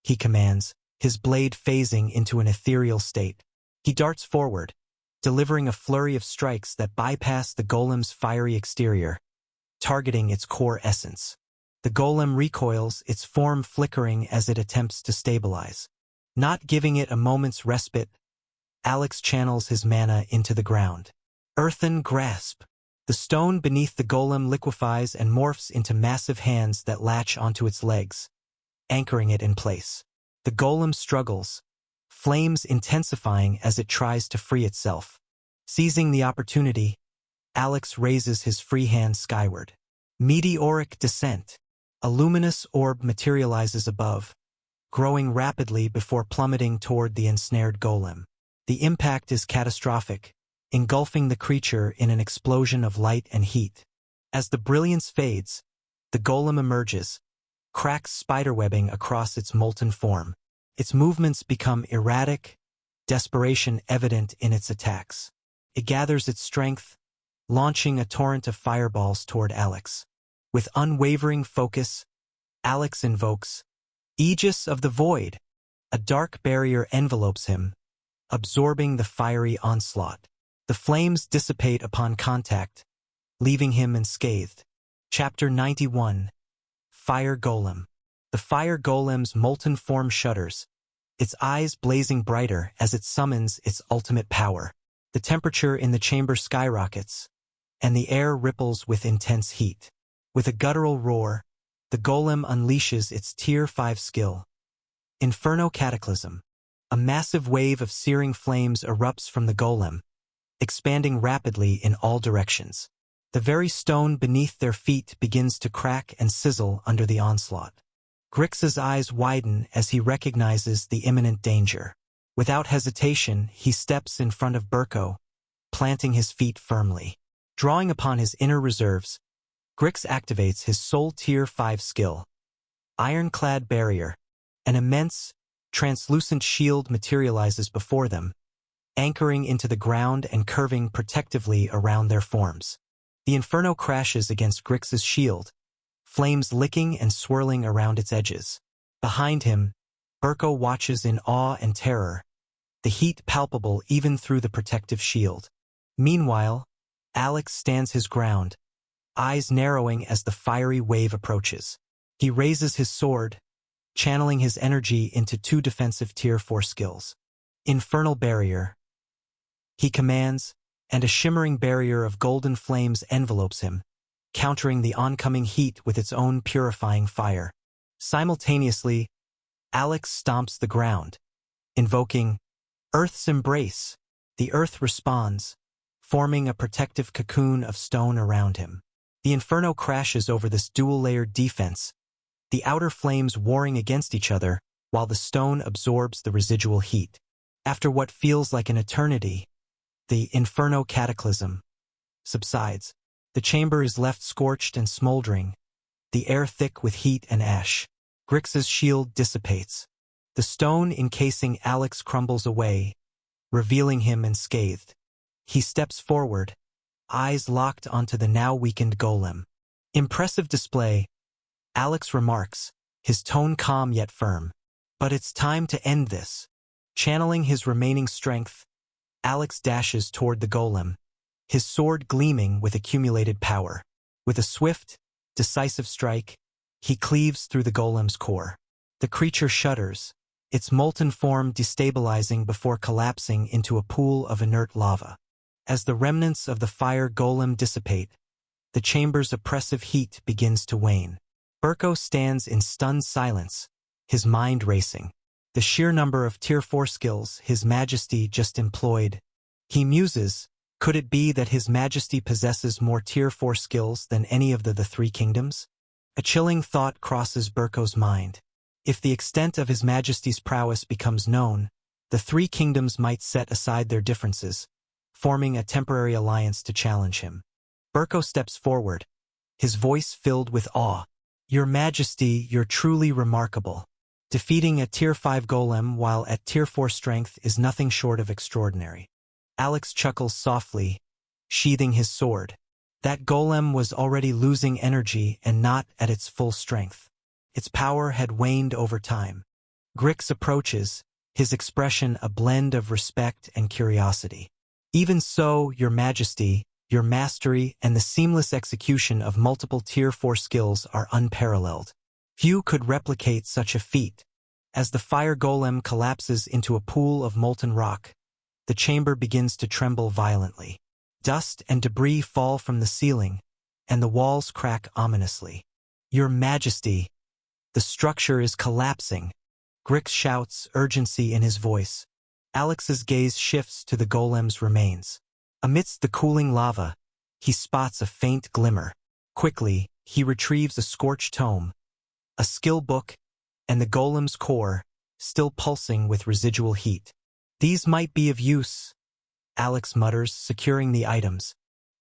Speaker 1: he commands, his blade phasing into an ethereal state. He darts forward, delivering a flurry of strikes that bypass the golem's fiery exterior, targeting its core essence. The golem recoils, its form flickering as it attempts to stabilize. Not giving it a moment's respite, Alex channels his mana into the ground. Earthen Grasp. The stone beneath the golem liquefies and morphs into massive hands that latch onto its legs, anchoring it in place. The golem struggles, flames intensifying as it tries to free itself. Seizing the opportunity, Alex raises his free hand skyward. Meteoric Descent. A luminous orb materializes above, growing rapidly before plummeting toward the ensnared golem. The impact is catastrophic, engulfing the creature in an explosion of light and heat. As the brilliance fades, the golem emerges, cracks spiderwebbing across its molten form. Its movements become erratic, desperation evident in its attacks. It gathers its strength, launching a torrent of fireballs toward Alex. With unwavering focus, Alex invokes Aegis of the Void. A dark barrier envelopes him, absorbing the fiery onslaught. The flames dissipate upon contact, leaving him unscathed. Chapter 91. Fire Golem. The fire golem's molten form shudders, its eyes blazing brighter as it summons its ultimate power. The temperature in the chamber skyrockets, and the air ripples with intense heat. With a guttural roar, the golem unleashes its Tier 5 skill. Inferno Cataclysm. A massive wave of searing flames erupts from the golem, expanding rapidly in all directions. The very stone beneath their feet begins to crack and sizzle under the onslaught. Grix's eyes widen as he recognizes the imminent danger. Without hesitation, he steps in front of Berko, planting his feet firmly. Drawing upon his inner reserves, Grix activates his Soul Tier 5 skill, Ironclad Barrier. An immense, translucent shield materializes before them, anchoring into the ground and curving protectively around their forms. The inferno crashes against Grix's shield, flames licking and swirling around its edges. Behind him, Berko watches in awe and terror, the heat palpable even through the protective shield. Meanwhile, Alex stands his ground, eyes narrowing as the fiery wave approaches. He raises his sword, channeling his energy into 2 defensive Tier 4 skills. Infernal Barrier, he commands, and a shimmering barrier of golden flames envelopes him, countering the oncoming heat with its own purifying fire. Simultaneously, Alex stomps the ground, invoking Earth's Embrace. The earth responds, forming a protective cocoon of stone around him. The inferno crashes over this dual-layered defense, the outer flames warring against each other while the stone absorbs the residual heat. After what feels like an eternity, the Inferno Cataclysm subsides. The chamber is left scorched and smoldering, the air thick with heat and ash. Grix's shield dissipates. The stone encasing Alex crumbles away, revealing him unscathed. He steps forward, eyes locked onto the now weakened golem. Impressive display, Alex remarks, his tone calm yet firm. But it's time to end this. Channeling his remaining strength, Alex dashes toward the golem, his sword gleaming with accumulated power. With a swift, decisive strike, he cleaves through the golem's core. The creature shudders, its molten form destabilizing before collapsing into a pool of inert lava. As the remnants of the fire golem dissipate, the chamber's oppressive heat begins to wane. Berko stands in stunned silence, his mind racing. The sheer number of Tier 4 skills His Majesty just employed. He muses, could it be that His Majesty possesses more Tier 4 skills than any of the 3 kingdoms? A chilling thought crosses Berko's mind. If the extent of His Majesty's prowess becomes known, the 3 kingdoms might set aside their differences, forming a temporary alliance to challenge him. Berko steps forward, his voice filled with awe. Your Majesty, you're truly remarkable. Defeating a Tier 5 golem while at Tier 4 strength is nothing short of extraordinary. Alex chuckles softly, sheathing his sword. That golem was already losing energy and not at its full strength. Its power had waned over time. Grix approaches, his expression a blend of respect and curiosity. Even so, Your Majesty, your mastery and the seamless execution of multiple Tier 4 skills are unparalleled. Few could replicate such a feat. As the fire golem collapses into a pool of molten rock, the chamber begins to tremble violently. Dust and debris fall from the ceiling, and the walls crack ominously. Your Majesty, the structure is collapsing. Grix shouts, urgency in his voice. Alex's gaze shifts to the golem's remains. Amidst the cooling lava, he spots a faint glimmer. Quickly, he retrieves a scorched tome, a skill book, and the golem's core, still pulsing with residual heat. These might be of use, Alex mutters, securing the items.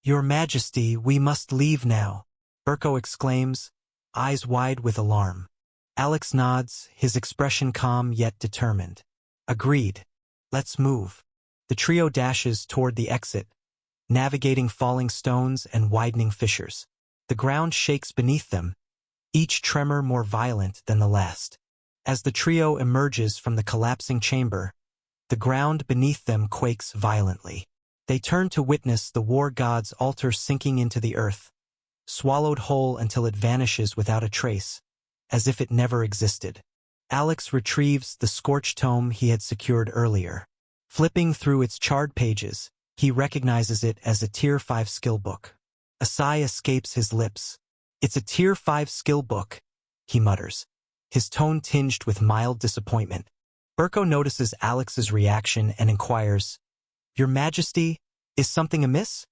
Speaker 1: Your Majesty, we must leave now, Berko exclaims, eyes wide with alarm. Alex nods, his expression calm yet determined. Agreed. Let's move. The trio dashes toward the exit, navigating falling stones and widening fissures. The ground shakes beneath them, each tremor more violent than the last. As the trio emerges from the collapsing chamber, the ground beneath them quakes violently. They turn to witness the war god's altar sinking into the earth, swallowed whole until it vanishes without a trace, as if it never existed. Alex retrieves the scorched tome he had secured earlier. Flipping through its charred pages, he recognizes it as a Tier 5 skill book. A sigh escapes his lips. It's a Tier 5 skill book, he mutters, his tone tinged with mild disappointment. Berko notices Alex's reaction and inquires, Your Majesty, is something amiss?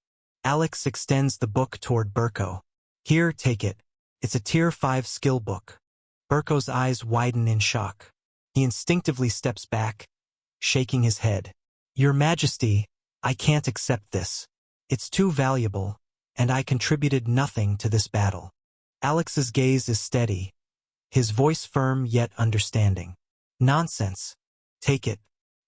Speaker 1: Alex extends the book toward Burko. Here, take it. It's a Tier 5 skill book. Burko's eyes widen in shock. He instinctively steps back, shaking his head. Your Majesty, I can't accept this. It's too valuable, and I contributed nothing to this battle. Alex's gaze is steady, his voice firm yet understanding. Nonsense. Take it.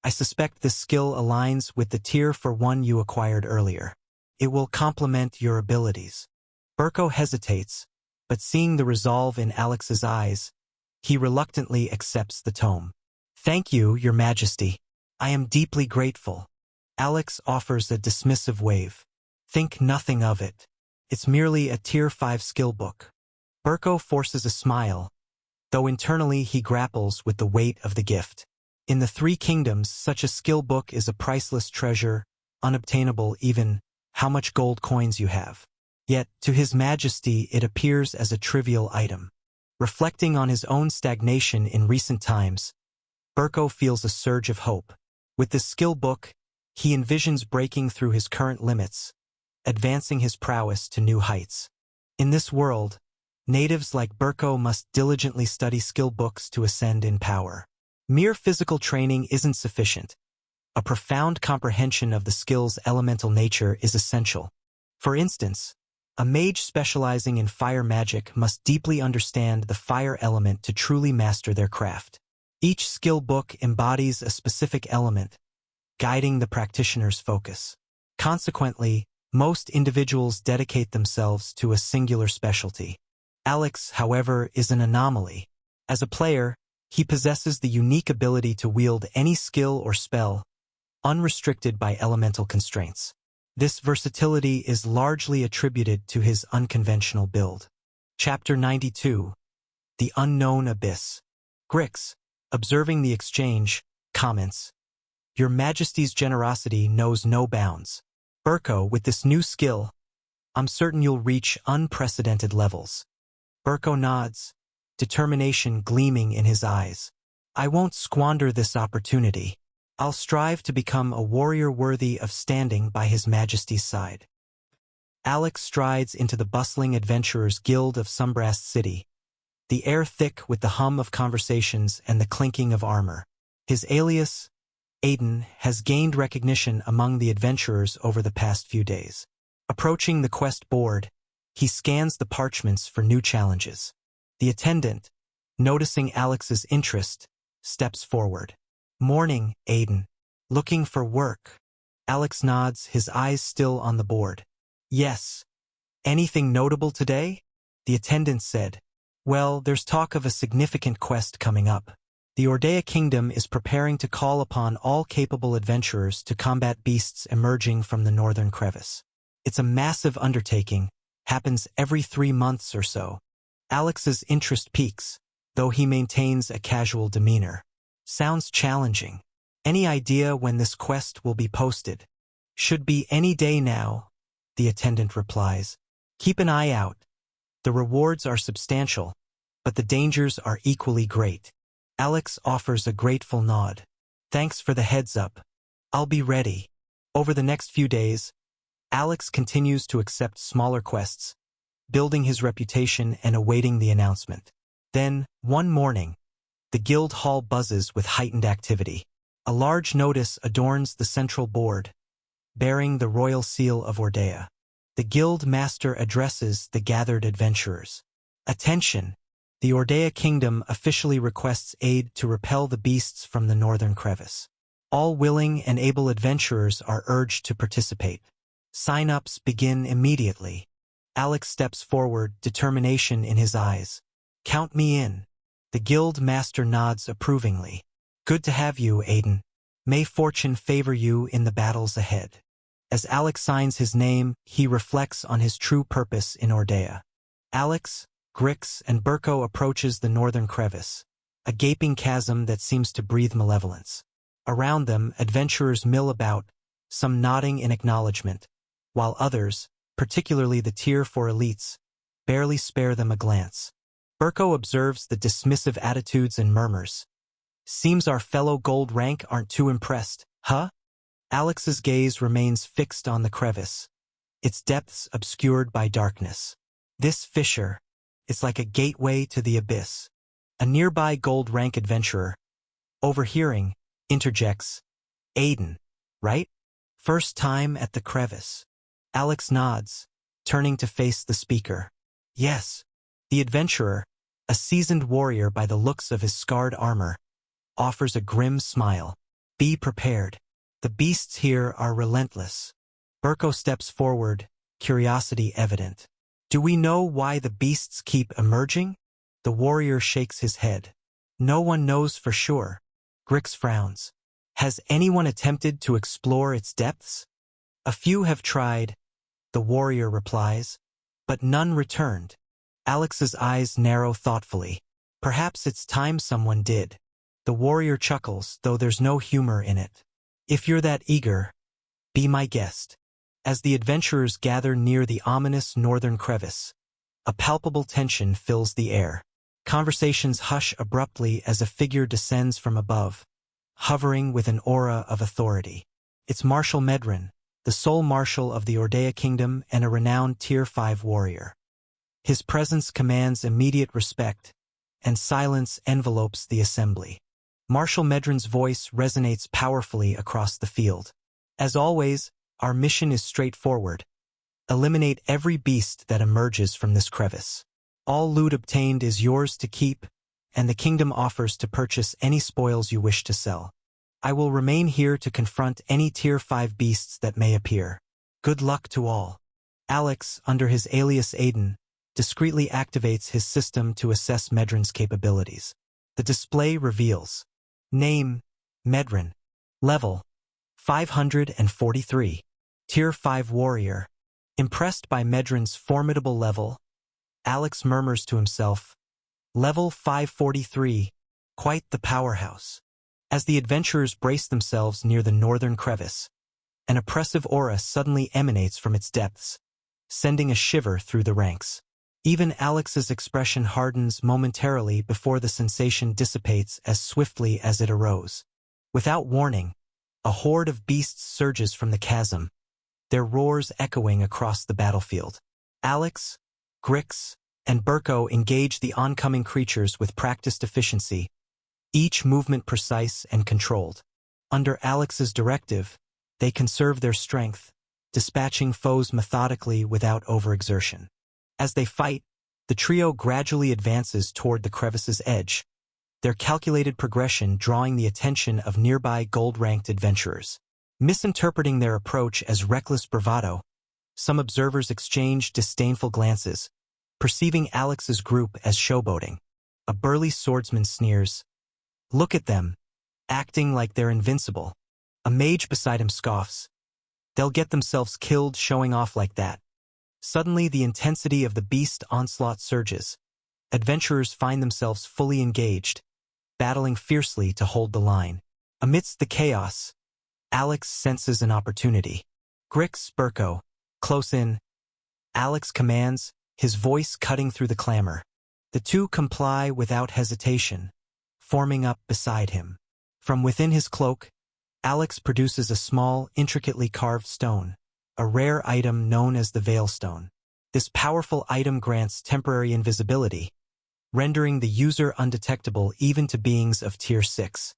Speaker 1: I suspect this skill aligns with the Tier 1 you acquired earlier. It will complement your abilities. Burko hesitates, but seeing the resolve in Alex's eyes, he reluctantly accepts the tome. Thank you, Your Majesty. I am deeply grateful. Alex offers a dismissive wave. Think nothing of it. It's merely a Tier 5 skill book. Burko forces a smile, though internally he grapples with the weight of the gift. In the Three Kingdoms, such a skill book is a priceless treasure, unobtainable even how much gold coins you have. Yet, to His Majesty it appears as a trivial item. Reflecting on his own stagnation in recent times, Burko feels a surge of hope. With this skill book, he envisions breaking through his current limits, advancing his prowess to new heights. In this world, natives like Burko must diligently study skill books to ascend in power. Mere physical training isn't sufficient. A profound comprehension of the skill's elemental nature is essential. For instance, a mage specializing in fire magic must deeply understand the fire element to truly master their craft. Each skill book embodies a specific element, guiding the practitioner's focus. Consequently, most individuals dedicate themselves to a singular specialty. Alex, however, is an anomaly. As a player, he possesses the unique ability to wield any skill or spell, unrestricted by elemental constraints. This versatility is largely attributed to his unconventional build. Chapter 92. The Unknown Abyss. Grix, observing the exchange, comments, Your Majesty's generosity knows no bounds. Burko, with this new skill, I'm certain you'll reach unprecedented levels. Burko nods, determination gleaming in his eyes. I won't squander this opportunity. I'll strive to become a warrior worthy of standing by His Majesty's side. Alex strides into the bustling Adventurers Guild of Sumbrast City, the air thick with the hum of conversations and the clinking of armor. His alias, Aiden, has gained recognition among the adventurers over the past few days. Approaching the quest board, he scans the parchments for new challenges. The attendant, noticing Alex's interest, steps forward. Morning, Aiden. Looking for work? Alex nods, his eyes still on the board. Yes. Anything notable today? The attendant said. Well, there's talk of a significant quest coming up. The Ordea Kingdom is preparing to call upon all capable adventurers to combat beasts emerging from the northern crevice. It's a massive undertaking, happens every 3 months or so. Alex's interest peaks, though he maintains a casual demeanor. Sounds challenging. Any idea when this quest will be posted? Should be any day now, the attendant replies. Keep an eye out. The rewards are substantial, but the dangers are equally great. Alex offers a grateful nod. Thanks for the heads up. I'll be ready. Over the next few days, Alex continues to accept smaller quests, building his reputation and awaiting the announcement. Then, one morning, the guild hall buzzes with heightened activity. A large notice adorns the central board, bearing the royal seal of Ordea. The guild master addresses the gathered adventurers. Attention! The Ordea Kingdom officially requests aid to repel the beasts from the northern crevice. All willing and able adventurers are urged to participate. Sign-ups begin immediately. Alex steps forward, determination in his eyes. Count me in. The guild master nods approvingly. Good to have you, Aiden. May fortune favor you in the battles ahead. As Alex signs his name, he reflects on his true purpose in Ordea. Alex, Grix, and Burko approaches the northern crevice, a gaping chasm that seems to breathe malevolence. Around them, adventurers mill about, some nodding in acknowledgement, while others, particularly the Tier 4 elites, barely spare them a glance. Burko observes the dismissive attitudes and murmurs. Seems our fellow gold rank aren't too impressed, huh? Alex's gaze remains fixed on the crevice, its depths obscured by darkness. This fissure, it's like a gateway to the abyss. A nearby gold rank adventurer, overhearing, interjects, Aiden, right? First time at the crevice. Alex nods, turning to face the speaker. Yes. The adventurer, a seasoned warrior by the looks of his scarred armor, offers a grim smile. Be prepared. The beasts here are relentless. Burko steps forward, curiosity evident. Do we know why the beasts keep emerging? The warrior shakes his head. No one knows for sure. Grix frowns. Has anyone attempted to explore its depths? A few have tried, the warrior replies, but none returned. Alex's eyes narrow thoughtfully. Perhaps it's time someone did. The warrior chuckles, though there's no humor in it. If you're that eager, be my guest. As the adventurers gather near the ominous northern crevice, a palpable tension fills the air. Conversations hush abruptly as a figure descends from above, hovering with an aura of authority. It's Marshal Medrin, the sole marshal of the Ordea Kingdom and a renowned Tier 5 warrior. His presence commands immediate respect, and silence envelopes the assembly. Marshal Medrin's voice resonates powerfully across the field. As always, our mission is straightforward. Eliminate every beast that emerges from this crevice. All loot obtained is yours to keep, and the kingdom offers to purchase any spoils you wish to sell. I will remain here to confront any Tier 5 beasts that may appear. Good luck to all. Alex, under his alias Aiden, discreetly activates his system to assess Medrin's capabilities. The display reveals. Name, Medrin. Level, 543. Tier 5 warrior. Impressed by Medrin's formidable level, Alex murmurs to himself, Level 543, quite the powerhouse. As the adventurers brace themselves near the northern crevice, an oppressive aura suddenly emanates from its depths, sending a shiver through the ranks. Even Alex's expression hardens momentarily before the sensation dissipates as swiftly as it arose. Without warning, a horde of beasts surges from the chasm, their roars echoing across the battlefield. Alex, Grix, and Burko engage the oncoming creatures with practiced efficiency, each movement precise and controlled. Under Alex's directive, they conserve their strength, dispatching foes methodically without overexertion. As they fight, the trio gradually advances toward the crevice's edge, their calculated progression drawing the attention of nearby gold-ranked adventurers. Misinterpreting their approach as reckless bravado, some observers exchange disdainful glances, perceiving Alex's group as showboating. A burly swordsman sneers, "Look at them, acting like they're invincible." A mage beside him scoffs, "They'll get themselves killed showing off like that." Suddenly the intensity of the beast onslaught surges. Adventurers find themselves fully engaged, battling fiercely to hold the line. Amidst the chaos, Alex senses an opportunity. Grix, Burko, close in. Alex commands, his voice cutting through the clamor. The two comply without hesitation, forming up beside him. From within his cloak, Alex produces a small, intricately carved stone, a rare item known as the Veilstone. This powerful item grants temporary invisibility, rendering the user undetectable even to beings of Tier 6.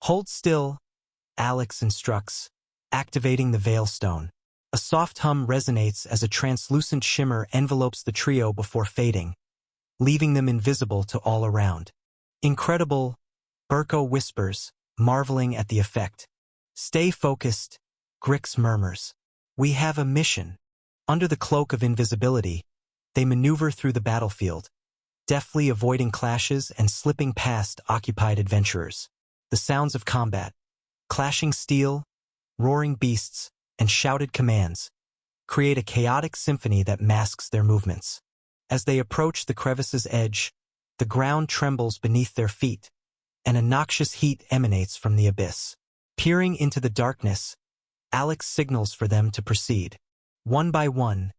Speaker 1: Hold still, Alex instructs, activating the Veilstone. A soft hum resonates as a translucent shimmer envelopes the trio before fading, leaving them invisible to all around. Incredible, Burko whispers, marveling at the effect. Stay focused, Grix murmurs. We have a mission. Under the cloak of invisibility, they maneuver through the battlefield, deftly avoiding clashes and slipping past occupied adventurers. The sounds of combat, clashing steel, roaring beasts, and shouted commands, create a chaotic symphony that masks their movements. As they approach the crevice's edge, the ground trembles beneath their feet, and a noxious heat emanates from the abyss. Peering into the darkness, Alex signals for them to proceed. One by one,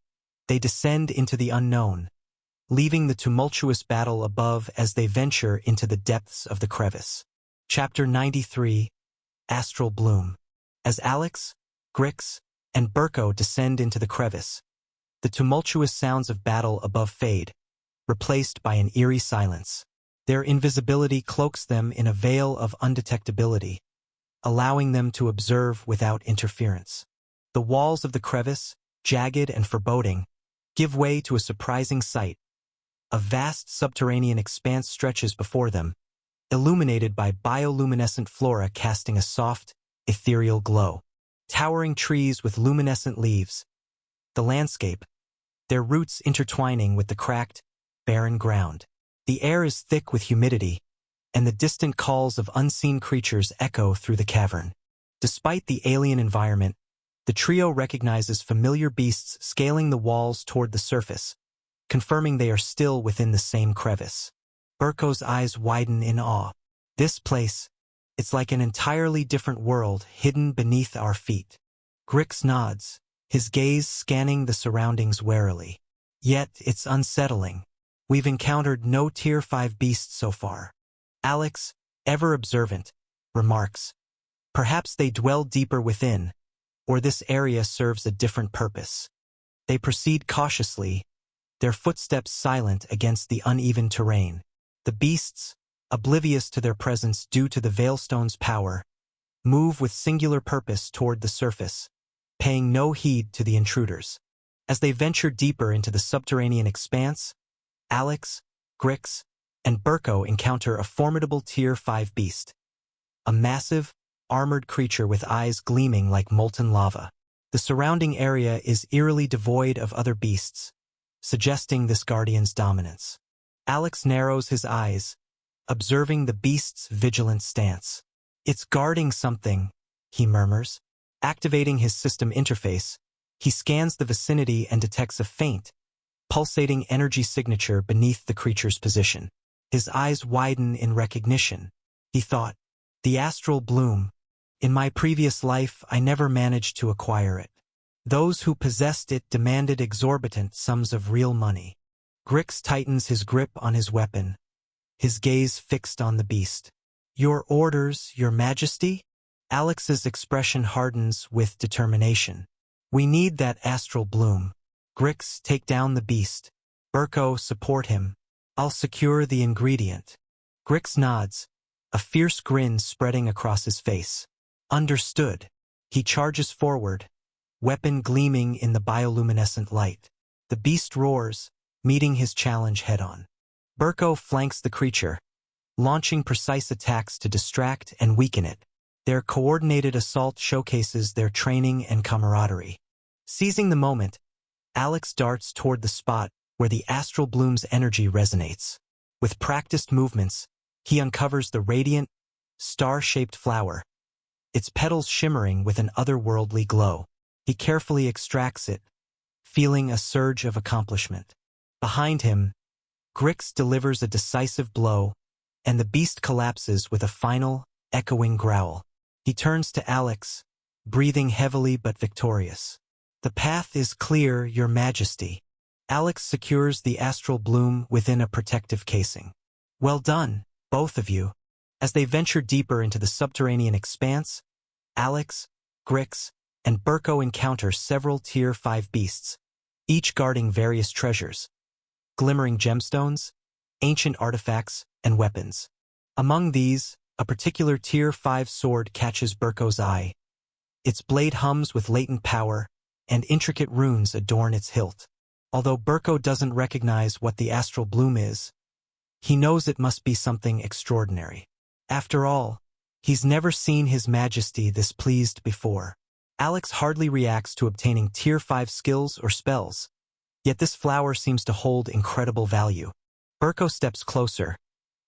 Speaker 1: they descend into the unknown, leaving the tumultuous battle above as they venture into the depths of the crevice. Chapter 93, Astral Bloom. As Alex, Grix, and Burko descend into the crevice, The tumultuous sounds of battle above fade, replaced by an eerie silence. Their invisibility cloaks them in a veil of undetectability, allowing them to observe without interference. The walls of the crevice, jagged and foreboding, give way to a surprising sight. A vast subterranean expanse stretches before them, illuminated by bioluminescent flora casting a soft, ethereal glow. Towering trees with luminescent leaves. The landscape, their roots intertwining with the cracked, barren ground. The air is thick with humidity, and the distant calls of unseen creatures echo through the cavern. Despite the alien environment, the trio recognizes familiar beasts scaling the walls toward the surface, confirming they are still within the same crevice. Berko's eyes widen in awe. This place, it's like an entirely different world hidden beneath our feet. Grix nods, his gaze scanning the surroundings warily. Yet it's unsettling. We've encountered no Tier 5 beasts so far. Alex, ever observant, remarks, perhaps they dwell deeper within, or this area serves a different purpose. They proceed cautiously, their footsteps silent against the uneven terrain. The beasts, oblivious to their presence due to the Veilstone's power, move with singular purpose toward the surface, paying no heed to the intruders. As they venture deeper into the subterranean expanse, Alex, Grix, and Berko encounter a formidable Tier 5 beast. A massive, armored creature with eyes gleaming like molten lava. The surrounding area is eerily devoid of other beasts, suggesting this guardian's dominance. Alex narrows his eyes, observing the beast's vigilant stance. It's guarding something, he murmurs. Activating his system interface, he scans the vicinity and detects a faint, pulsating energy signature beneath the creature's position. His eyes widen in recognition. He thought, the astral bloom. In my previous life, I never managed to acquire it. Those who possessed it demanded exorbitant sums of real money. Grix tightens his grip on his weapon, his gaze fixed on the beast. Your orders, Your Majesty? Alex's expression hardens with determination. We need that astral bloom. Grix, take down the beast. Berko, support him. I'll secure the ingredient. Grix nods, a fierce grin spreading across his face. Understood. He charges forward, weapon gleaming in the bioluminescent light. The beast roars, meeting his challenge head-on. Berko flanks the creature, launching precise attacks to distract and weaken it. Their coordinated assault showcases their training and camaraderie. Seizing the moment, Alex darts toward the spot where the astral bloom's energy resonates. With practiced movements, he uncovers the radiant, star-shaped flower, its petals shimmering with an otherworldly glow. He carefully extracts it, feeling a surge of accomplishment. Behind him, Grix delivers a decisive blow, and the beast collapses with a final, echoing growl. He turns to Alex, breathing heavily but victorious. The path is clear, Your Majesty. Alex secures the astral bloom within a protective casing. Well done, both of you. As they venture deeper into the subterranean expanse, Alex, Grix, and Berko encounter several Tier 5 beasts, each guarding various treasures, glimmering gemstones, ancient artifacts, and weapons. Among these, a particular Tier 5 sword catches Berko's eye. Its blade hums with latent power, and intricate runes adorn its hilt. Although Berko doesn't recognize what the astral bloom is, he knows it must be something extraordinary. After all, he's never seen His Majesty this pleased before. Alex hardly reacts to obtaining Tier 5 skills or spells, yet this flower seems to hold incredible value. Berko steps closer,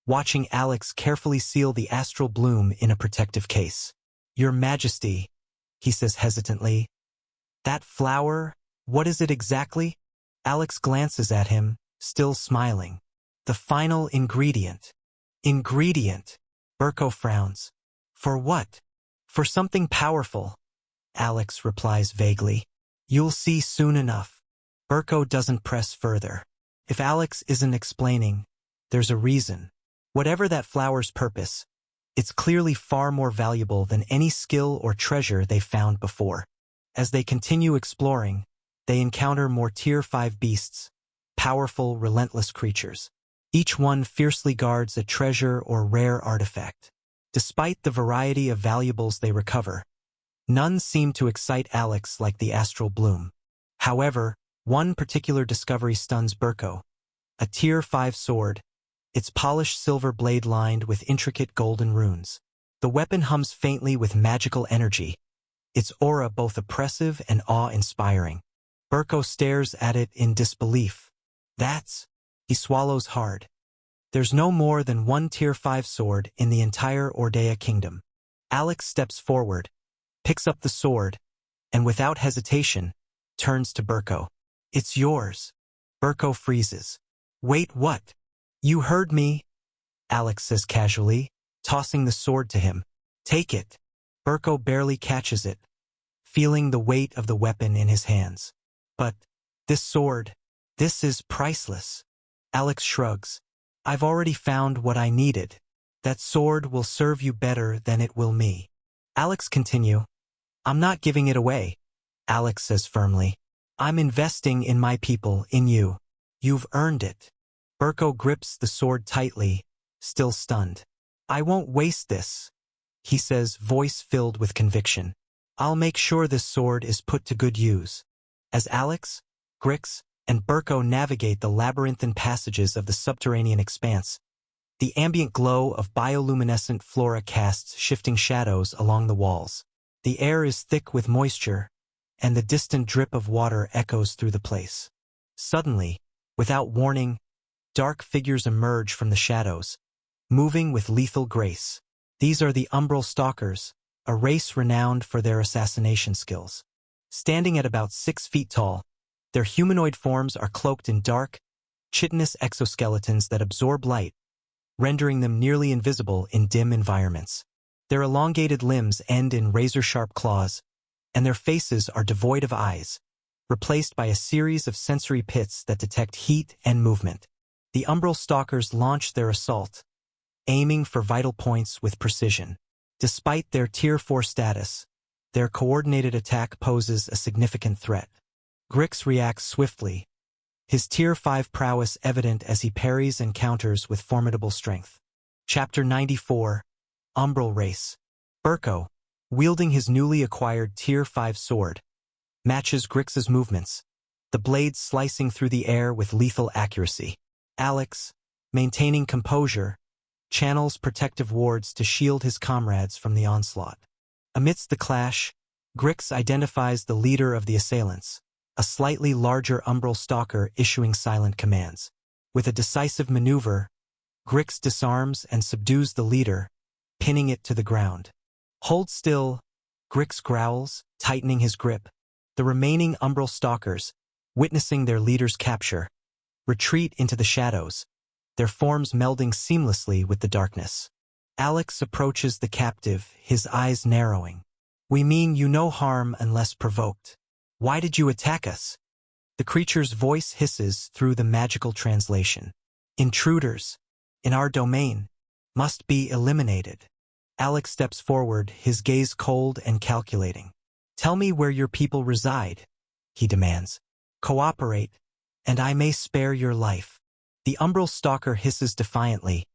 Speaker 1: watching Alex carefully seal the astral bloom in a protective case. Your Majesty, he says hesitantly. That flower, what is it exactly? Alex glances at him, still smiling. The final ingredient. Ingredient? Berko frowns. For what? For something powerful. Alex replies vaguely. You'll see soon enough. Berko doesn't press further. If Alex isn't explaining, there's a reason. Whatever that flower's purpose, it's clearly far more valuable than any skill or treasure they've found before. As they continue exploring, they encounter more Tier 5 beasts, powerful, relentless creatures. Each one fiercely guards a treasure or rare artifact. Despite the variety of valuables they recover, none seem to excite Alex like the Astral Bloom. However, one particular discovery stuns Berko. A Tier 5 sword, its polished silver blade lined with intricate golden runes. The weapon hums faintly with magical energy, its aura both oppressive and awe-inspiring. Berko stares at it in disbelief. He swallows hard. There's no more than one Tier 5 sword in the entire Ordea kingdom. Alex steps forward, picks up the sword, and without hesitation, turns to Berko. It's yours. Berko freezes. Wait, what? You heard me? Alex says casually, tossing the sword to him. Take it. Berko barely catches it, feeling the weight of the weapon in his hands. But this sword, this is priceless. Alex shrugs. I've already found what I needed. That sword will serve you better than it will me. Alex continue. I'm not giving it away. Alex says firmly. I'm investing in my people, in you. You've earned it. Berko grips the sword tightly, still stunned. I won't waste this, he says, voice filled with conviction. I'll make sure this sword is put to good use. As Alex, Grix, and Berko navigate the labyrinthine passages of the subterranean expanse, the ambient glow of bioluminescent flora casts shifting shadows along the walls. The air is thick with moisture, and the distant drip of water echoes through the place. Suddenly, without warning, dark figures emerge from the shadows, moving with lethal grace. These are the Umbral Stalkers, a race renowned for their assassination skills. Standing at about 6 feet tall, their humanoid forms are cloaked in dark, chitinous exoskeletons that absorb light, rendering them nearly invisible in dim environments. Their elongated limbs end in razor-sharp claws, and their faces are devoid of eyes, replaced by a series of sensory pits that detect heat and movement. The Umbral Stalkers launch their assault, aiming for vital points with precision. Despite their Tier 4 status, their coordinated attack poses a significant threat. Grix reacts swiftly, his Tier 5 prowess evident as he parries and counters with formidable strength. Chapter 94, Umbral Race. Berko, wielding his newly acquired Tier 5 sword, matches Grix's movements, the blade slicing through the air with lethal accuracy. Alex, maintaining composure, channels protective wards to shield his comrades from the onslaught. Amidst the clash, Grix identifies the leader of the assailants, a slightly larger Umbral Stalker issuing silent commands. With a decisive maneuver, Grix disarms and subdues the leader, pinning it to the ground. Hold still, Grix growls, tightening his grip. The remaining Umbral Stalkers, witnessing their leader's capture, retreat into the shadows, their forms melding seamlessly with the darkness. Alex approaches the captive, his eyes narrowing. We mean you no harm unless provoked. Why did you attack us? The creature's voice hisses through the magical translation. Intruders, in our domain, must be eliminated. Alex steps forward, his gaze cold and calculating. Tell me where your people reside, he demands. Cooperate, and I may spare your life. The Umbral Stalker hisses defiantly,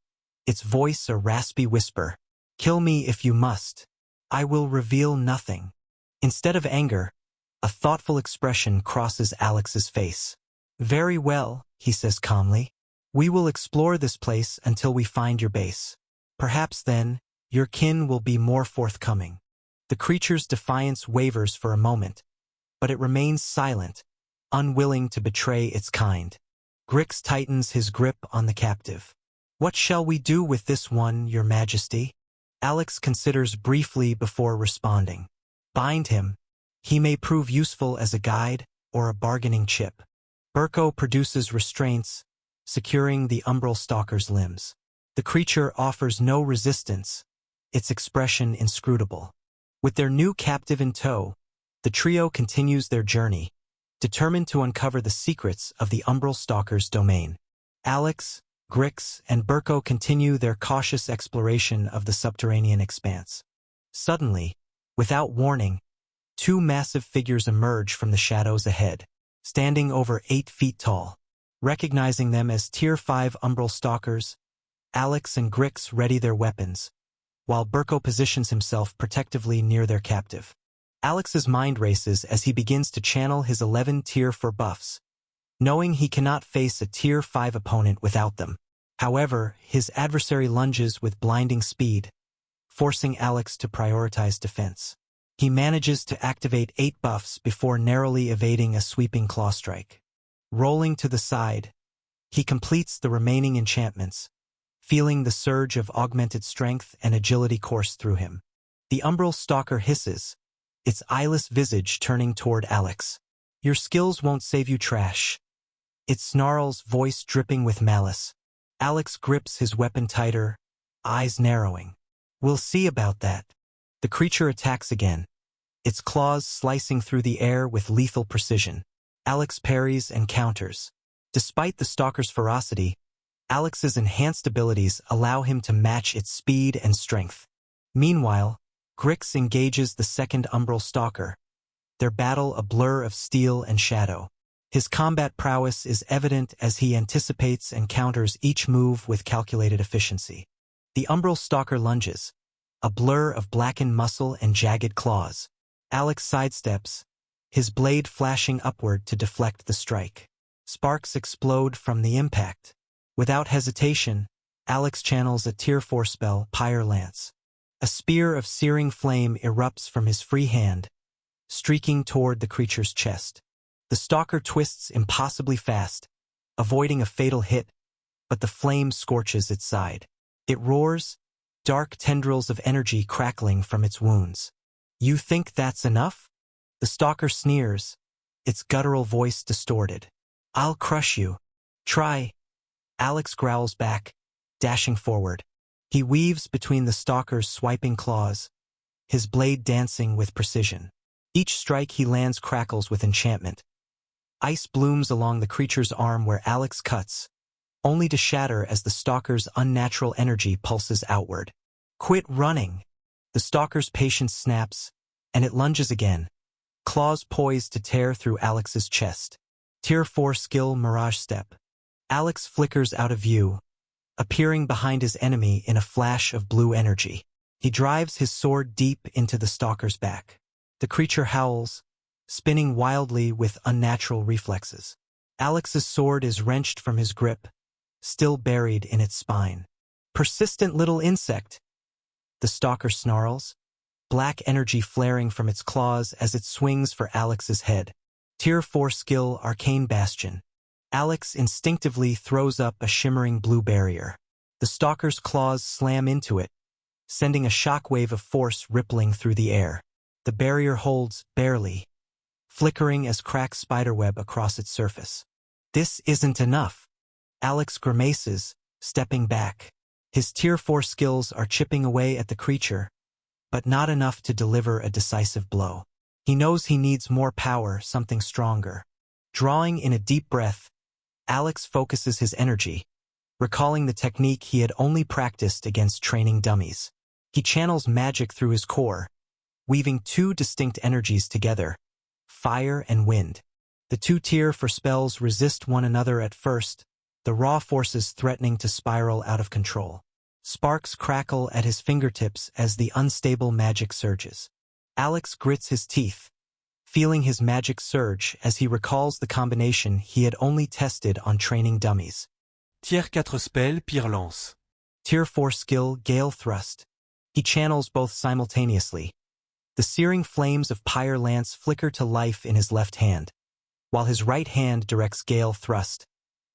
Speaker 1: its voice a raspy whisper. Kill me if you must. I will reveal nothing. Instead of anger, a thoughtful expression crosses Alex's face. Very well, he says calmly. We will explore this place until we find your base. Perhaps then, your kin will be more forthcoming. The creature's defiance wavers for a moment, but it remains silent, unwilling to betray its kind. Grix tightens his grip on the captive. What shall we do with this one, your majesty? Alex considers briefly before responding. Bind him. He may prove useful as a guide or a bargaining chip. Berko produces restraints, securing the Umbral Stalker's limbs. The creature offers no resistance, its expression inscrutable. With their new captive in tow, the trio continues their journey, determined to uncover the secrets of the Umbral Stalker's domain. Alex, Grix, and Berko continue their cautious exploration of the subterranean expanse. Suddenly, without warning, two massive figures emerge from the shadows ahead. standing over 8 feet tall. Recognizing them as Tier 5 Umbral Stalkers, Alex and Grix ready their weapons, while Burko positions himself protectively near their captive. Alex's mind races as he begins to channel his 11 Tier 4 buffs, knowing he cannot face a Tier 5 opponent without them. However, his adversary lunges with blinding speed, forcing Alex to prioritize defense. He manages to activate 8 buffs before narrowly evading a sweeping claw strike. Rolling to the side, he completes the remaining enchantments, feeling the surge of augmented strength and agility course through him. The Umbral Stalker hisses, its eyeless visage turning toward Alex. "Your skills won't save you, trash." It snarls, voice dripping with malice. Alex grips his weapon tighter, eyes narrowing. "We'll see about that." The creature attacks again, its claws slicing through the air with lethal precision. Alex parries and counters. Despite the stalker's ferocity, Alex's enhanced abilities allow him to match its speed and strength. Meanwhile, Grix engages the second Umbral Stalker, their battle a blur of steel and shadow. His combat prowess is evident as he anticipates and counters each move with calculated efficiency. The Umbral Stalker lunges, a blur of blackened muscle and jagged claws. Alex sidesteps, his blade flashing upward to deflect the strike. Sparks explode from the impact. Without hesitation, Alex channels a Tier 4 spell, Pyre Lance. A spear of searing flame erupts from his free hand, streaking toward the creature's chest. The stalker twists impossibly fast, avoiding a fatal hit, but the flame scorches its side. It roars, dark tendrils of energy crackling from its wounds. "You think that's enough?" The stalker sneers, its guttural voice distorted. "I'll crush you. Try." Alex growls back, dashing forward. He weaves between the stalker's swiping claws, his blade dancing with precision. Each strike he lands crackles with enchantment. Ice blooms along the creature's arm where Alex cuts, only to shatter as the stalker's unnatural energy pulses outward. "Quit running!" The stalker's patience snaps, and it lunges again, claws poised to tear through Alex's chest. Tier 4 skill Mirage Step. Alex flickers out of view, appearing behind his enemy in a flash of blue energy. He drives his sword deep into the stalker's back. The creature howls, spinning wildly with unnatural reflexes. Alex's sword is wrenched from his grip, still buried in its spine. "Persistent little insect!" The stalker snarls, black energy flaring from its claws as it swings for Alex's head. Tier 4 skill Arcane Bastion. Alex instinctively throws up a shimmering blue barrier. The stalker's claws slam into it, sending a shockwave of force rippling through the air. The barrier holds, barely, flickering as cracks spiderweb across its surface. "This isn't enough." Alex grimaces, stepping back. His Tier 4 skills are chipping away at the creature, but not enough to deliver a decisive blow. He knows he needs more power, something stronger. Drawing in a deep breath, Alex focuses his energy, recalling the technique he had only practiced against training dummies. He channels magic through his core, weaving 2 distinct energies together, fire and wind. The 2 Tier 4 spells resist one another at first, the raw forces threatening to spiral out of control. Sparks crackle at his fingertips as the unstable magic surges. Alex grits his teeth, feeling his magic surge as he recalls the combination he had only tested on training dummies.
Speaker 2: Tier 4 spell, Pyre Lance.
Speaker 1: Tier 4 skill, Gale Thrust. He channels both simultaneously. The searing flames of Pyre Lance flicker to life in his left hand, while his right hand directs Gale Thrust,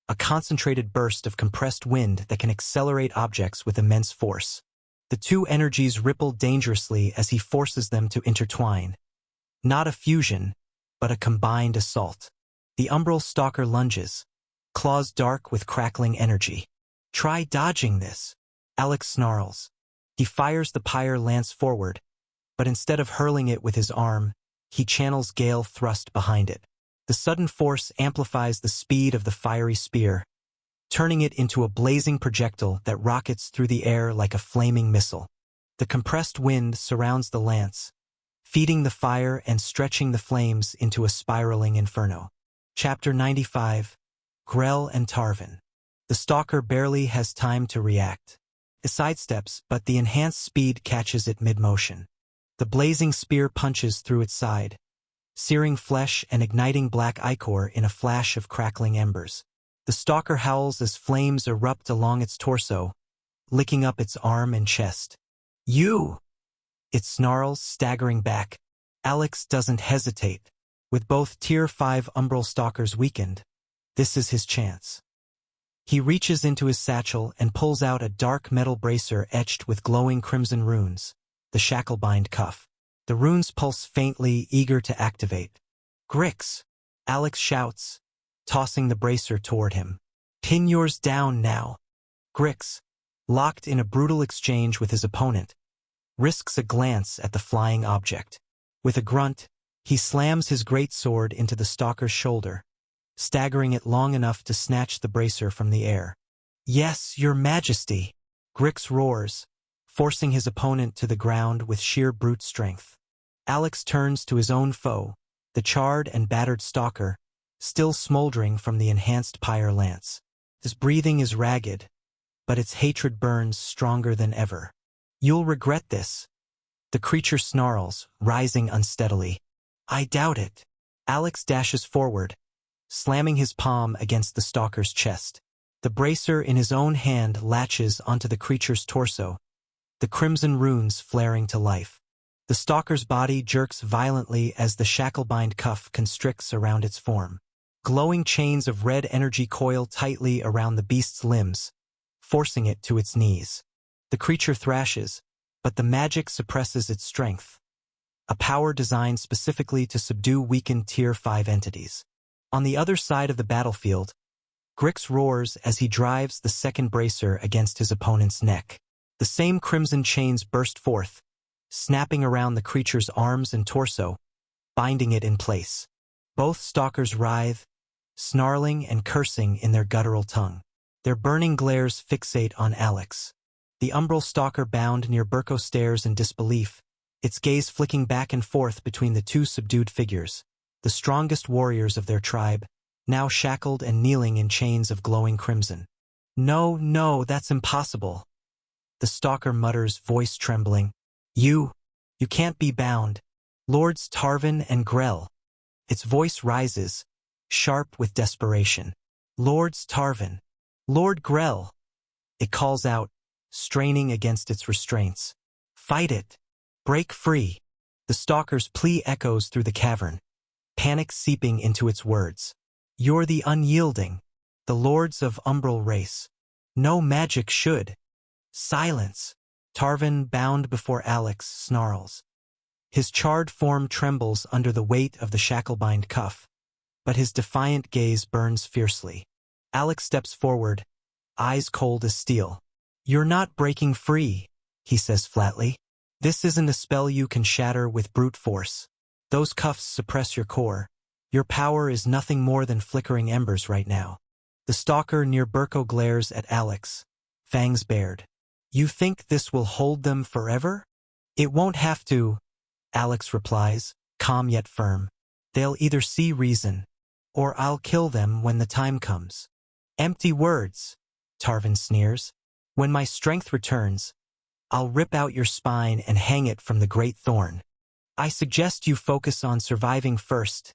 Speaker 1: a concentrated burst of compressed wind that can accelerate objects with immense force. The 2 energies ripple dangerously as he forces them to intertwine. Not a fusion, but a combined assault. The Umbral Stalker lunges, claws dark with crackling energy. "Try dodging this," Alex snarls. He fires the Pyre Lance forward, but instead of hurling it with his arm, he channels Gale Thrust behind it. The sudden force amplifies the speed of the fiery spear, turning it into a blazing projectile that rockets through the air like a flaming missile. The compressed wind surrounds the lance, feeding the fire and stretching the flames into a spiraling inferno. Chapter 95. Grell and Tarvin. The stalker barely has time to react. It sidesteps, but the enhanced speed catches it mid-motion. The blazing spear punches through its side, searing flesh and igniting black ichor in a flash of crackling embers. The stalker howls as flames erupt along its torso, licking up its arm and chest. "You!" It snarls, staggering back. Alex doesn't hesitate. With both Tier 5 Umbral Stalkers weakened, this is his chance. He reaches into his satchel and pulls out a dark metal bracer etched with glowing crimson runes, the Shacklebind cuff. The runes pulse faintly, eager to activate. "Grix!" Alex shouts, tossing the bracer toward him. "Pin yours down now." Grix, locked in a brutal exchange with his opponent, risks a glance at the flying object. With a grunt, he slams his greatsword into the stalker's shoulder, staggering it long enough to snatch the bracer from the air. "Yes, your majesty!" Grix roars, forcing his opponent to the ground with sheer brute strength. Alex turns to his own foe, the charred and battered stalker, still smoldering from the enhanced pyre lance. His breathing is ragged, but its hatred burns stronger than ever. "You'll regret this." The creature snarls, rising unsteadily. "I doubt it." Alex dashes forward, slamming his palm against the stalker's chest. The bracer in his own hand latches onto the creature's torso, the crimson runes flaring to life. The stalker's body jerks violently as the Shacklebind cuff constricts around its form. Glowing chains of red energy coil tightly around the beast's limbs, forcing it to its knees. The creature thrashes, but the magic suppresses its strength, a power designed specifically to subdue weakened Tier 5 entities. On the other side of the battlefield, Grix roars as he drives the second bracer against his opponent's neck. The same crimson chains burst forth, snapping around the creature's arms and torso, binding it in place. Both stalkers writhe, snarling and cursing in their guttural tongue. Their burning glares fixate on Alex. The umbral stalker bound near Burko stares in disbelief, its gaze flicking back and forth between the two subdued figures, the strongest warriors of their tribe, now shackled and kneeling in chains of glowing crimson. "No, no, that's impossible." The stalker mutters, voice trembling. You can't be bound. Lords Tarvin and Grell." Its voice rises, sharp with desperation. "Lords Tarvin. Lord Grell." It calls out, straining against its restraints. "Fight it. Break free." The stalker's plea echoes through the cavern, panic seeping into its words. "You're the unyielding, the lords of umbral race. No magic should." "Silence." Tarvin, bound before Alex, snarls. His charred form trembles under the weight of the Shacklebind cuff, but his defiant gaze burns fiercely. Alex steps forward, eyes cold as steel. "You're not breaking free," he says flatly. "This isn't a spell you can shatter with brute force. Those cuffs suppress your core. Your power is nothing more than flickering embers right now." The stalker near Burko glares at Alex, fangs bared. "You think this will hold them forever?" "It won't have to," Alex replies, calm yet firm. "They'll either see reason, or I'll kill them when the time comes." "Empty words," Tarvin sneers. "When my strength returns, I'll rip out your spine and hang it from the great thorn." "I suggest you focus on surviving first,"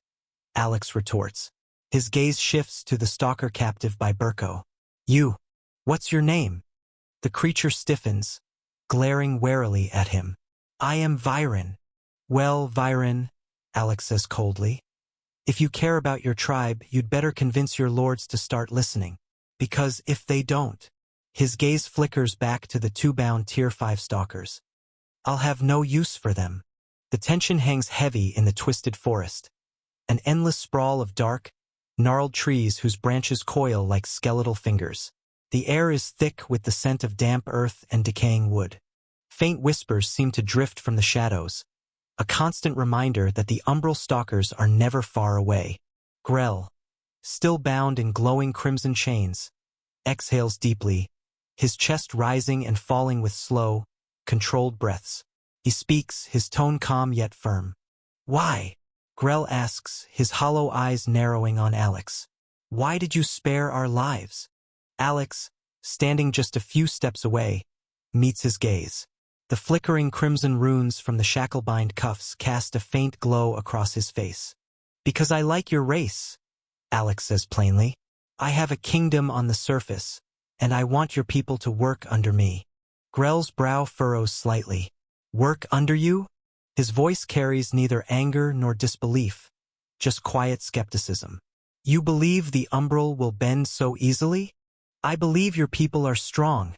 Speaker 1: Alex retorts. His gaze shifts to the stalker captive by Burko. What's your name?" The creature stiffens, glaring warily at him. "I am Viren." "Well, Viren," Alex says coldly, "if you care about your tribe, you'd better convince your lords to start listening. Because if they don't..." His gaze flickers back to the two bound Tier 5 stalkers. "I'll have no use for them." The tension hangs heavy in the twisted forest, an endless sprawl of dark, gnarled trees whose branches coil like skeletal fingers. The air is thick with the scent of damp earth and decaying wood. Faint whispers seem to drift from the shadows, a constant reminder that the umbral stalkers are never far away. Grell, still bound in glowing crimson chains, exhales deeply, his chest rising and falling with slow, controlled breaths. He speaks, his tone calm yet firm. "Why?" Grell asks, his hollow eyes narrowing on Alex. Why did you spare our lives? Alex, standing just a few steps away, meets his gaze. The flickering crimson runes from the shacklebind cuffs cast a faint glow across his face. Because I like your race, Alex says plainly. I have a kingdom on the surface, and I want your people to work under me. Grell's brow furrows slightly. Work under you? His voice carries neither anger nor disbelief, just quiet skepticism. You believe the Umbral will bend so easily? I believe your people are strong,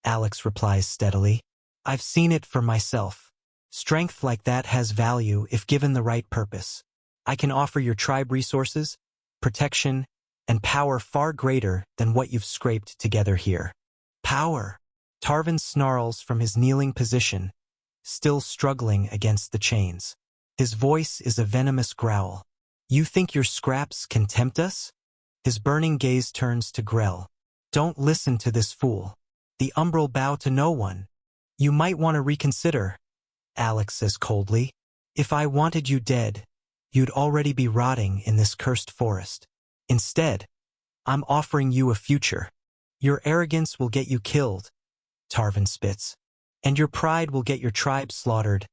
Speaker 1: Alex replies steadily. I've seen it for myself. Strength like that has value if given the right purpose. I can offer your tribe resources, protection, and power far greater than what you've scraped together here. Power! Tarvin snarls from his kneeling position, still struggling against the chains. His voice is a venomous growl. You think your scraps can tempt us? His burning gaze turns to Grell. Don't listen to this fool. The Umbral bow to no one. You might want to reconsider, Alex says coldly. If I wanted you dead, you'd already be rotting in this cursed forest. Instead, I'm offering you a future. Your arrogance will get you killed, Tarvin spits. And your pride will get your tribe slaughtered.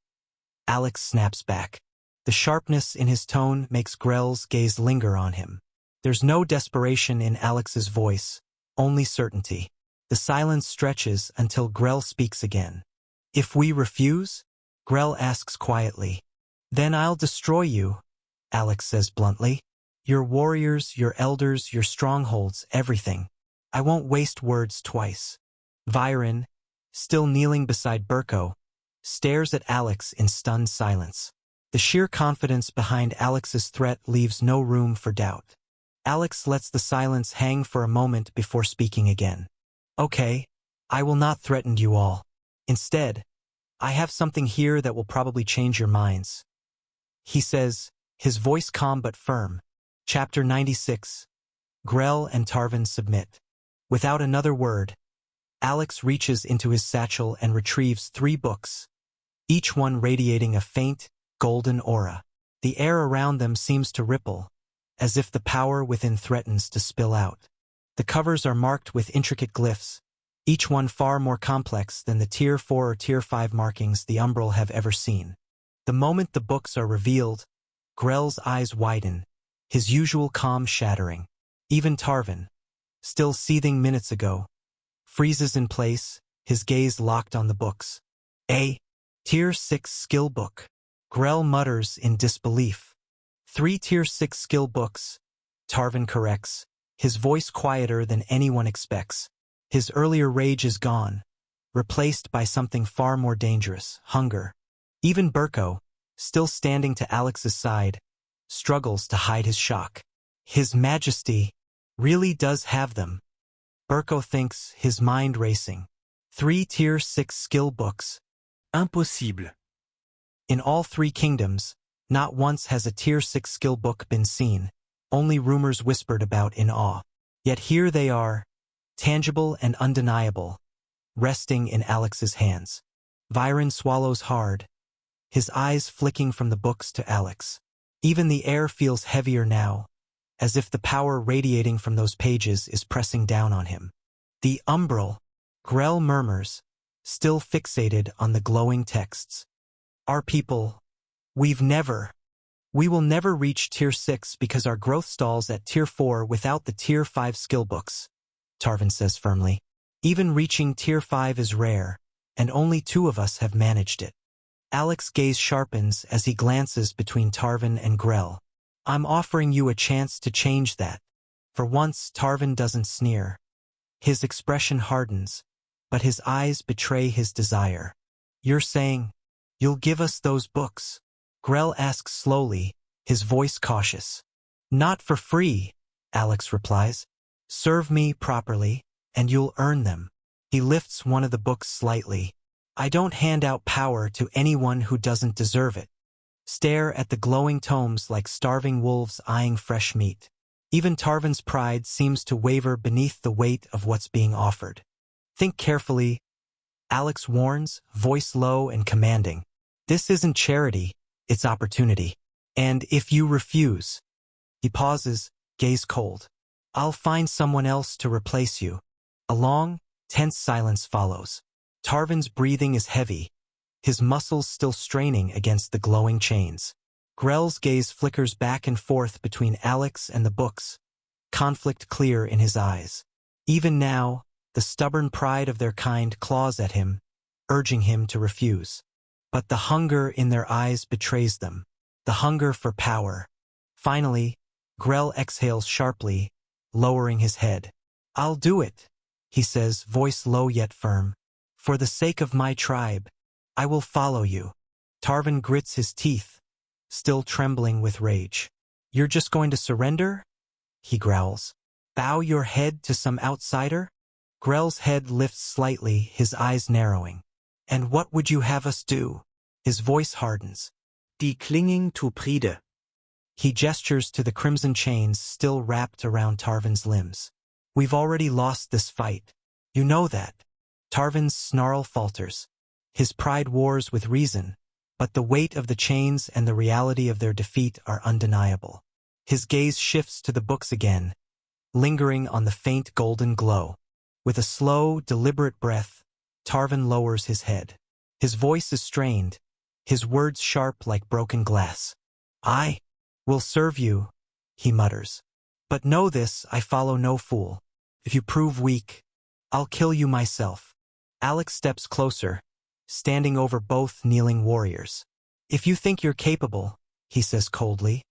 Speaker 1: Alex snaps back. The sharpness in his tone makes Grell's gaze linger on him. There's no desperation in Alex's voice, only certainty. The silence stretches until Grell speaks again. If we refuse? Grell asks quietly. Then I'll destroy you, Alex says bluntly. Your warriors, your elders, your strongholds, everything. I won't waste words twice. Viren, still kneeling beside Berko, stares at Alex in stunned silence. The sheer confidence behind Alex's threat leaves no room for doubt. Alex lets the silence hang for a moment before speaking again. Okay, I will not threaten you all. Instead, I have something here that will probably change your minds. He says, his voice calm but firm. Chapter 96. Grell and Tarvin submit. Without another word, Alex reaches into his satchel and retrieves 3 books, each one radiating a faint, golden aura. The air around them seems to ripple, as if the power within threatens to spill out. The covers are marked with intricate glyphs, each one far more complex than the Tier 4 or Tier 5 markings the Umbral have ever seen. The moment the books are revealed, Grell's eyes widen, his usual calm shattering. Even Tarvin, still seething minutes ago, freezes in place, his gaze locked on the books. A Tier 6 skill book. Grell mutters in disbelief. 3 Tier 6 skill books, Tarvin corrects, his voice quieter than anyone expects. His earlier rage is gone, replaced by something far more dangerous, hunger. Even Berko, still standing to Alex's side, struggles to hide his shock. His Majesty really does have them. Berko thinks, his mind racing. 3 Tier 6 skill books.
Speaker 2: Impossible.
Speaker 1: In all 3 kingdoms, not once has a Tier 6 skill book been seen, only rumors whispered about in awe. Yet here they are, tangible and undeniable, resting in Alex's hands. Viren swallows hard, his eyes flicking from the books to Alex. Even the air feels heavier now, as if the power radiating from those pages is pressing down on him. The Umbral, Grell murmurs, still fixated on the glowing texts. Our people, we will never reach Tier 6 because our growth stalls at Tier 4 without the Tier 5 skill books, Tarvin says firmly. Even reaching Tier 5 is rare, and only 2 of us have managed it. Alex's gaze sharpens as he glances between Tarvin and Grell. I'm offering you a chance to change that. For once, Tarvin doesn't sneer. His expression hardens, but his eyes betray his desire. You're saying, you'll give us those books? Grell asks slowly, his voice cautious. Not for free, Alex replies. Serve me properly, and you'll earn them. He lifts one of the books slightly. I don't hand out power to anyone who doesn't deserve it. Stare at the glowing tomes like starving wolves eyeing fresh meat. Even Tarvin's pride seems to waver beneath the weight of what's being offered. Think carefully, Alex warns, voice low and commanding. This isn't charity, it's opportunity. And if you refuse, he pauses, gaze cold. I'll find someone else to replace you. A long, tense silence follows. Tarvan's breathing is heavy, his muscles still straining against the glowing chains. Grell's gaze flickers back and forth between Alex and the books, conflict clear in his eyes. Even now, the stubborn pride of their kind claws at him, urging him to refuse. But the hunger in their eyes betrays them, the hunger for power. Finally, Grell exhales sharply, lowering his head. I'll do it, he says, voice low yet firm. For the sake of my tribe, I will follow you. Tarvan grits his teeth, still trembling with rage. You're just going to surrender? He growls. Bow your head to some outsider? Grell's head lifts slightly, his eyes narrowing. And what would you have us do? His voice hardens.
Speaker 3: Die Klingen to Pride.
Speaker 1: He gestures to the crimson chains still wrapped around Tarvan's limbs. We've already lost this fight. You know that. Tarvan's snarl falters. His pride wars with reason, but the weight of the chains and the reality of their defeat are undeniable. His gaze shifts to the books again, lingering on the faint golden glow. With a slow, deliberate breath, Tarvan lowers his head. His voice is strained, his words sharp like broken glass. I will serve you, he mutters. But know this, I follow no fool. If you prove weak, I'll kill you myself. Alex steps closer, standing over both kneeling warriors. If you think you're capable, he says coldly,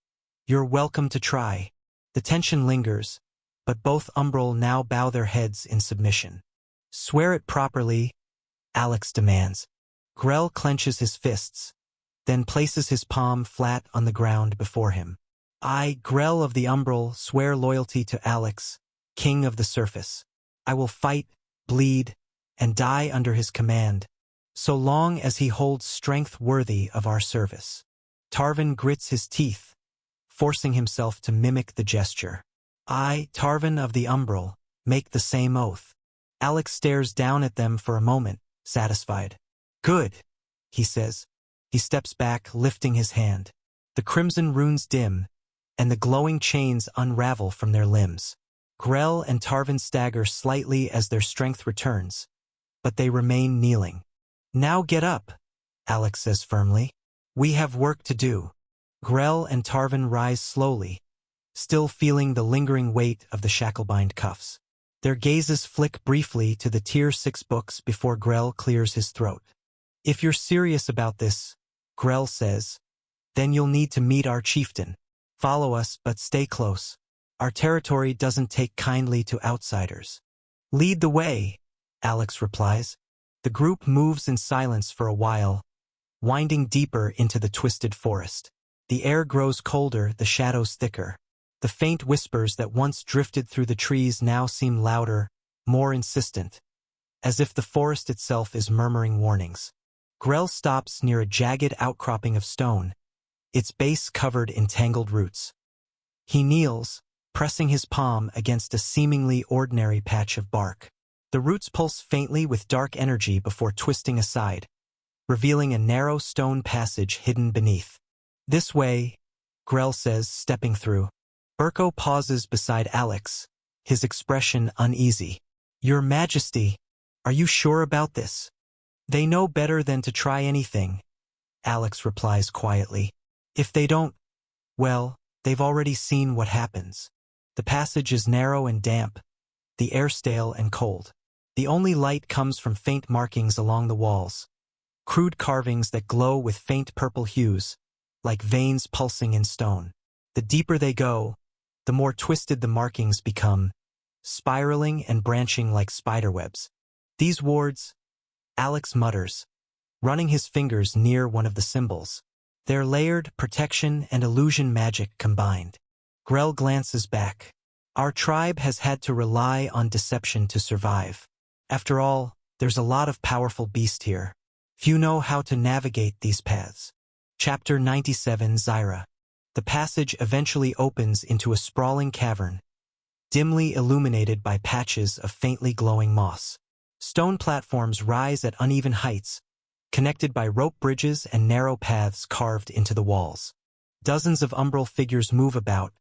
Speaker 1: you're welcome to try. The tension lingers, but both Umbral now bow their heads in submission. Swear it properly, Alex demands. Grell clenches his fists, then places his palm flat on the ground before him. I, Grell of the Umbral, swear loyalty to Alex, King of the Surface. I will fight, bleed, and die under his command, so long as he holds strength worthy of our service. Tarvan grits his teeth, forcing himself to mimic the gesture. I, Tarvan of the Umbral, make the same oath. Alex stares down at them for a moment, satisfied. Good, he says. He steps back, lifting his hand. The crimson runes dim, and the glowing chains unravel from their limbs. Grell and Tarvan stagger slightly as their strength returns, but they remain kneeling. Now get up, Alex says firmly. We have work to do. Grell and Tarvan rise slowly, still feeling the lingering weight of the shacklebind cuffs. Their gazes flick briefly to the Tier 6 books before Grell clears his throat. If you're serious about this, Grell says, then you'll need to meet our chieftain. Follow us, but stay close. Our territory doesn't take kindly to outsiders. Lead the way, Alex replies. The group moves in silence for a while, winding deeper into the twisted forest. The air grows colder, the shadows thicker. The faint whispers that once drifted through the trees now seem louder, more insistent, as if the forest itself is murmuring warnings. Grell stops near a jagged outcropping of stone, its base covered in tangled roots. He kneels, pressing his palm against a seemingly ordinary patch of bark. The roots pulse faintly with dark energy before twisting aside, revealing a narrow stone passage hidden beneath. This way, Grell says, stepping through. Urko pauses beside Alex, his expression uneasy. Your Majesty, are you sure about this? They know better than to try anything, Alex replies quietly. If they don't, well, they've already seen what happens. The passage is narrow and damp, the air stale and cold. The only light comes from faint markings along the walls, crude carvings that glow with faint purple hues, like veins pulsing in stone. The deeper they go, the more twisted the markings become, spiraling and branching like spiderwebs. These wards, Alex mutters, running his fingers near one of the symbols. They're layered, protection and illusion magic combined. Grell glances back. Our tribe has had to rely on deception to survive. After all, there's a lot of powerful beast here. Few know how to navigate these paths. Chapter 97 Zyra. The passage eventually opens into a sprawling cavern, dimly illuminated by patches of faintly glowing moss. Stone platforms rise at uneven heights, connected by rope bridges and narrow paths carved into the walls. Dozens of umbral figures move about,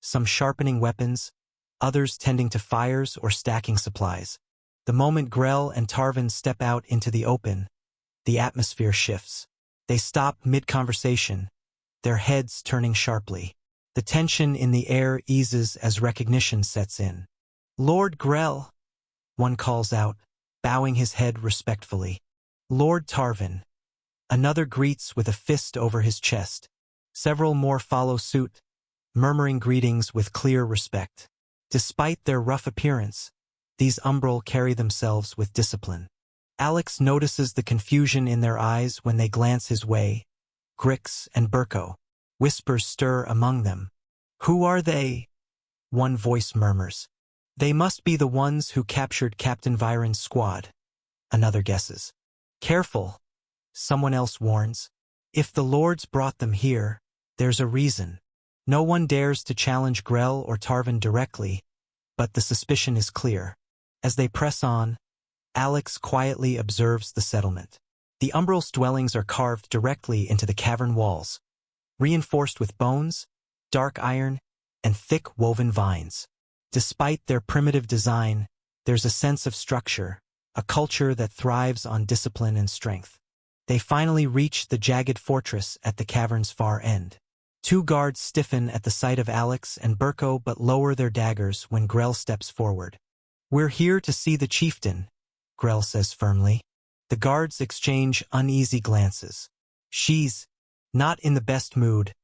Speaker 1: some sharpening weapons, others tending to fires or stacking supplies. The moment Grell and Tarvin step out into the open, the atmosphere shifts. They stop mid-conversation, their heads turning sharply. The tension in the air eases as recognition sets in. "Lord Grell," one calls out, bowing his head respectfully. "Lord Tarvin." Another greets with a fist over his chest. Several more follow suit, murmuring greetings with clear respect. Despite their rough appearance, these umbral carry themselves with discipline. Alex notices the confusion in their eyes when they glance his way. Grix and Burko. Whispers stir among them. "Who are they?" one voice murmurs. "They must be the ones who captured Captain Viron's squad," another guesses. "Careful," someone else warns. "If the lords brought them here, there's a reason." No one dares to challenge Grell or Tarvin directly, but the suspicion is clear. As they press on, Alex quietly observes the settlement. The Umbral's dwellings are carved directly into the cavern walls, reinforced with bones, dark iron, and thick woven vines. Despite their primitive design, there's a sense of structure, a culture that thrives on discipline and strength. They finally reach the jagged fortress at the cavern's far end. Two guards stiffen at the sight of Alex and Burko but lower their daggers when Grell steps forward. "We're here to see the chieftain," Grell says firmly. The guards exchange uneasy glances. "She's not in the best mood,"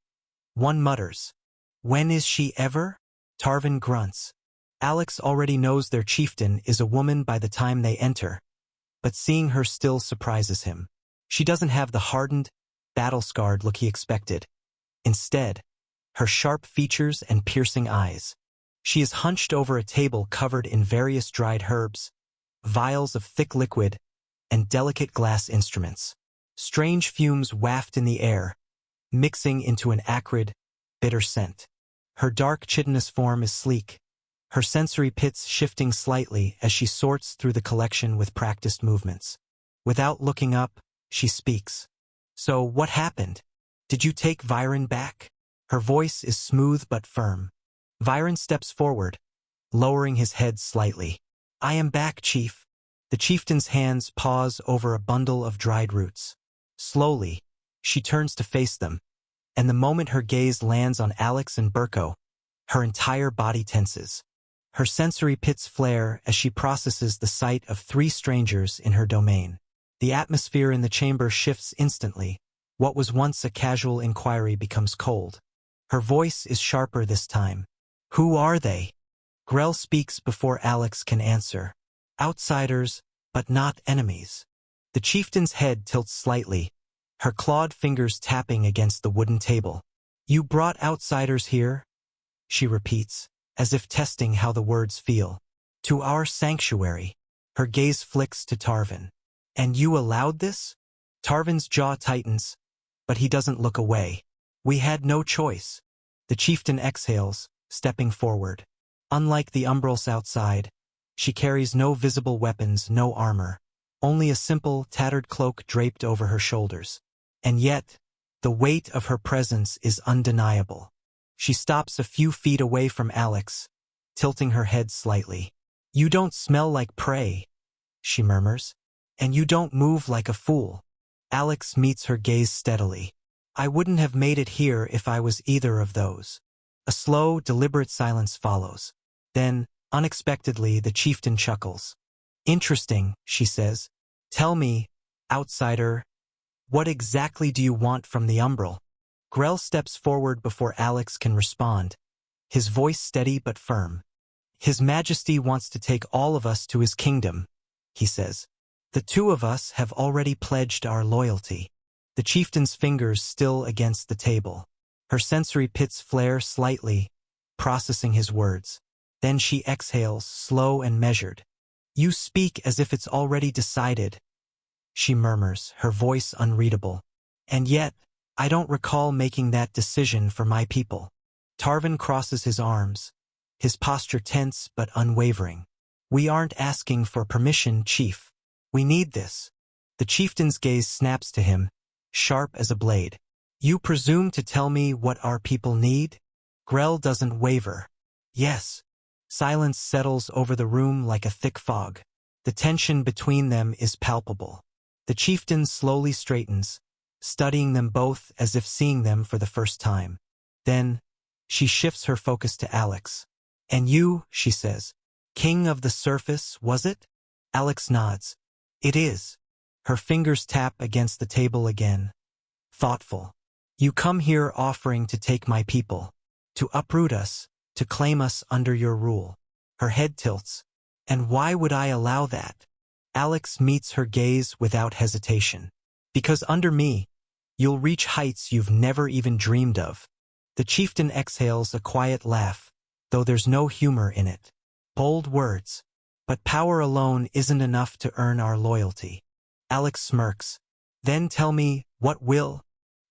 Speaker 1: one mutters. "When is she ever?" Tarvin grunts. Alex already knows their chieftain is a woman by the time they enter, but seeing her still surprises him. She doesn't have the hardened, battle-scarred look he expected. Instead, her sharp features and piercing eyes. She is hunched over a table covered in various dried herbs, vials of thick liquid, and delicate glass instruments. Strange fumes waft in the air, mixing into an acrid, bitter scent. Her dark chitinous form is sleek, her sensory pits shifting slightly as she sorts through the collection with practiced movements. Without looking up, she speaks. "So what happened? Did you take Viron back?" Her voice is smooth but firm. Viron steps forward, lowering his head slightly. "I am back, Chief." The chieftain's hands pause over a bundle of dried roots. Slowly, she turns to face them, and the moment her gaze lands on Alex and Burko, her entire body tenses. Her sensory pits flare as she processes the sight of three strangers in her domain. The atmosphere in the chamber shifts instantly. What was once a casual inquiry becomes cold. Her voice is sharper this time. "Who are they?" Grell speaks before Alex can answer. "Outsiders, but not enemies." The chieftain's head tilts slightly, her clawed fingers tapping against the wooden table. "You brought outsiders here?" she repeats, as if testing how the words feel. "To our sanctuary." Her gaze flicks to Tarvin. "And you allowed this?" Tarvin's jaw tightens, but he doesn't look away. "We had no choice." The chieftain exhales, stepping forward. Unlike the Umbrals outside, she carries no visible weapons, no armor, only a simple, tattered cloak draped over her shoulders. And yet, the weight of her presence is undeniable. She stops a few feet away from Alex, tilting her head slightly. "You don't smell like prey," she murmurs. "And you don't move like a fool." Alex meets her gaze steadily. "I wouldn't have made it here if I was either of those." A slow, deliberate silence follows. Then, unexpectedly, the chieftain chuckles. "Interesting," she says. "Tell me, outsider, what exactly do you want from the Umbral?" Grell steps forward before Alex can respond, his voice steady but firm. "His Majesty wants to take all of us to his kingdom," he says. "The two of us have already pledged our loyalty." The chieftain's fingers still against the table. Her sensory pits flare slightly, processing his words. Then she exhales, slow and measured. "You speak as if it's already decided," she murmurs, her voice unreadable. "And yet, I don't recall making that decision for my people." Tarvin crosses his arms, his posture tense but unwavering. "We aren't asking for permission, Chief. We need this." The chieftain's gaze snaps to him, sharp as a blade. You presume to tell me what our people need? Grell doesn't waver. Yes. Silence settles over the room like a thick fog. The tension between them is palpable. The chieftain slowly straightens, studying them both as if seeing them for the first time. Then, she shifts her focus to Alex. And you, she says, king of the surface, was it? Alex nods. It is. Her fingers tap against the table again. Thoughtful. You come here offering to take my people, to uproot us, to claim us under your rule. Her head tilts. And why would I allow that? Alex meets her gaze without hesitation. Because under me, you'll reach heights you've never even dreamed of. The chieftain exhales a quiet laugh, though there's no humor in it. Bold words. But power alone isn't enough to earn our loyalty. Alex smirks. Then tell me, what will?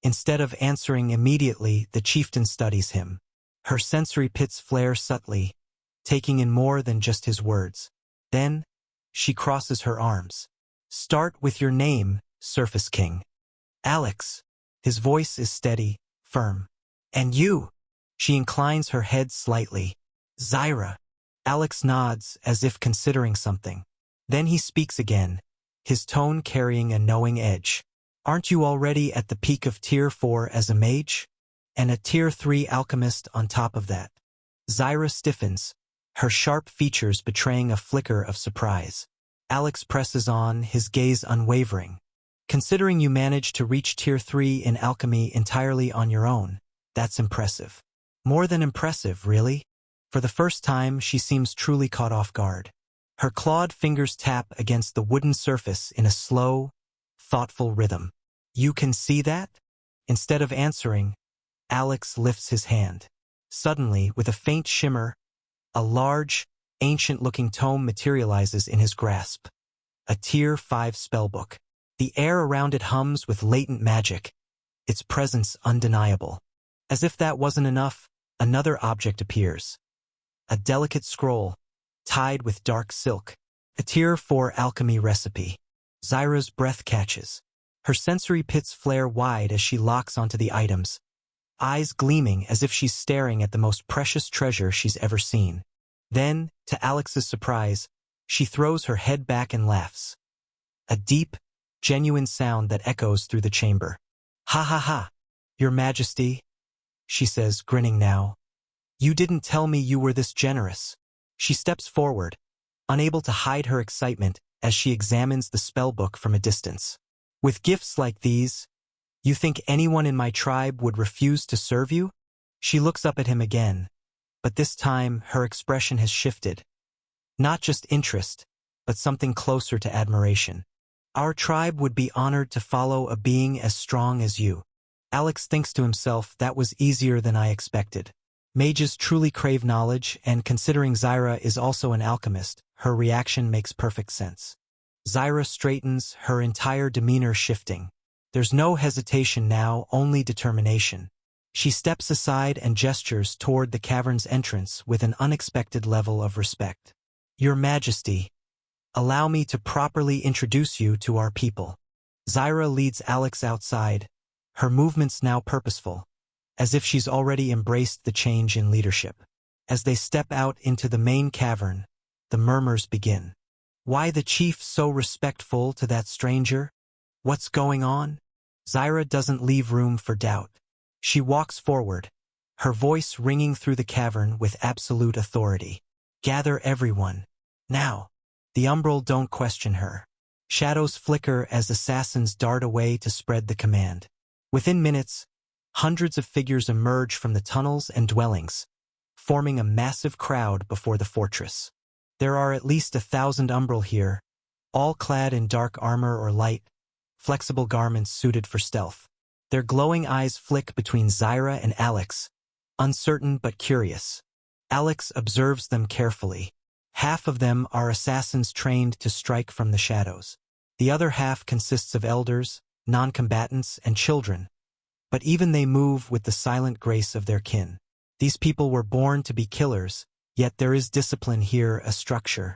Speaker 1: Instead of answering immediately, the chieftain studies him. Her sensory pits flare subtly, taking in more than just his words. Then, she crosses her arms. Start with your name, Surface King. Alex. His voice is steady, firm. And you? She inclines her head slightly. Zyra. Alex nods as if considering something. Then he speaks again, his tone carrying a knowing edge. Aren't you already at the peak of Tier 4 as a mage? And a Tier 3 alchemist on top of that? Zyra stiffens, her sharp features betraying a flicker of surprise. Alex presses on, his gaze unwavering. Considering you managed to reach Tier 3 in alchemy entirely on your own, that's impressive. More than impressive, really. For the first time, she seems truly caught off guard. Her clawed fingers tap against the wooden surface in a slow, thoughtful rhythm. You can see that? Instead of answering, Alex lifts his hand. Suddenly, with a faint shimmer, a large, ancient-looking tome materializes in his grasp. A Tier 5 spellbook. The air around it hums with latent magic, its presence undeniable. As if that wasn't enough, another object appears. A delicate scroll, tied with dark silk. A Tier 4 alchemy recipe. Zyra's breath catches. Her sensory pits flare wide as she locks onto the items, eyes gleaming as if she's staring at the most precious treasure she's ever seen. Then, to Alex's surprise, she throws her head back and laughs. A deep, genuine sound that echoes through the chamber. Ha ha ha, Your Majesty, she says, grinning now. You didn't tell me you were this generous. She steps forward, unable to hide her excitement as she examines the spellbook from a distance. With gifts like these, you think anyone in my tribe would refuse to serve you? She looks up at him again, but this time her expression has shifted. Not just interest, but something closer to admiration. Our tribe would be honored to follow a being as strong as you. Alex thinks to himself, that was easier than I expected. Mages truly crave knowledge, and considering Zyra is also an alchemist, her reaction makes perfect sense. Zyra straightens, her entire demeanor shifting. There's no hesitation now, only determination. She steps aside and gestures toward the cavern's entrance with an unexpected level of respect. Your Majesty, allow me to properly introduce you to our people. Zyra leads Alex outside, her movements now purposeful, as if she's already embraced the change in leadership. As they step out into the main cavern, the murmurs begin. Why the chief so respectful to that stranger? What's going on? Zyra doesn't leave room for doubt. She walks forward, her voice ringing through the cavern with absolute authority. Gather everyone. Now. The Umbral don't question her. Shadows flicker as assassins dart away to spread the command. Within minutes, hundreds of figures emerge from the tunnels and dwellings, forming a massive crowd before the fortress. There are at least 1,000 Umbral here, all clad in dark armor or light, flexible garments suited for stealth. Their glowing eyes flick between Zyra and Alex, uncertain but curious. Alex observes them carefully. Half of them are assassins trained to strike from the shadows. The other half consists of elders, non-combatants, and children. But even they move with the silent grace of their kin. These people were born to be killers, yet there is discipline here, a structure.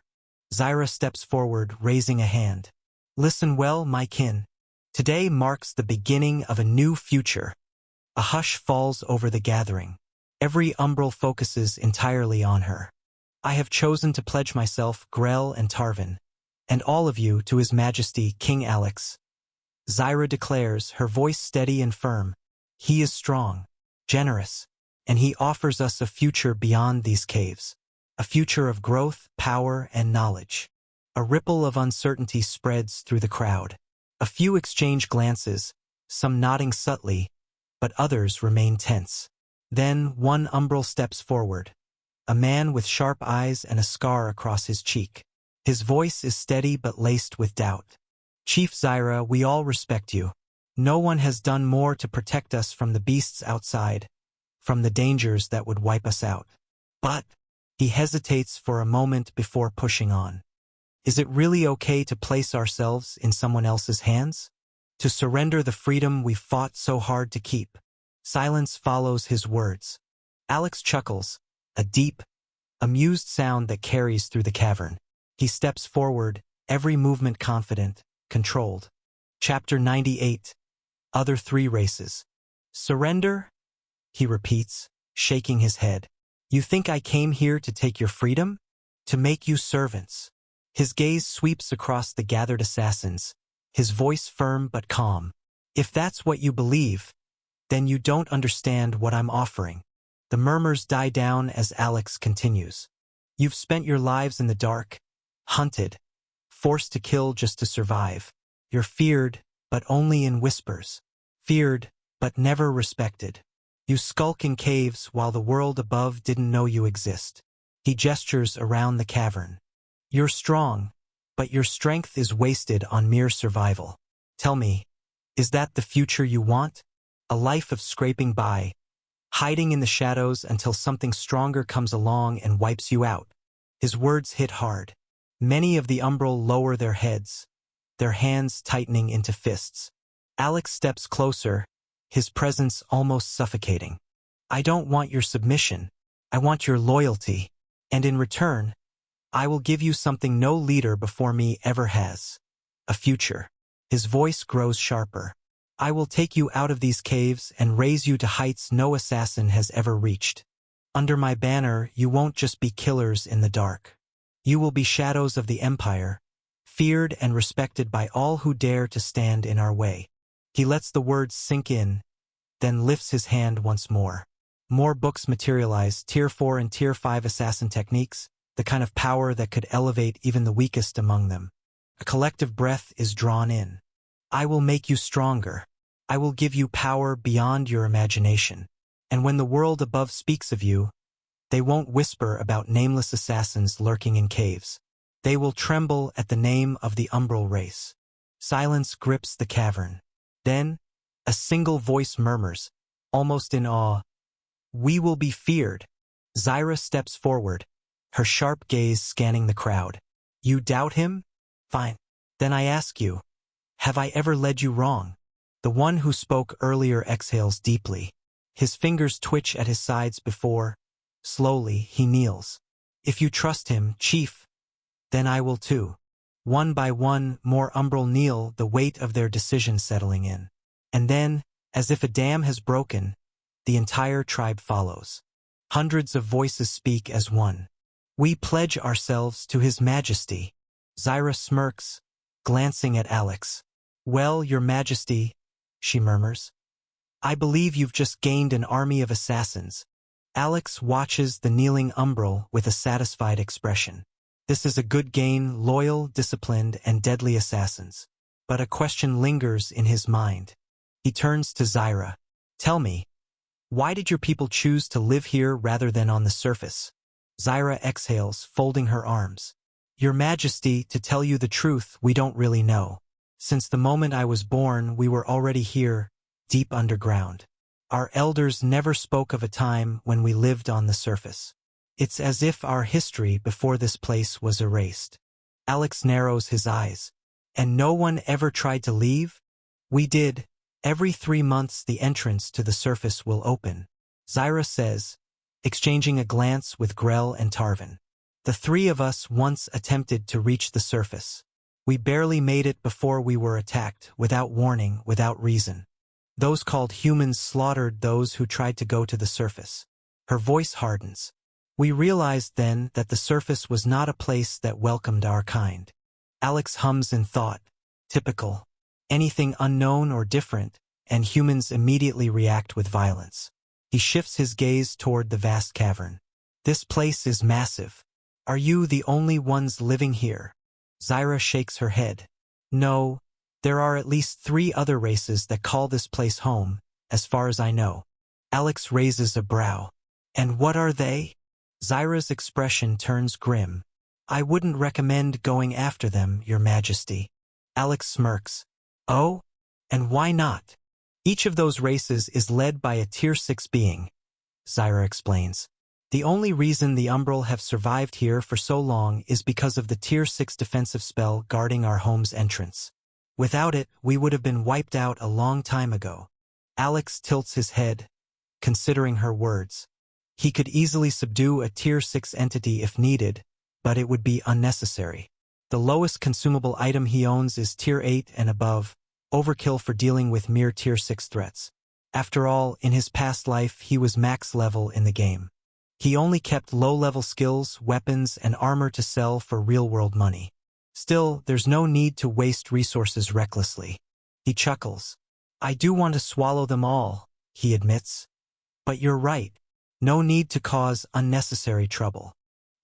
Speaker 1: Zyra steps forward, raising a hand. Listen well, my kin. Today marks the beginning of a new future. A hush falls over the gathering. Every umbral focuses entirely on her. I have chosen to pledge myself, Grell and Tarvin, and all of you to His Majesty King Alex. Zyra declares, her voice steady and firm. He is strong, generous, and he offers us a future beyond these caves. A future of growth, power, and knowledge. A ripple of uncertainty spreads through the crowd. A few exchange glances, some nodding subtly, but others remain tense. Then one umbral steps forward. A man with sharp eyes and a scar across his cheek. His voice is steady but laced with doubt. Chief Zyra, we all respect you. No one has done more to protect us from the beasts outside, from the dangers that would wipe us out. But he hesitates for a moment before pushing on. Is it really okay to place ourselves in someone else's hands? To surrender the freedom we've fought so hard to keep? Silence follows his words. Alex chuckles, a deep, amused sound that carries through the cavern. He steps forward, every movement confident, controlled. Chapter 98. Other three races. Surrender? He repeats, shaking his head. You think I came here to take your freedom? To make you servants. His gaze sweeps across the gathered assassins, his voice firm but calm. If that's what you believe, then you don't understand what I'm offering. The murmurs die down as Alex continues. You've spent your lives in the dark, hunted, forced to kill just to survive. You're feared, but only in whispers. Feared, but never respected. You skulk in caves while the world above didn't know you exist. He gestures around the cavern. You're strong, but your strength is wasted on mere survival. Tell me, is that the future you want? A life of scraping by, hiding in the shadows until something stronger comes along and wipes you out. His words hit hard. Many of the umbral lower their heads, their hands tightening into fists. Alex steps closer, his presence almost suffocating. I don't want your submission. I want your loyalty. And in return, I will give you something no leader before me ever has. A future. His voice grows sharper. I will take you out of these caves and raise you to heights no assassin has ever reached. Under my banner, you won't just be killers in the dark. You will be shadows of the Empire, feared and respected by all who dare to stand in our way. He lets the words sink in, then lifts his hand once more. More books materialize, Tier 4 and Tier 5 assassin techniques, the kind of power that could elevate even the weakest among them. A collective breath is drawn in. I will make you stronger. I will give you power beyond your imagination. And when the world above speaks of you, they won't whisper about nameless assassins lurking in caves. They will tremble at the name of the umbral race. Silence grips the cavern. Then, a single voice murmurs, almost in awe, "We will be feared." Zyra steps forward, her sharp gaze scanning the crowd. You doubt him? Fine. Then I ask you, have I ever led you wrong? The one who spoke earlier exhales deeply. His fingers twitch at his sides before, slowly, he kneels. If you trust him, Chief, then I will too. One by one, more umbral kneel, the weight of their decision settling in. And then, as if a dam has broken, the entire tribe follows. Hundreds of voices speak as one. We pledge ourselves to His Majesty. Zyra smirks, glancing at Alex. Well, Your Majesty, she murmurs. I believe you've just gained an army of assassins. Alex watches the kneeling umbral with a satisfied expression. This is a good gain, loyal, disciplined, and deadly assassins. But a question lingers in his mind. He turns to Zyra. Tell me, why did your people choose to live here rather than on the surface? Zyra exhales, folding her arms. Your Majesty, to tell you the truth, we don't really know. Since the moment I was born, we were already here, deep underground. Our elders never spoke of a time when we lived on the surface. It's as if our history before this place was erased. Alex narrows his eyes. And no one ever tried to leave? We did. Every 3 months the entrance to the surface will open. Zyra says, exchanging a glance with Grell and Tarvin. The three of us once attempted to reach the surface. We barely made it before we were attacked, without warning, without reason. Those called humans slaughtered those who tried to go to the surface. Her voice hardens. We realized then that the surface was not a place that welcomed our kind. Alex hums in thought. Typical. Anything unknown or different, and humans immediately react with violence. He shifts his gaze toward the vast cavern. This place is massive. Are you the only ones living here? Zyra shakes her head. No, there are at least 3 other races that call this place home, as far as I know. Alex raises a brow. And what are they? Zyra's expression turns grim. I wouldn't recommend going after them, Your Majesty. Alex smirks. Oh? And why not? Each of those races is led by a Tier 6 being, Zyra explains. The only reason the Umbral have survived here for so long is because of the Tier 6 defensive spell guarding our home's entrance. Without it, we would have been wiped out a long time ago. Alex tilts his head, considering her words. He could easily subdue a Tier 6 entity if needed, but it would be unnecessary. The lowest consumable item he owns is Tier 8 and above, overkill for dealing with mere Tier 6 threats. After all, in his past life he was max level in the game. He only kept low-level skills, weapons, and armor to sell for real-world money. Still, there's no need to waste resources recklessly. He chuckles. I do want to swallow them all, he admits. But you're right. No need to cause unnecessary trouble.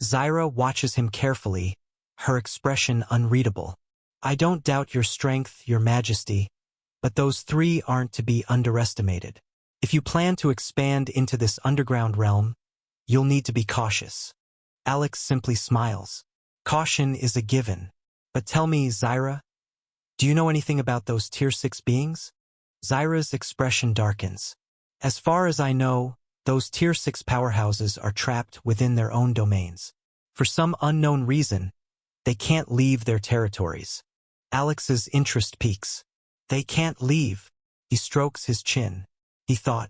Speaker 1: Zyra watches him carefully, her expression unreadable. I don't doubt your strength, Your Majesty, but those 3 aren't to be underestimated. If you plan to expand into this underground realm, you'll need to be cautious. Alex simply smiles. Caution is a given. But tell me, Zyra, do you know anything about those Tier 6 beings? Zyra's expression darkens. As far as I know, those Tier 6 powerhouses are trapped within their own domains. For some unknown reason, they can't leave their territories. Alex's interest peaks. They can't leave. He strokes his chin. He thought,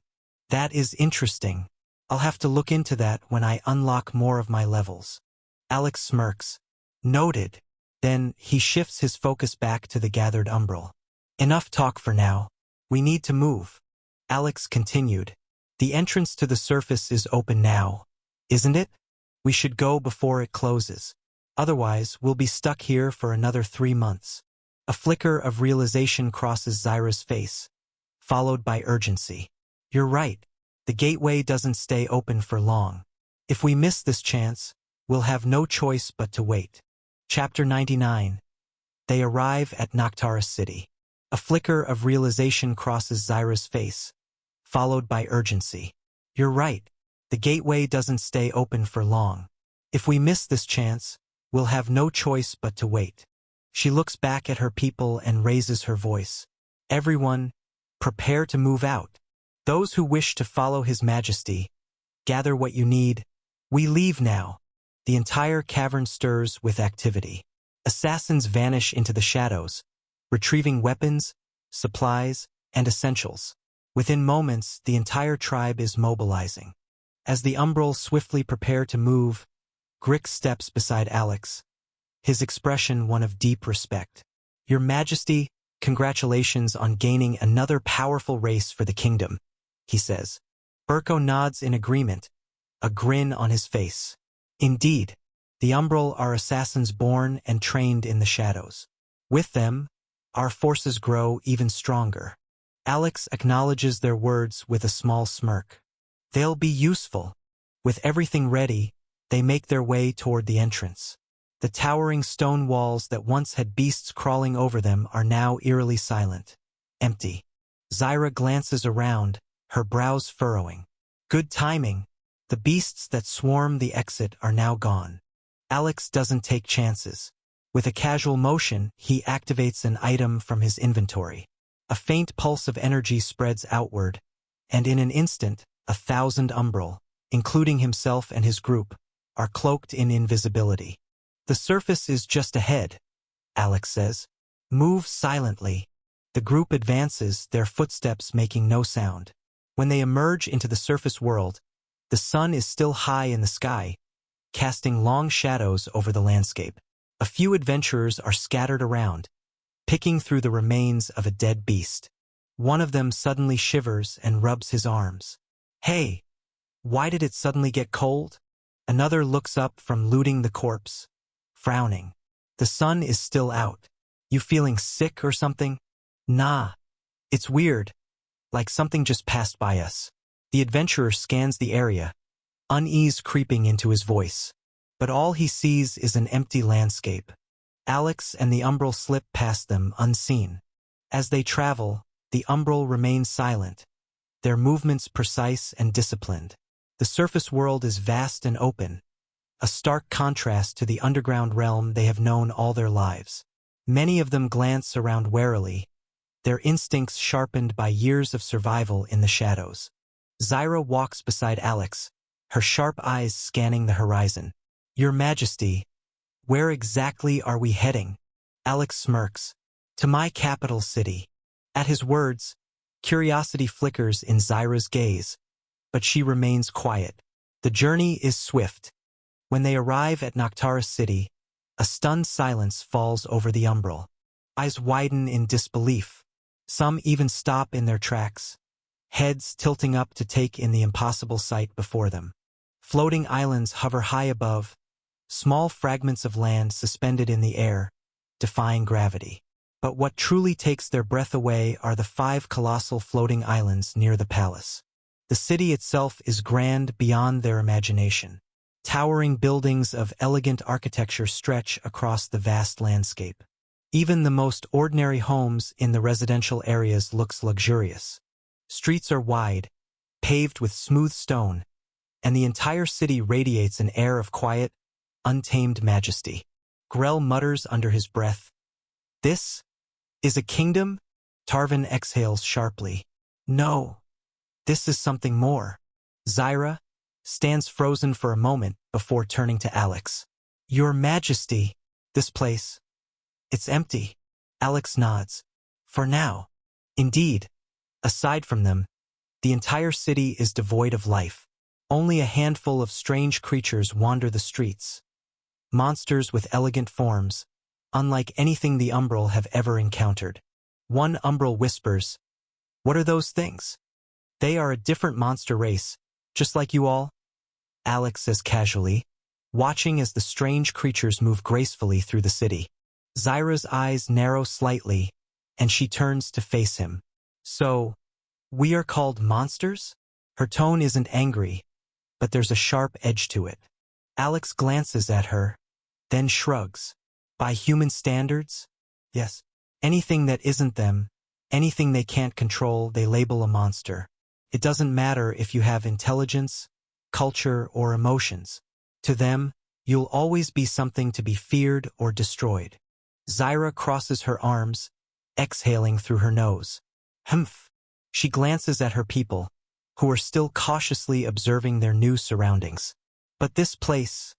Speaker 1: that is interesting. I'll have to look into that when I unlock more of my levels. Alex smirks. Noted. Then he shifts his focus back to the gathered Umbral. Enough talk for now. We need to move. Alex continued. The entrance to the surface is open now, isn't it? We should go before it closes. Otherwise, we'll be stuck here for another 3 months. A flicker of realization crosses Zyra's face, followed by urgency. You're right. The gateway doesn't stay open for long. If we miss this chance, we'll have no choice but to wait. Chapter 99. They arrive at Noctaris City. A flicker of realization crosses Zyra's face, followed by urgency. You're right. The gateway doesn't stay open for long. If we miss this chance, we'll have no choice but to wait. She looks back at her people and raises her voice. Everyone, prepare to move out. Those who wish to follow His Majesty, gather what you need. We leave now. The entire cavern stirs with activity. Assassins vanish into the shadows, retrieving weapons, supplies, and essentials. Within moments, the entire tribe is mobilizing. As the Umbral swiftly prepare to move, Grick steps beside Alex, his expression one of deep respect. Your Majesty, congratulations on gaining another powerful race for the kingdom, he says. Burko nods in agreement, a grin on his face. Indeed, the Umbral are assassins born and trained in the shadows. With them, our forces grow even stronger. Alex acknowledges their words with a small smirk. They'll be useful. With everything ready, they make their way toward the entrance. The towering stone walls that once had beasts crawling over them are now eerily silent. Empty. Zyra glances around, her brows furrowing. Good timing. The beasts that swarm the exit are now gone. Alex doesn't take chances. With a casual motion, he activates an item from his inventory. A faint pulse of energy spreads outward, and in an instant, 1,000 Umbral, including himself and his group, are cloaked in invisibility. The surface is just ahead, Alex says. Move silently. The group advances, their footsteps making no sound. When they emerge into the surface world, the sun is still high in the sky, casting long shadows over the landscape. A few adventurers are scattered around, picking through the remains of a dead beast. One of them suddenly shivers and rubs his arms. Hey, why did it suddenly get cold? Another looks up from looting the corpse, frowning. The sun is still out. You feeling sick or something? Nah. It's weird. Like something just passed by us. The adventurer scans the area, unease creeping into his voice. But all he sees is an empty landscape. Alex and the Umbral slip past them unseen. As they travel, the Umbral remain silent, their movements precise and disciplined. The surface world is vast and open, a stark contrast to the underground realm they have known all their lives. Many of them glance around warily, their instincts sharpened by years of survival in the shadows. Zyra walks beside Alex, her sharp eyes scanning the horizon. Your Majesty, where exactly are we heading? Alex smirks. To my capital city. At his words, curiosity flickers in Zyra's gaze, but she remains quiet. The journey is swift. When they arrive at Noctaris City, a stunned silence falls over the Umbral. Eyes widen in disbelief. Some even stop in their tracks, heads tilting up to take in the impossible sight before them. Floating islands hover high above, small fragments of land suspended in the air, defying gravity. But what truly takes their breath away are the 5 colossal floating islands near the palace. The city itself is grand beyond their imagination. Towering buildings of elegant architecture stretch across the vast landscape. Even the most ordinary homes in the residential areas looks luxurious. Streets are wide, paved with smooth stone, and the entire city radiates an air of quiet, untamed majesty. Grell mutters under his breath, "This is a kingdom?" Tarvin exhales sharply. "No, this is something more." Zyra stands frozen for a moment before turning to Alex. "Your Majesty, this place, it's empty." Alex nods. "For now." Indeed, aside from them, the entire city is devoid of life. Only a handful of strange creatures wander the streets. Monsters with elegant forms, unlike anything the Umbral have ever encountered. One Umbral whispers, "What are those things?" "They are a different monster race, just like you all," Alex says casually, watching as the strange creatures move gracefully through the city. Zyra's eyes narrow slightly, and she turns to face him. "So, we are called monsters?" Her tone isn't angry, but there's a sharp edge to it. Alex glances at her, then shrugs. "By human standards? Yes. Anything that isn't them, anything they can't control, they label a monster. It doesn't matter if you have intelligence, culture, or emotions. To them, you'll always be something to be feared or destroyed." Zyra crosses her arms, exhaling through her nose. Humph. She glances at her people, who are still cautiously observing their new surroundings. "But this place,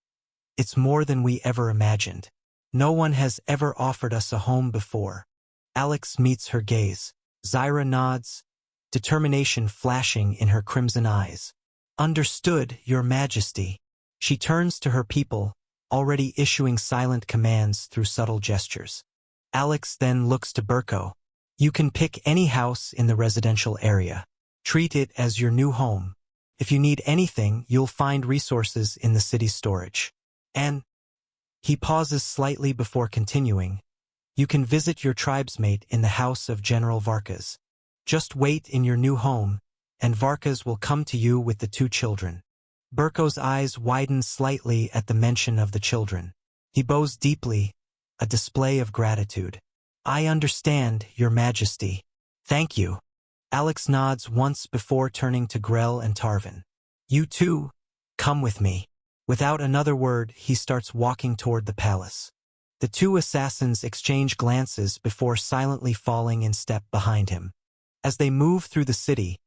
Speaker 1: it's more than we ever imagined. No one has ever offered us a home before." Alex meets her gaze. Zyra nods, determination flashing in her crimson eyes. "Understood, Your Majesty." She turns to her people, already issuing silent commands through subtle gestures. Alex then looks to Berko. "You can pick any house in the residential area. Treat it as your new home. If you need anything, you'll find resources in the city's storage. And," he pauses slightly before continuing, "you can visit your tribesmate in the house of General Varkas. Just wait in your new home, and Varkas will come to you with the 2 children." Berko's eyes widen slightly at the mention of the children. He bows deeply, a display of gratitude. "I understand, Your Majesty. Thank you." Alex nods once before turning to Grell and Tarvin. "You two, come with me." Without another word, he starts walking toward the palace. The 2 assassins exchange glances before silently falling in step behind him. As they move through the city,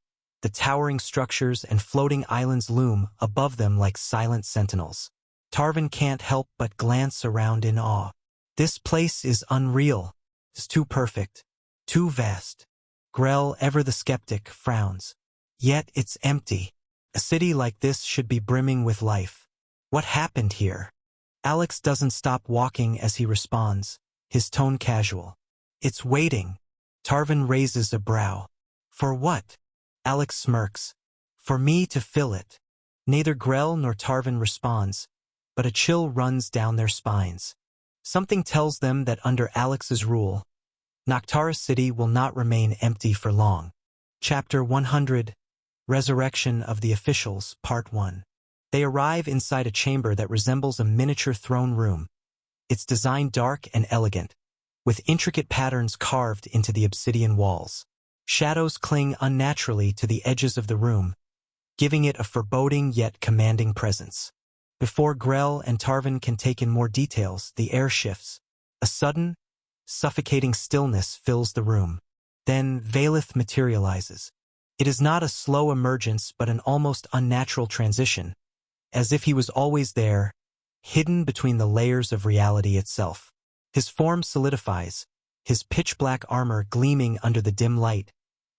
Speaker 1: the towering structures and floating islands loom above them like silent sentinels. Tarvin can't help but glance around in awe. This place is unreal. It's too perfect, too vast. Grell, ever the skeptic, frowns. Yet it's empty. A city like this should be brimming with life. What happened here? Alex doesn't stop walking as he responds, his tone casual. "It's waiting." Tarvin raises a brow. For what? Alex smirks. For me to fill it. Neither Grell nor Tarvin responds, but a chill runs down their spines. Something tells them that under Alex's rule, Noctara City will not remain empty for long. Chapter 100, Resurrection of the Officials, Part 1. They arrive inside a chamber that resembles a miniature throne room. Its design dark and elegant, with intricate patterns carved into the obsidian walls. Shadows cling unnaturally to the edges of the room, giving it a foreboding yet commanding presence. Before Grell and Tarvin can take in more details, the air shifts. A sudden, suffocating stillness fills the room. Then Vaelith materializes. It is not a slow emergence but an almost unnatural transition, as if he was always there, hidden between the layers of reality itself. His form solidifies, his pitch-black armor gleaming under the dim light,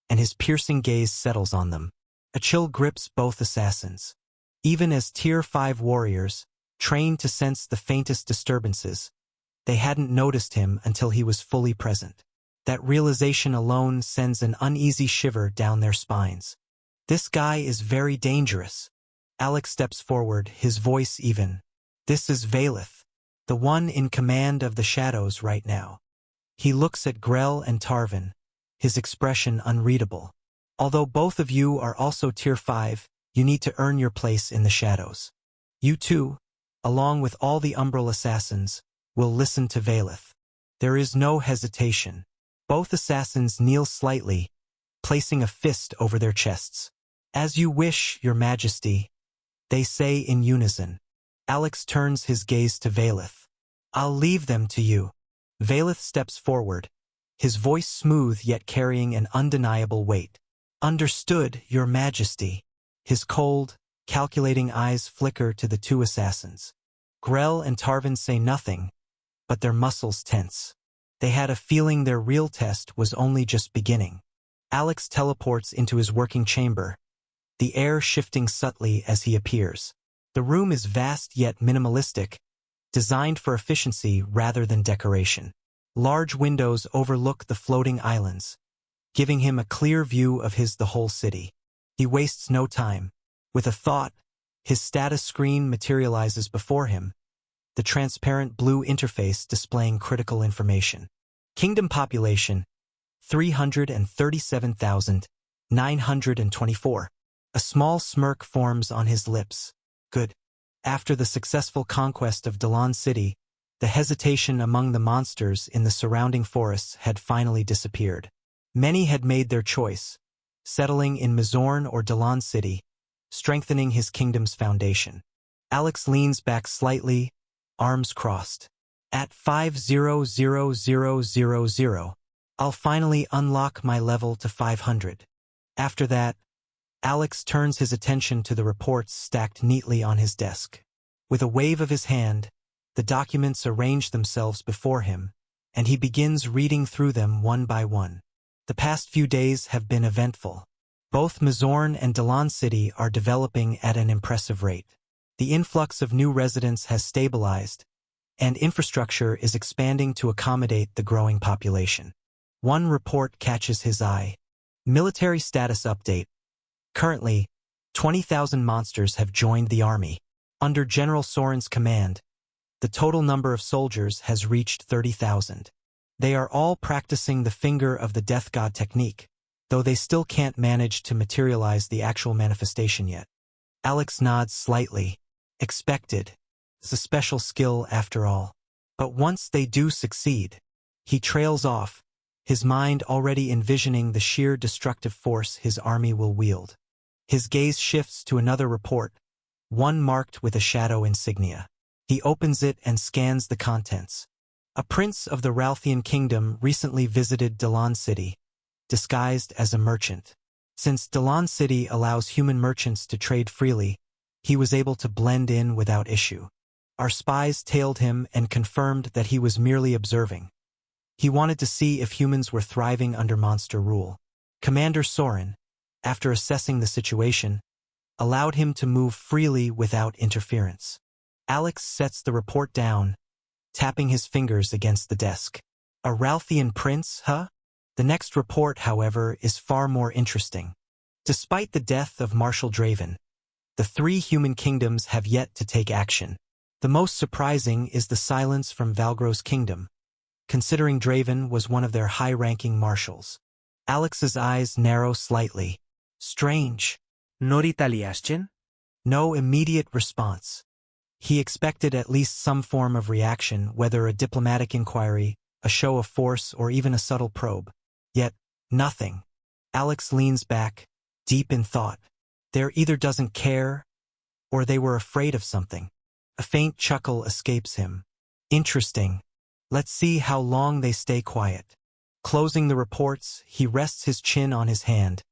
Speaker 1: and his piercing gaze settles on them. A chill grips both assassins. Even as Tier 5 warriors, trained to sense the faintest disturbances, they hadn't noticed him until he was fully present. That realization alone sends an uneasy shiver down their spines. This guy is very dangerous. Alex steps forward, his voice even. This is Vaelith, the one in command of the shadows right now. He looks at Grell and Tarvin, his expression unreadable. Although both of you are also Tier 5, you need to earn your place in the shadows. You two, along with all the Umbral assassins, will listen to Vaelith. There is no hesitation. Both assassins kneel slightly, placing a fist over their chests. As you wish, Your Majesty, they say in unison. Alex turns his gaze to Vaelith. I'll leave them to you. Vaelith steps forward, his voice smooth yet carrying an undeniable weight. Understood, Your Majesty. His cold, calculating eyes flicker to the two assassins. Grell and Tarvin say nothing, but their muscles tense. They had a feeling their real test was only just beginning. Alex teleports into his working chamber, the air shifting subtly as he appears. The room is vast yet minimalistic, designed for efficiency rather than decoration. Large windows overlook the floating islands, giving him a clear view of the whole city. He wastes no time. With a thought, his status screen materializes before him, the transparent blue interface displaying critical information. Kingdom population, 337,924. A small smirk forms on his lips. Good. After the successful conquest of Dalan City, the hesitation among the monsters in the surrounding forests had finally disappeared. Many had made their choice, settling in Mizorn or Dalan City, strengthening his kingdom's foundation. Alex leans back slightly, arms crossed. At 500,000, I'll finally unlock my level to 500. After that, Alex turns his attention to the reports stacked neatly on his desk. With a wave of his hand, the documents arrange themselves before him, and he begins reading through them one by one. The past few days have been eventful. Both Mizorn and Dalan City are developing at an impressive rate. The influx of new residents has stabilized, and infrastructure is expanding to accommodate the growing population. One report catches his eye. Military status update. Currently, 20,000 monsters have joined the army. Under General Soren's command, the total number of soldiers has reached 30,000. They are all practicing the finger of the death god technique, though they still can't manage to materialize the actual manifestation yet. Alex nods slightly. Expected. It's a special skill after all. But once they do succeed, he trails off, his mind already envisioning the sheer destructive force his army will wield. His gaze shifts to another report, one marked with a shadow insignia. He opens it and scans the contents. A prince of the Ralthian kingdom recently visited Dalan City, disguised as a merchant. Since Dalan City allows human merchants to trade freely, he was able to blend in without issue. Our spies tailed him and confirmed that he was merely observing. He wanted to see if humans were thriving under monster rule. Commander Soren, after assessing the situation, allowed him to move freely without interference. Alex sets the report down, tapping his fingers against the desk. A Ralthian prince, huh? The next report, however, is far more interesting. Despite the death of Marshal Draven, the 3 human kingdoms have yet to take action. The most surprising is the silence from Valgros kingdom, considering Draven was one of their high-ranking marshals. Alex's eyes narrow slightly. Strange.
Speaker 3: Noritaliaschen?
Speaker 1: No immediate response. He expected at least some form of reaction, whether a diplomatic inquiry, a show of force, or even a subtle probe. Yet, nothing. Alex leans back, deep in thought. They either doesn't care, or they were afraid of something. A faint chuckle escapes him. Interesting. Let's see how long they stay quiet. Closing the reports, he rests his chin on his hand,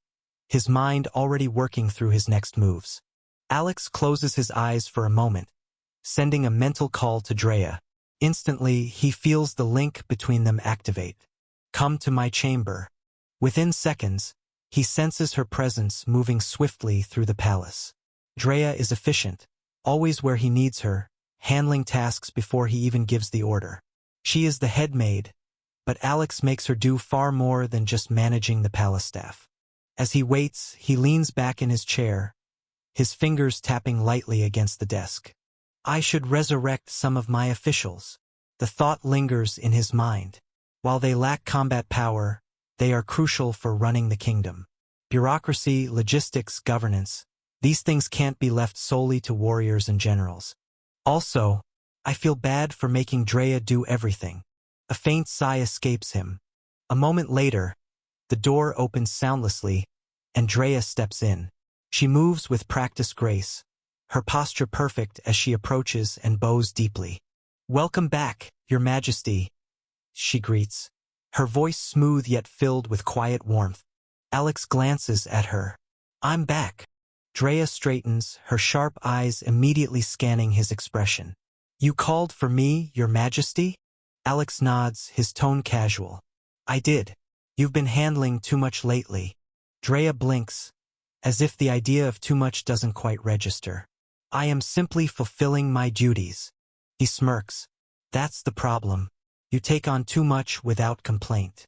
Speaker 1: his mind already working through his next moves. Alex closes his eyes for a moment, sending a mental call to Drea. Instantly, he feels the link between them activate. Come to my chamber. Within seconds, he senses her presence moving swiftly through the palace. Drea is efficient, always where he needs her, handling tasks before he even gives the order. She is the head maid, but Alex makes her do far more than just managing the palace staff. As he waits, he leans back in his chair, his fingers tapping lightly against the desk. I should resurrect some of my officials. The thought lingers in his mind. While they lack combat power, they are crucial for running the kingdom. Bureaucracy, logistics, governance, these things can't be left solely to warriors and generals. Also, I feel bad for making Drea do everything. A faint sigh escapes him. A moment later, the door opens soundlessly, and Drea steps in. She moves with practiced grace, her posture perfect as she approaches and bows deeply. Welcome back, Your Majesty, she greets, her voice smooth yet filled with quiet warmth. Alex glances at her. I'm back. Drea straightens, her sharp eyes immediately scanning his expression. You called for me, Your Majesty? Alex nods, his tone casual. I did. You've been handling too much lately. Drea blinks, as if the idea of too much doesn't quite register. I am simply fulfilling my duties. He smirks. That's the problem. You take on too much without complaint.